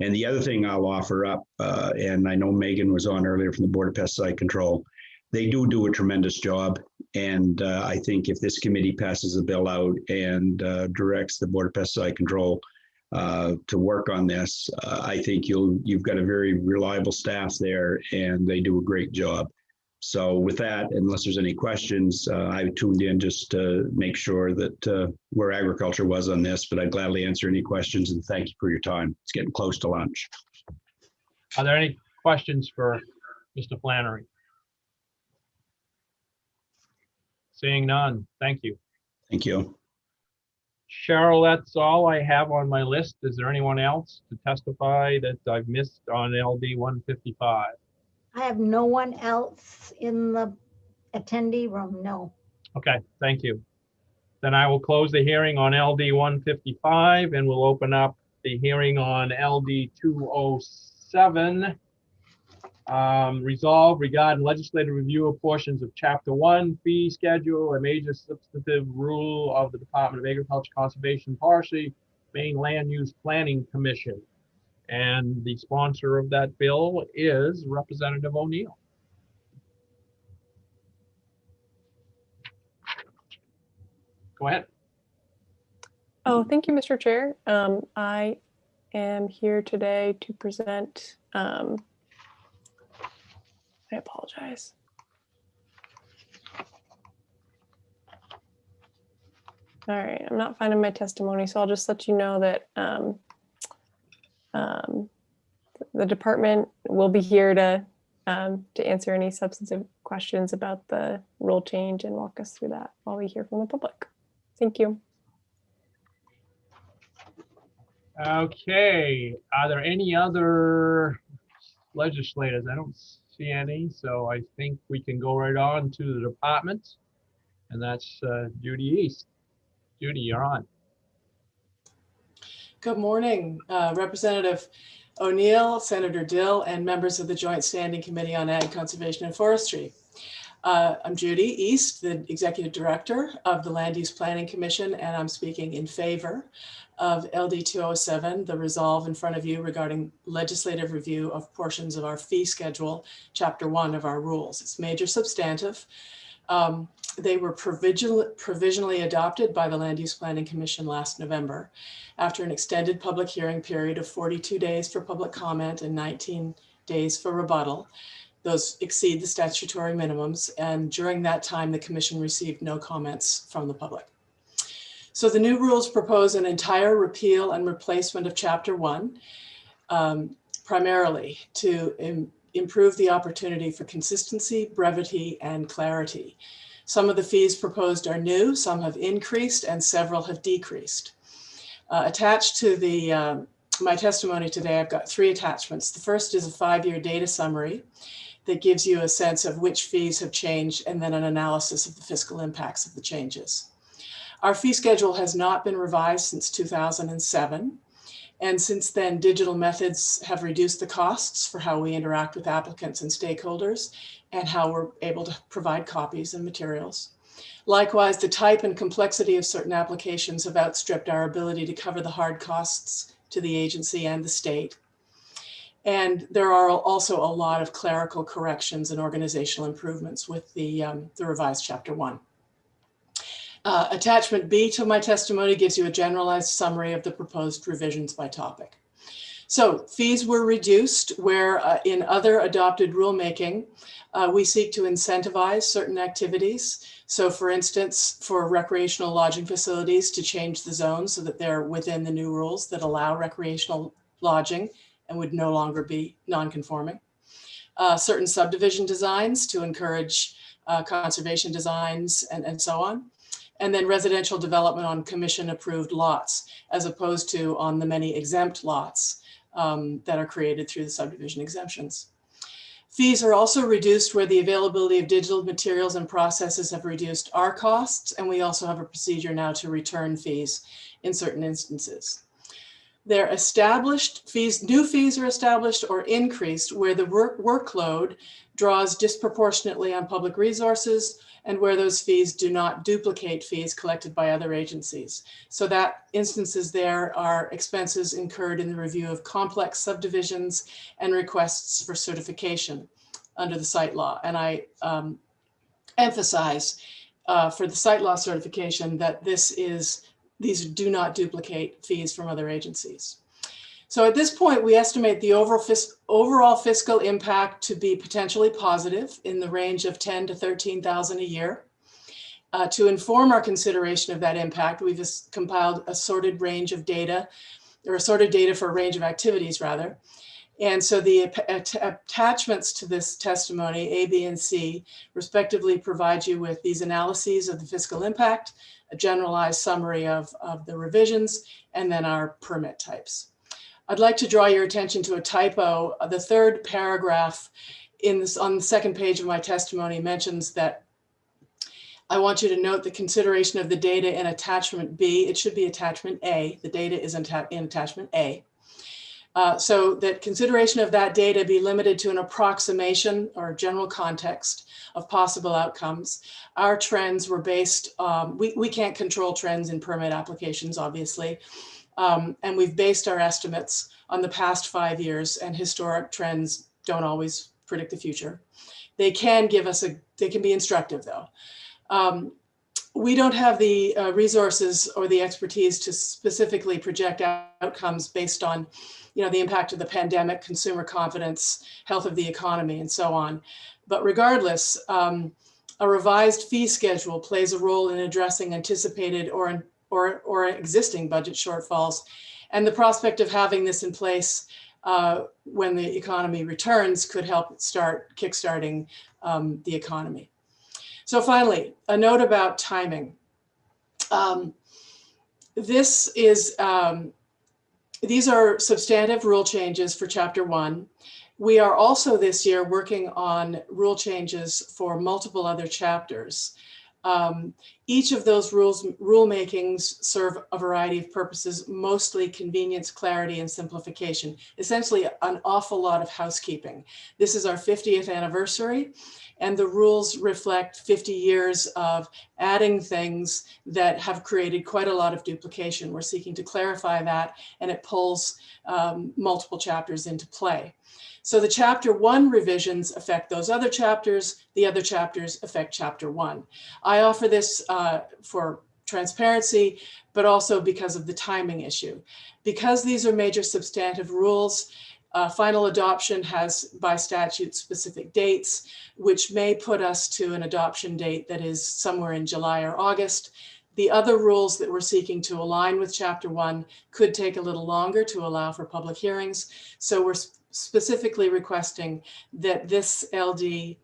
And the other thing I'll offer up, and I know Megan was on earlier from the Board of Pesticide Control, they do a tremendous job. And I think if this committee passes a bill out and directs the Board of Pesticide Control to work on this, I think you've got a very reliable staff there, and they do a great job. So with that, unless there's any questions, I tuned in just to make sure that where agriculture was on this, but I'd gladly answer any questions, and thank you for your time. It's getting close to lunch. Are there any questions for Mr. Flannery? Seeing none, thank you. Thank you. Cheryl, that's all I have on my list. Is there anyone else to testify that I've missed on LD 155? I have no one else in the attendee room, no. Okay, thank you. Then I will close the hearing on LD 155 and we'll open up the hearing on LD 207. Resolve regarding legislative review of portions of Chapter 1 fee schedule, a major substantive rule of the Department of Agriculture, Conservation and Forestry, Maine Land Use Planning Commission. And the sponsor of that bill is Representative O'Neill. Go ahead. Oh, thank you, Mr. Chair. I am here today to present, I apologize. All right, I'm not finding my testimony, so I'll just let you know that the department will be here to answer any substantive questions about the rule change and walk us through that while we hear from the public. Thank you. Okay, are there any other legislators? I don't see any, so I think we can go right on to the department, and that's Judy East. Judy, you're on. Good morning, Representative O'Neill, Senator Dill, and members of the Joint Standing Committee on Ag, Conservation and Forestry. I'm Judy East, the Executive Director of the Land Use Planning Commission, and I'm speaking in favor of LD 207, the resolve in front of you regarding legislative review of portions of our fee schedule, Chapter 1 of our rules. It's major substantive. They were provisionally adopted by the Land Use Planning Commission last November after an extended public hearing period of 42 days for public comment and 19 days for rebuttal. Those exceed the statutory minimums, and during that time, the commission received no comments from the public. So the new rules propose an entire repeal and replacement of Chapter 1, primarily to improve the opportunity for consistency, brevity, and clarity. Some of the fees proposed are new, some have increased, and several have decreased. Attached to my testimony today, I've got 3 attachments. The first is a 5-year data summary that gives you a sense of which fees have changed and then an analysis of the fiscal impacts of the changes. Our fee schedule has not been revised since 2007. And since then, digital methods have reduced the costs for how we interact with applicants and stakeholders and how we're able to provide copies and materials. Likewise, the type and complexity of certain applications have outstripped our ability to cover the hard costs to the agency and the state. And there are also a lot of clerical corrections and organizational improvements with the revised Chapter 1. Attachment B to my testimony gives you a generalized summary of the proposed revisions by topic. So fees were reduced where in other adopted rulemaking, we seek to incentivize certain activities. So for instance, for recreational lodging facilities to change the zone so that they're within the new rules that allow recreational lodging and would no longer be non-conforming. Certain subdivision designs to encourage conservation designs and so on. And then residential development on commission approved lots, as opposed to on the many exempt lots that are created through the subdivision exemptions. Fees are also reduced where the availability of digital materials and processes have reduced our costs, and we also have a procedure now to return fees in certain instances. They're established fees, new fees are established or increased where the workload draws disproportionately on public resources and where those fees do not duplicate fees collected by other agencies. So that instances there are expenses incurred in the review of complex subdivisions and requests for certification under the site law. And I emphasize for the site law certification that these do not duplicate fees from other agencies. So at this point, we estimate the overall fiscal impact to be potentially positive in the range of $10,000 to $13,000 a year. To inform our consideration of that impact, we've just compiled a sorted range of data, or assorted data for a range of activities rather. And so the attachments to this testimony, A, B, and C, respectively provide you with these analyses of the fiscal impact, a generalized summary of the revisions, and then our permit types. I'd like to draw your attention to a typo. The third paragraph on the second page of my testimony mentions that I want you to note the consideration of the data in attachment B. It should be attachment A. The data is in attachment A. So that consideration of that data be limited to an approximation or general context of possible outcomes. Our trends were based, we can't control trends in permit applications, obviously. And we've based our estimates on the past 5 years, and historic trends don't always predict the future. They can give us they can be instructive though. We don't have the resources or the expertise to specifically project outcomes based on, the impact of the pandemic, consumer confidence, health of the economy, and so on. But regardless, a revised fee schedule plays a role in addressing anticipated or existing budget shortfalls. And the prospect of having this in place when the economy returns could help kickstarting the economy. So finally, a note about timing. These are substantive rule changes for Chapter 1. We are also this year working on rule changes for multiple other chapters. Each of those rulemakings serve a variety of purposes, mostly convenience, clarity, and simplification. Essentially, an awful lot of housekeeping. This is our 50th anniversary, and the rules reflect 50 years of adding things that have created quite a lot of duplication. We're seeking to clarify that, and it pulls multiple chapters into play. So the Chapter 1 revisions affect those other chapters. The other chapters affect Chapter 1. I offer this for transparency, but also because of the timing issue. Because these are major substantive rules, final adoption has by statute specific dates, which may put us to an adoption date that is somewhere in July or August. The other rules that we're seeking to align with Chapter 1 could take a little longer to allow for public hearings. So we're specifically requesting that this LD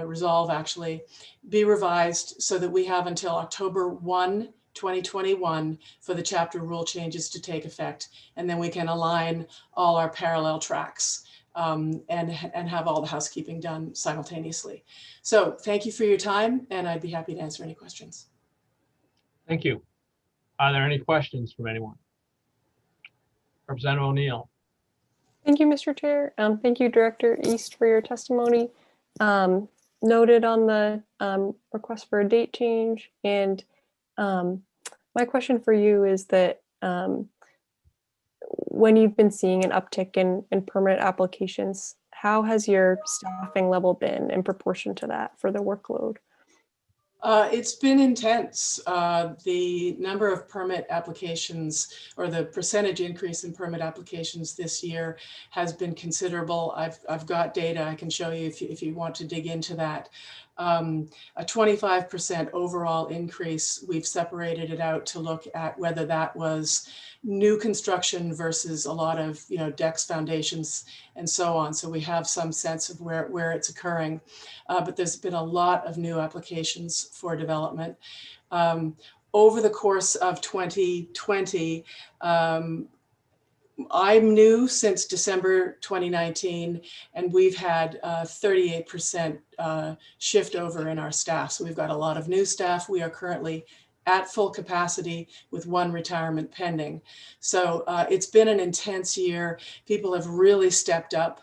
resolve actually be revised so that we have until October 1, 2021 for the chapter rule changes to take effect. And then we can align all our parallel tracks and have all the housekeeping done simultaneously. So thank you for your time, and I'd be happy to answer any questions. Thank you. Are there any questions from anyone? Representative O'Neill. Thank you, Mr. Chair. Thank you, Director East, for your testimony. Noted on the request for a date change. And my question for you is that when you've been seeing an uptick in permit applications, how has your staffing level been in proportion to that for the workload? It's been intense. The number of permit applications, or the percentage increase in permit applications this year, has been considerable. I've got data I can show you if you want to dig into that. A 25% overall increase. We've separated it out to look at whether that was new construction versus a lot of decks, foundations, and so on. So we have some sense of where it's occurring. But there's been a lot of new applications for development. Over the course of 2020, I'm new since December 2019, and we've had 38% shift over in our staff. So we've got a lot of new staff. We are currently at full capacity with one retirement pending. So it's been an intense year. People have really stepped up.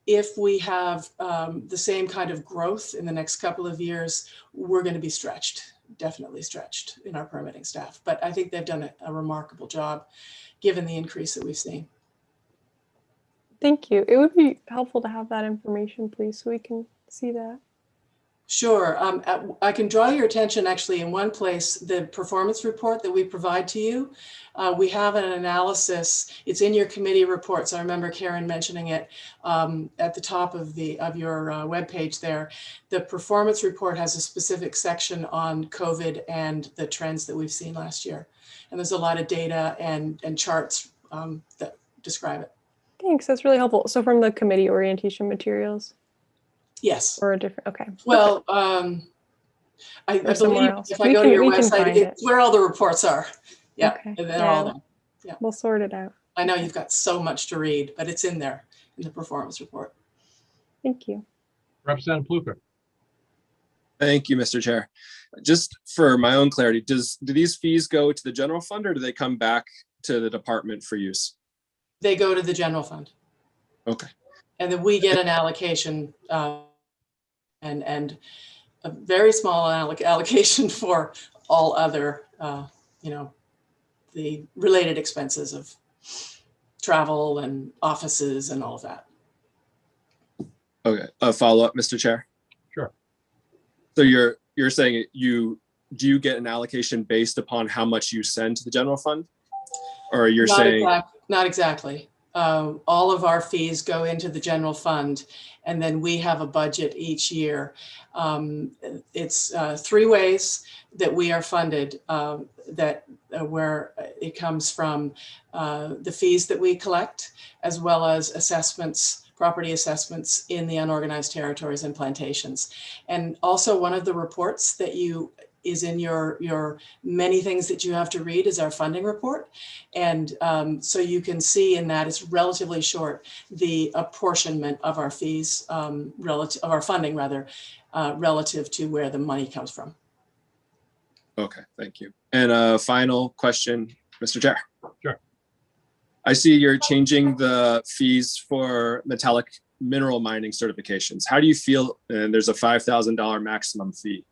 If we have the same kind of growth in the next couple of years, we're going to be stretched, definitely stretched in our permitting staff. But I think they've done a remarkable job given the increase that we've seen. Thank you. It would be helpful to have that information, please, so we can see that. Sure. I can draw your attention actually in one place, the performance report that we provide to you. We have an analysis. It's in your committee reports. I remember Karen mentioning it at the top of your webpage there. The performance report has a specific section on COVID and the trends that we've seen last year. And there's a lot of data and charts that describe it. Thanks. That's really helpful. So from the committee orientation materials? Yes. Or a different, okay. Well, I believe else. if I go to your we can website, find it's where all the reports are. Yeah, Okay. and they're all there. Yeah. We'll sort it out. I know you've got so much to read, but it's in there in the performance report. Thank you. Representative Pluker. Thank you, Mr. Chair. Just for my own clarity, do these fees go to the general fund or do they come back to the department for use? They go to the general fund. Okay. And then we get an allocation and a very small allocation for all other, the related expenses of travel and offices and all of that. Okay, a follow-up, Mr. Chair. Sure. So you're saying do you get an allocation based upon how much you send to the general fund? Or you're saying? Not exactly. All of our fees go into the general fund, and then we have a budget each year. It's 3 ways that we are funded, where it comes from the fees that we collect, as well as assessments, property assessments in the unorganized territories and plantations. And also one of the reports that is in your many things that you have to read is our funding report. And so you can see in that it's relatively short, the apportionment of our fees, of our funding rather, relative to where the money comes from. Okay, thank you. And a final question, Mr. Chair. Sure. I see you're changing the fees for metallic mineral mining certifications. How do you feel? And there's a $5,000 maximum fee.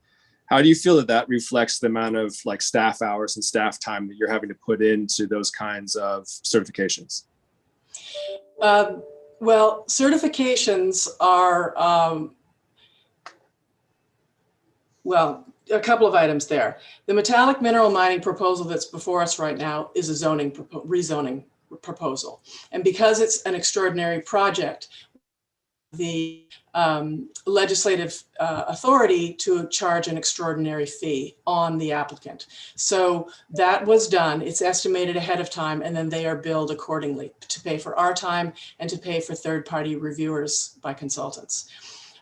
How do you feel that reflects the amount of staff hours and staff time that you're having to put into those kinds of certifications? Well, certifications are, well, a couple of items there. The metallic mineral mining proposal that's before us right now is a rezoning proposal. And because it's an extraordinary project, the legislative authority to charge an extraordinary fee on the applicant. So that was done. It's estimated ahead of time, and then they are billed accordingly to pay for our time and to pay for third-party reviewers by consultants.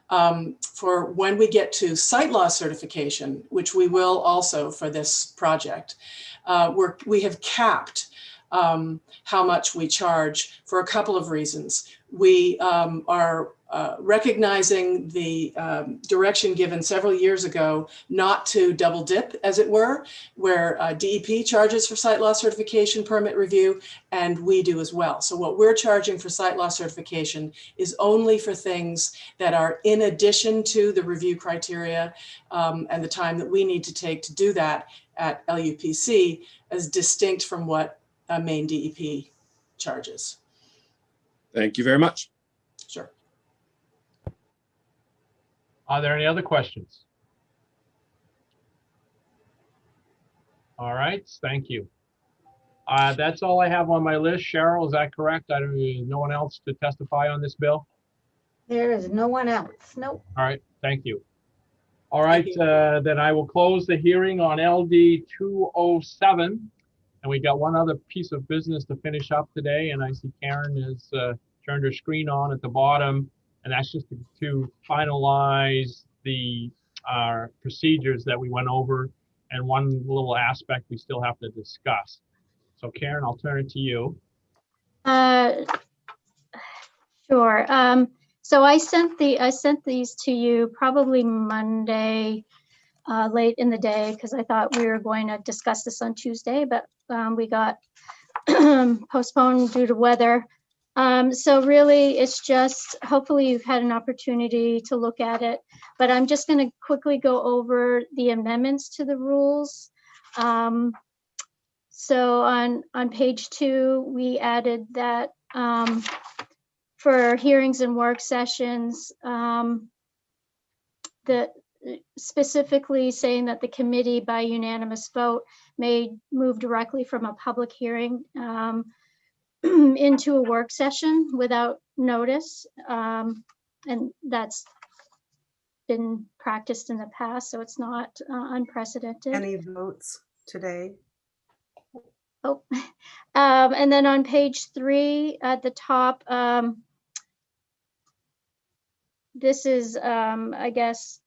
For when we get to site law certification, which we will also for this project, we have capped how much we charge for a couple of reasons. We are recognizing the direction given several years ago not to double dip, as it were, where DEP charges for site law certification permit review, and we do as well. So what we're charging for site law certification is only for things that are in addition to the review criteria and the time that we need to take to do that at LUPC, as distinct from what main DEP charges. Thank you very much. Sure. Are there any other questions? All right, thank you. That's all I have on my list. Cheryl, is that correct? I don't know, no one else to testify on this bill? There is no one else. Nope. All right, thank you. All right, then I will close the hearing on LD 207. And we got one other piece of business to finish up today. And I see Karen has turned her screen on at the bottom. And that's just to finalize the procedures that we went over. And one little aspect we still have to discuss. So Karen, I'll turn it to you. Sure. So I sent these to you probably Monday. late in the day because I thought we were going to discuss this on Tuesday, but we got postponed due to weather. So really, it's just, hopefully you've had an opportunity to look at it, but I'm just going to quickly go over the amendments to the rules. So on page 2, we added that for hearings and work sessions, that specifically saying that the committee by unanimous vote may move directly from a public hearing into a work session without notice. And that's been practiced in the past, so it's not unprecedented. Any votes today? Oh, and then on page 3 at the top, this is, I guess,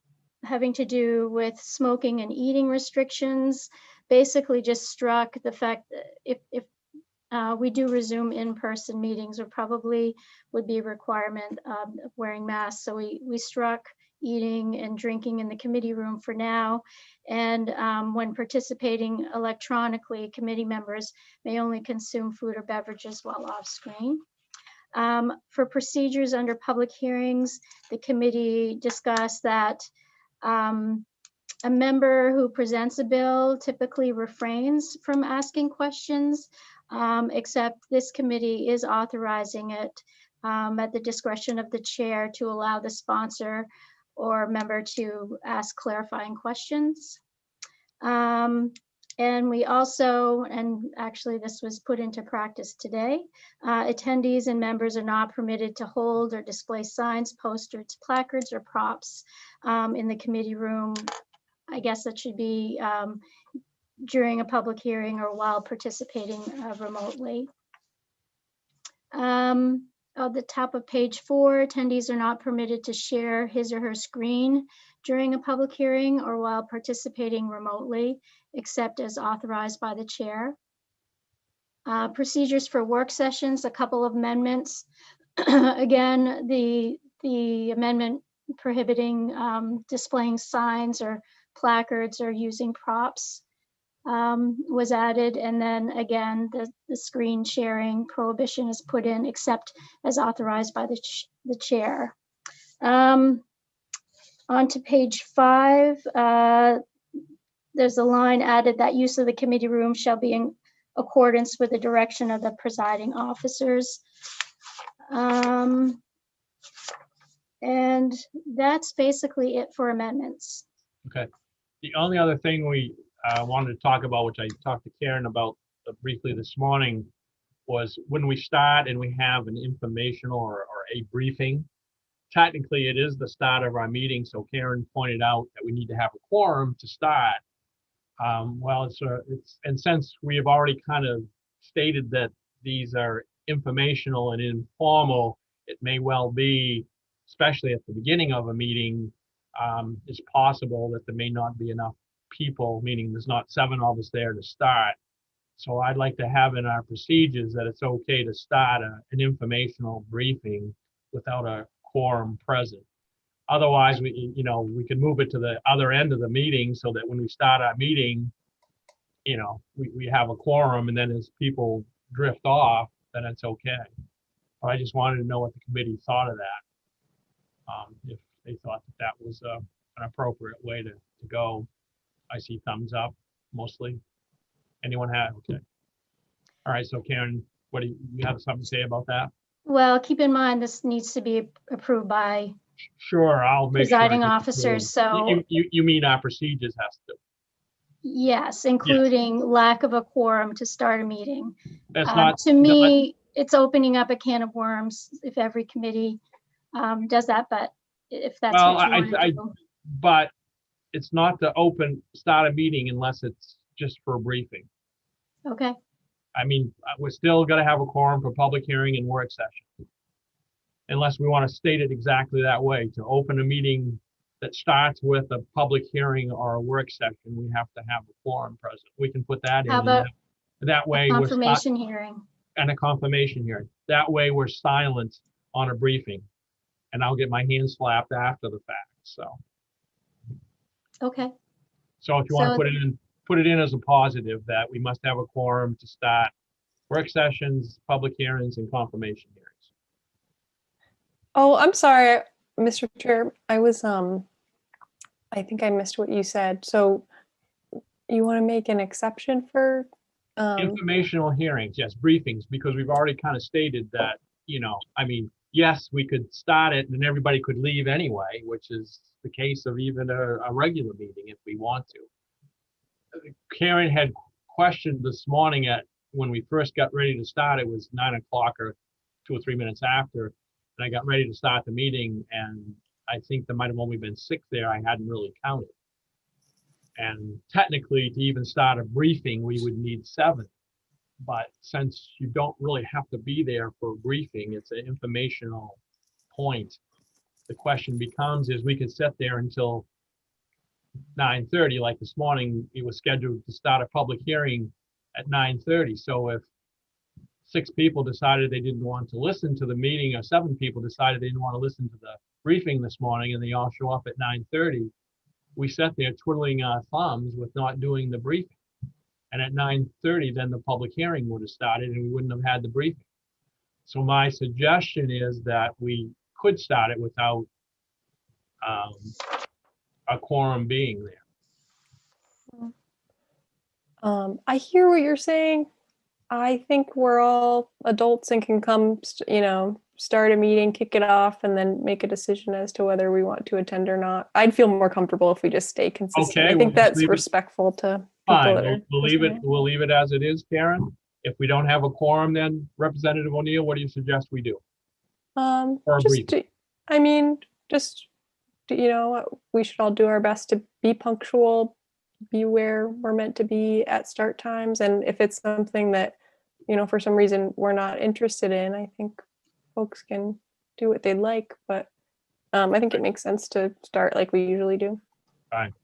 having to do with smoking and eating restrictions. Basically just struck the fact that if we do resume in-person meetings, there probably would be a requirement of wearing masks. So we struck eating and drinking in the committee room for now. And when participating electronically, committee members may only consume food or beverages while off screen. For procedures under public hearings, the committee discussed that a member who presents a bill typically refrains from asking questions, except this committee is authorizing it at the discretion of the chair to allow the sponsor or member to ask clarifying questions. And we also, and actually this was put into practice today, attendees and members are not permitted to hold or display signs, posters, placards, or props in the committee room. I guess that should be during a public hearing or while participating remotely. At the top of page 4, attendees are not permitted to share his or her screen during a public hearing or while participating remotely, except as authorized by the chair. Procedures for work sessions, a couple of amendments. Again, the amendment prohibiting displaying signs or placards or using props was added, and then again the screen sharing prohibition is put in except as authorized by the chair. On to page 5, there's a line added that use of the committee room shall be in accordance with the direction of the presiding officers. And that's basically it for amendments. Okay. The only other thing we wanted to talk about, which I talked to Karen about briefly this morning, was when we start and we have an informational or a briefing, technically it is the start of our meeting. So Karen pointed out that we need to have a quorum to start. Well, and since we have already kind of stated that these are informational and informal, it may well be, especially at the beginning of a meeting, it's possible that there may not be enough people, meaning there's not 7 of us there to start. So I'd like to have in our procedures that it's okay to start an informational briefing without a quorum present. Otherwise, we could move it to the other end of the meeting so that when we start our meeting, we have a quorum, and then as people drift off, then it's okay. But I just wanted to know what the committee thought of that. If they thought that was an appropriate way to go. I see thumbs up mostly. Anyone have? Okay. All right. So Karen, what do you have something to say about that? Well, keep in mind this needs to be approved by Sure, I'll make presiding sure officers. So you mean our procedures has to? yes, including lack of a quorum to start a meeting. That's not to me. It's opening up a can of worms if every committee does that. But if that's well, what you want to do. But it's not to start a meeting unless it's just for a briefing. Okay. I mean, we're still going to have a quorum for public hearing and work session. Unless we want to state it exactly that way. To open a meeting that starts with a public hearing or a work session, we have to have a quorum present. We can put that in. How about that way a confirmation hearing? And a confirmation hearing. That way we're silent on a briefing. And I'll get my hands slapped after the fact, so. Okay. So if you want to put it in as a positive that we must have a quorum to start work sessions, public hearings, and confirmation hearings. Oh, I'm sorry, Mr. Chair. I think I missed what you said. So you want to make an exception for Informational hearings, yes, briefings, because we've already kind of stated that, I mean, yes, we could start it and everybody could leave anyway, which is the case of even a regular meeting if we want to. Karen had questioned this morning when we first got ready to start, it was 9 o'clock or 2 or 3 minutes after, and I got ready to start the meeting, and I think there might have only been 6 there. I hadn't really counted. And technically, to even start a briefing, we would need 7. But since you don't really have to be there for a briefing, it's an informational point. The question becomes is we could sit there until 9:30, like this morning, it was scheduled to start a public hearing at 9:30. So if 6 people decided they didn't want to listen to the meeting, or 7 people decided they didn't want to listen to the briefing this morning, and they all show up at 9:30, we sat there twiddling our thumbs with not doing the briefing. And at 9:30, then the public hearing would have started and we wouldn't have had the briefing. So my suggestion is that we could start it without a quorum being there. I hear what you're saying. I think we're all adults and can come, start a meeting, kick it off, and then make a decision as to whether we want to attend or not. I'd feel more comfortable if we just stay consistent. Okay, I think we'll just that's respectful to people. Fine, we'll leave it as it is, Karen. If we don't have a quorum, then Representative O'Neill, what do you suggest we do? We should all do our best to be punctual, be where we're meant to be at start times. And if it's something that, for some reason we're not interested in, I think folks can do what they'd like. But I think it makes sense to start like we usually do. Fine.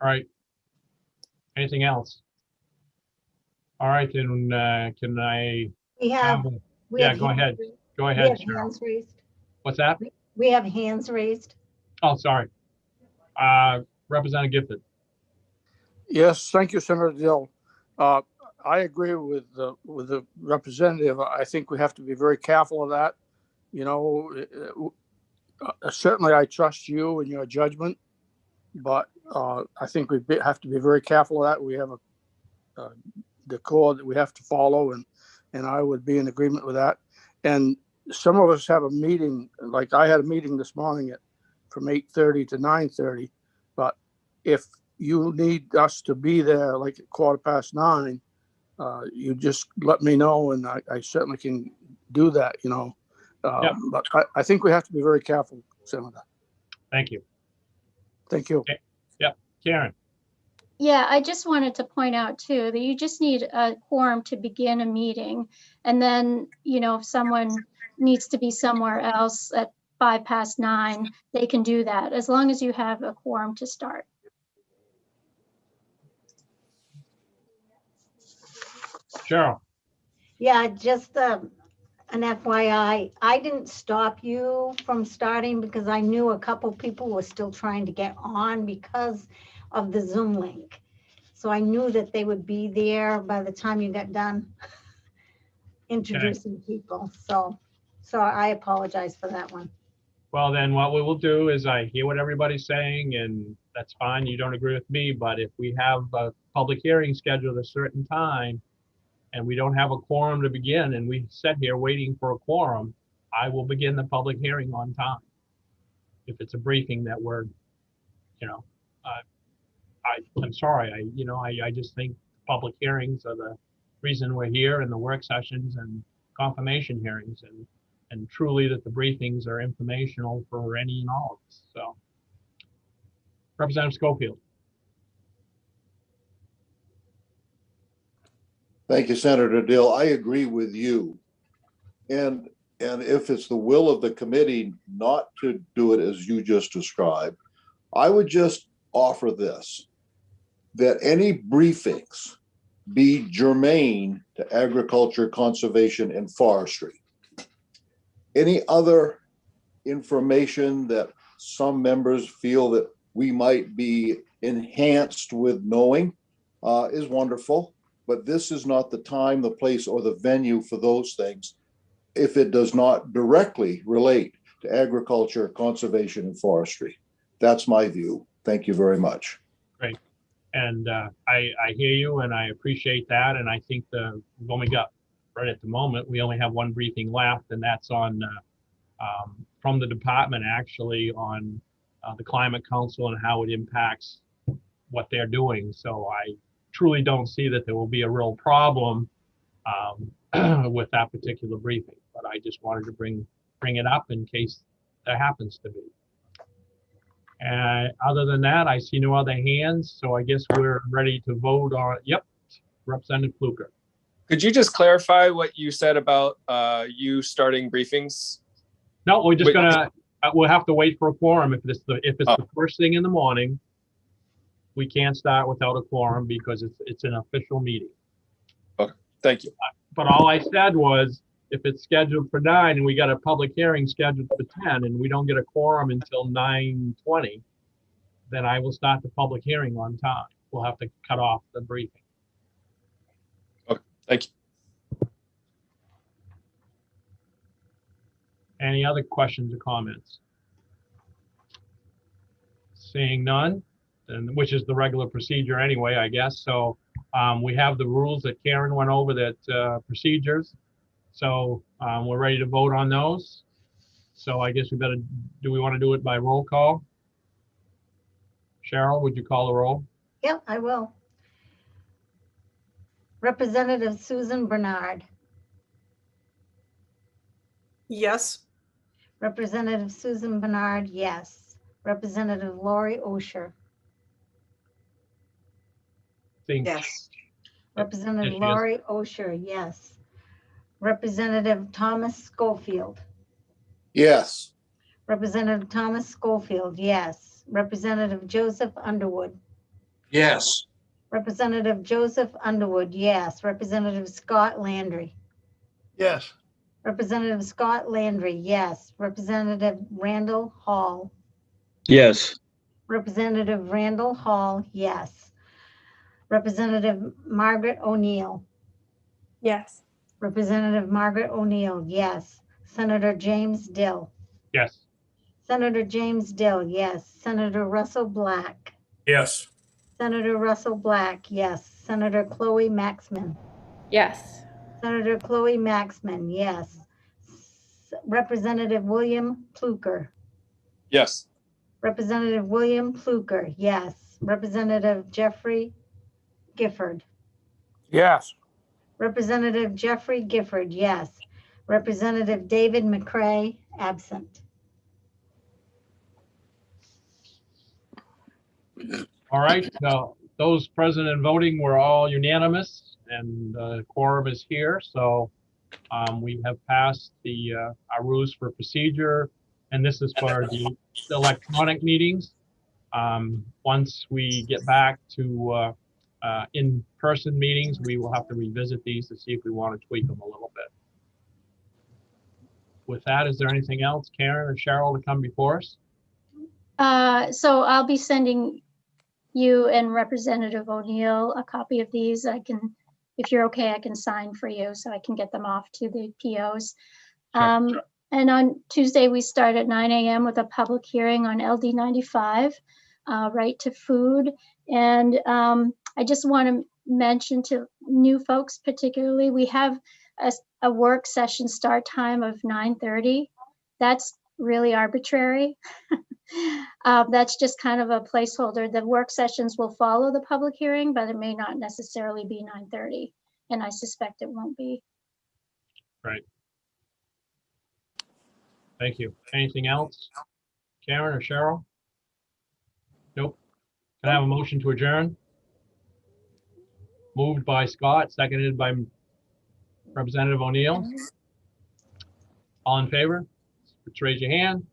All right. Anything else? All right, then can I? Go ahead. Go ahead, We have hands raised. What's that? We have hands raised. Oh, sorry. Representative Gifford. Yes, thank you, Senator Dill. I agree with the representative. I think we have to be very careful of that. Certainly I trust you and your judgment, but I think we have to be very careful of that. We have a decor that we have to follow, and I would be in agreement with that. And some of us have a meeting, like I had a meeting this morning from 8:30 to 9:30, but if you need us to be there like at 9:15, you just let me know, and I certainly can do that, But I think we have to be very careful, Senator. Thank you. Thank you. Okay. Yep. Karen. Yeah, I just wanted to point out too that you just need a quorum to begin a meeting. And then, if someone needs to be somewhere else at 9:05, they can do that as long as you have a quorum to start. Cheryl. Yeah, just an FYI, I didn't stop you from starting because I knew a couple people were still trying to get on because of the Zoom link. So I knew that they would be there by the time you got done introducing people. So I apologize for that one. Well, then what we will do is I hear what everybody's saying, and that's fine. You don't agree with me, but if we have a public hearing scheduled at a certain time and we don't have a quorum to begin and we sit here waiting for a quorum, I will begin the public hearing on time. If it's a briefing that we're, I'm sorry, I just think public hearings are the reason we're here, and the work sessions and confirmation hearings, and truly that the briefings are informational for any and all of us. So, Representative Schofield. Thank you, Senator Dill. I agree with you. And if it's the will of the committee not to do it as you just described, I would just offer this, that any briefings be germane to agriculture, conservation, and forestry. Any other information that some members feel that we might be enhanced with knowing is wonderful, but this is not the time, the place, or the venue for those things if it does not directly relate to agriculture, conservation, and forestry. That's my view. Thank you very much. Great. And I hear you and I appreciate that. And I think we've only got, right at the moment, we only have one briefing left, and that's on from the department actually on the Climate Council and how it impacts what they're doing. So I truly don't see that there will be a real problem with that particular briefing, but I just wanted to bring it up in case there happens to be. And other than that, I see no other hands, so I guess we're ready to vote on. Yep, Representative Fluker. Could you just clarify what you said about you starting briefings? No, we're just gonna. We'll have to wait for a quorum. If it's the first thing in the morning, we can't start without a quorum because it's an official meeting. Okay, thank you. But all I said was, if it's scheduled for 9 and we got a public hearing scheduled for 10 and we don't get a quorum until 9:20, then I will start the public hearing on time. We'll have to cut off the briefing. Okay, thank you. Any other questions or comments? Seeing none, and which is the regular procedure anyway, I guess. So we have the rules that Karen went over, that procedures. So we're ready to vote on those. So I guess do we want to do it by roll call? Cheryl, would you call the roll? Yep, I will. Representative Susan Bernard. Yes. Representative Susan Bernard, yes. Representative Lori Osher. Yes. Representative Lori Osher, yes. Representative Thomas Schofield. Yes. Representative Thomas Schofield, yes. Representative Joseph Underwood. Yes. Representative Joseph Underwood, yes. Representative Scott Landry. Yes. Representative Scott Landry, yes. Representative Randall Hall. Yes. Representative Randall Hall, yes. Representative Margaret O'Neill. Yes. Representative Margaret O'Neill, yes. Senator James Dill. Yes. Senator James Dill, yes. Senator Russell Black. Yes. Senator Russell Black, yes. Senator Chloe Maxman. Yes. Senator Chloe Maxman, yes. Representative William Pluker. Yes. Representative William Pluker, yes. Representative Jeffrey Gifford. Yes. Representative Jeffrey Gifford, yes. Representative David McCray, absent. All right, so those present and voting were all unanimous, and the quorum is here. So we have passed our rules for procedure, and this is for the electronic meetings. Once we get back to in-person meetings, we will have to revisit these to see if we want to tweak them a little bit. With that, is there anything else, Karen or Cheryl, to come before us? So I'll be sending you and Representative O'Neill a copy of these. I can, if you're okay, I can sign for you so I can get them off to the POs. Sure. And on Tuesday, we start at 9 a.m. with a public hearing on LD 95, right to food. And I just want to mention to new folks particularly, we have a work session start time of 9:30. That's really arbitrary. That's just kind of a placeholder. The work sessions will follow the public hearing, but it may not necessarily be 9:30, and I suspect it won't be. Right. Thank you. Anything else, Karen or Cheryl? Nope. Can I have a motion to adjourn? Moved by Scott, seconded by Representative O'Neill. All in favor? Let's raise your hand.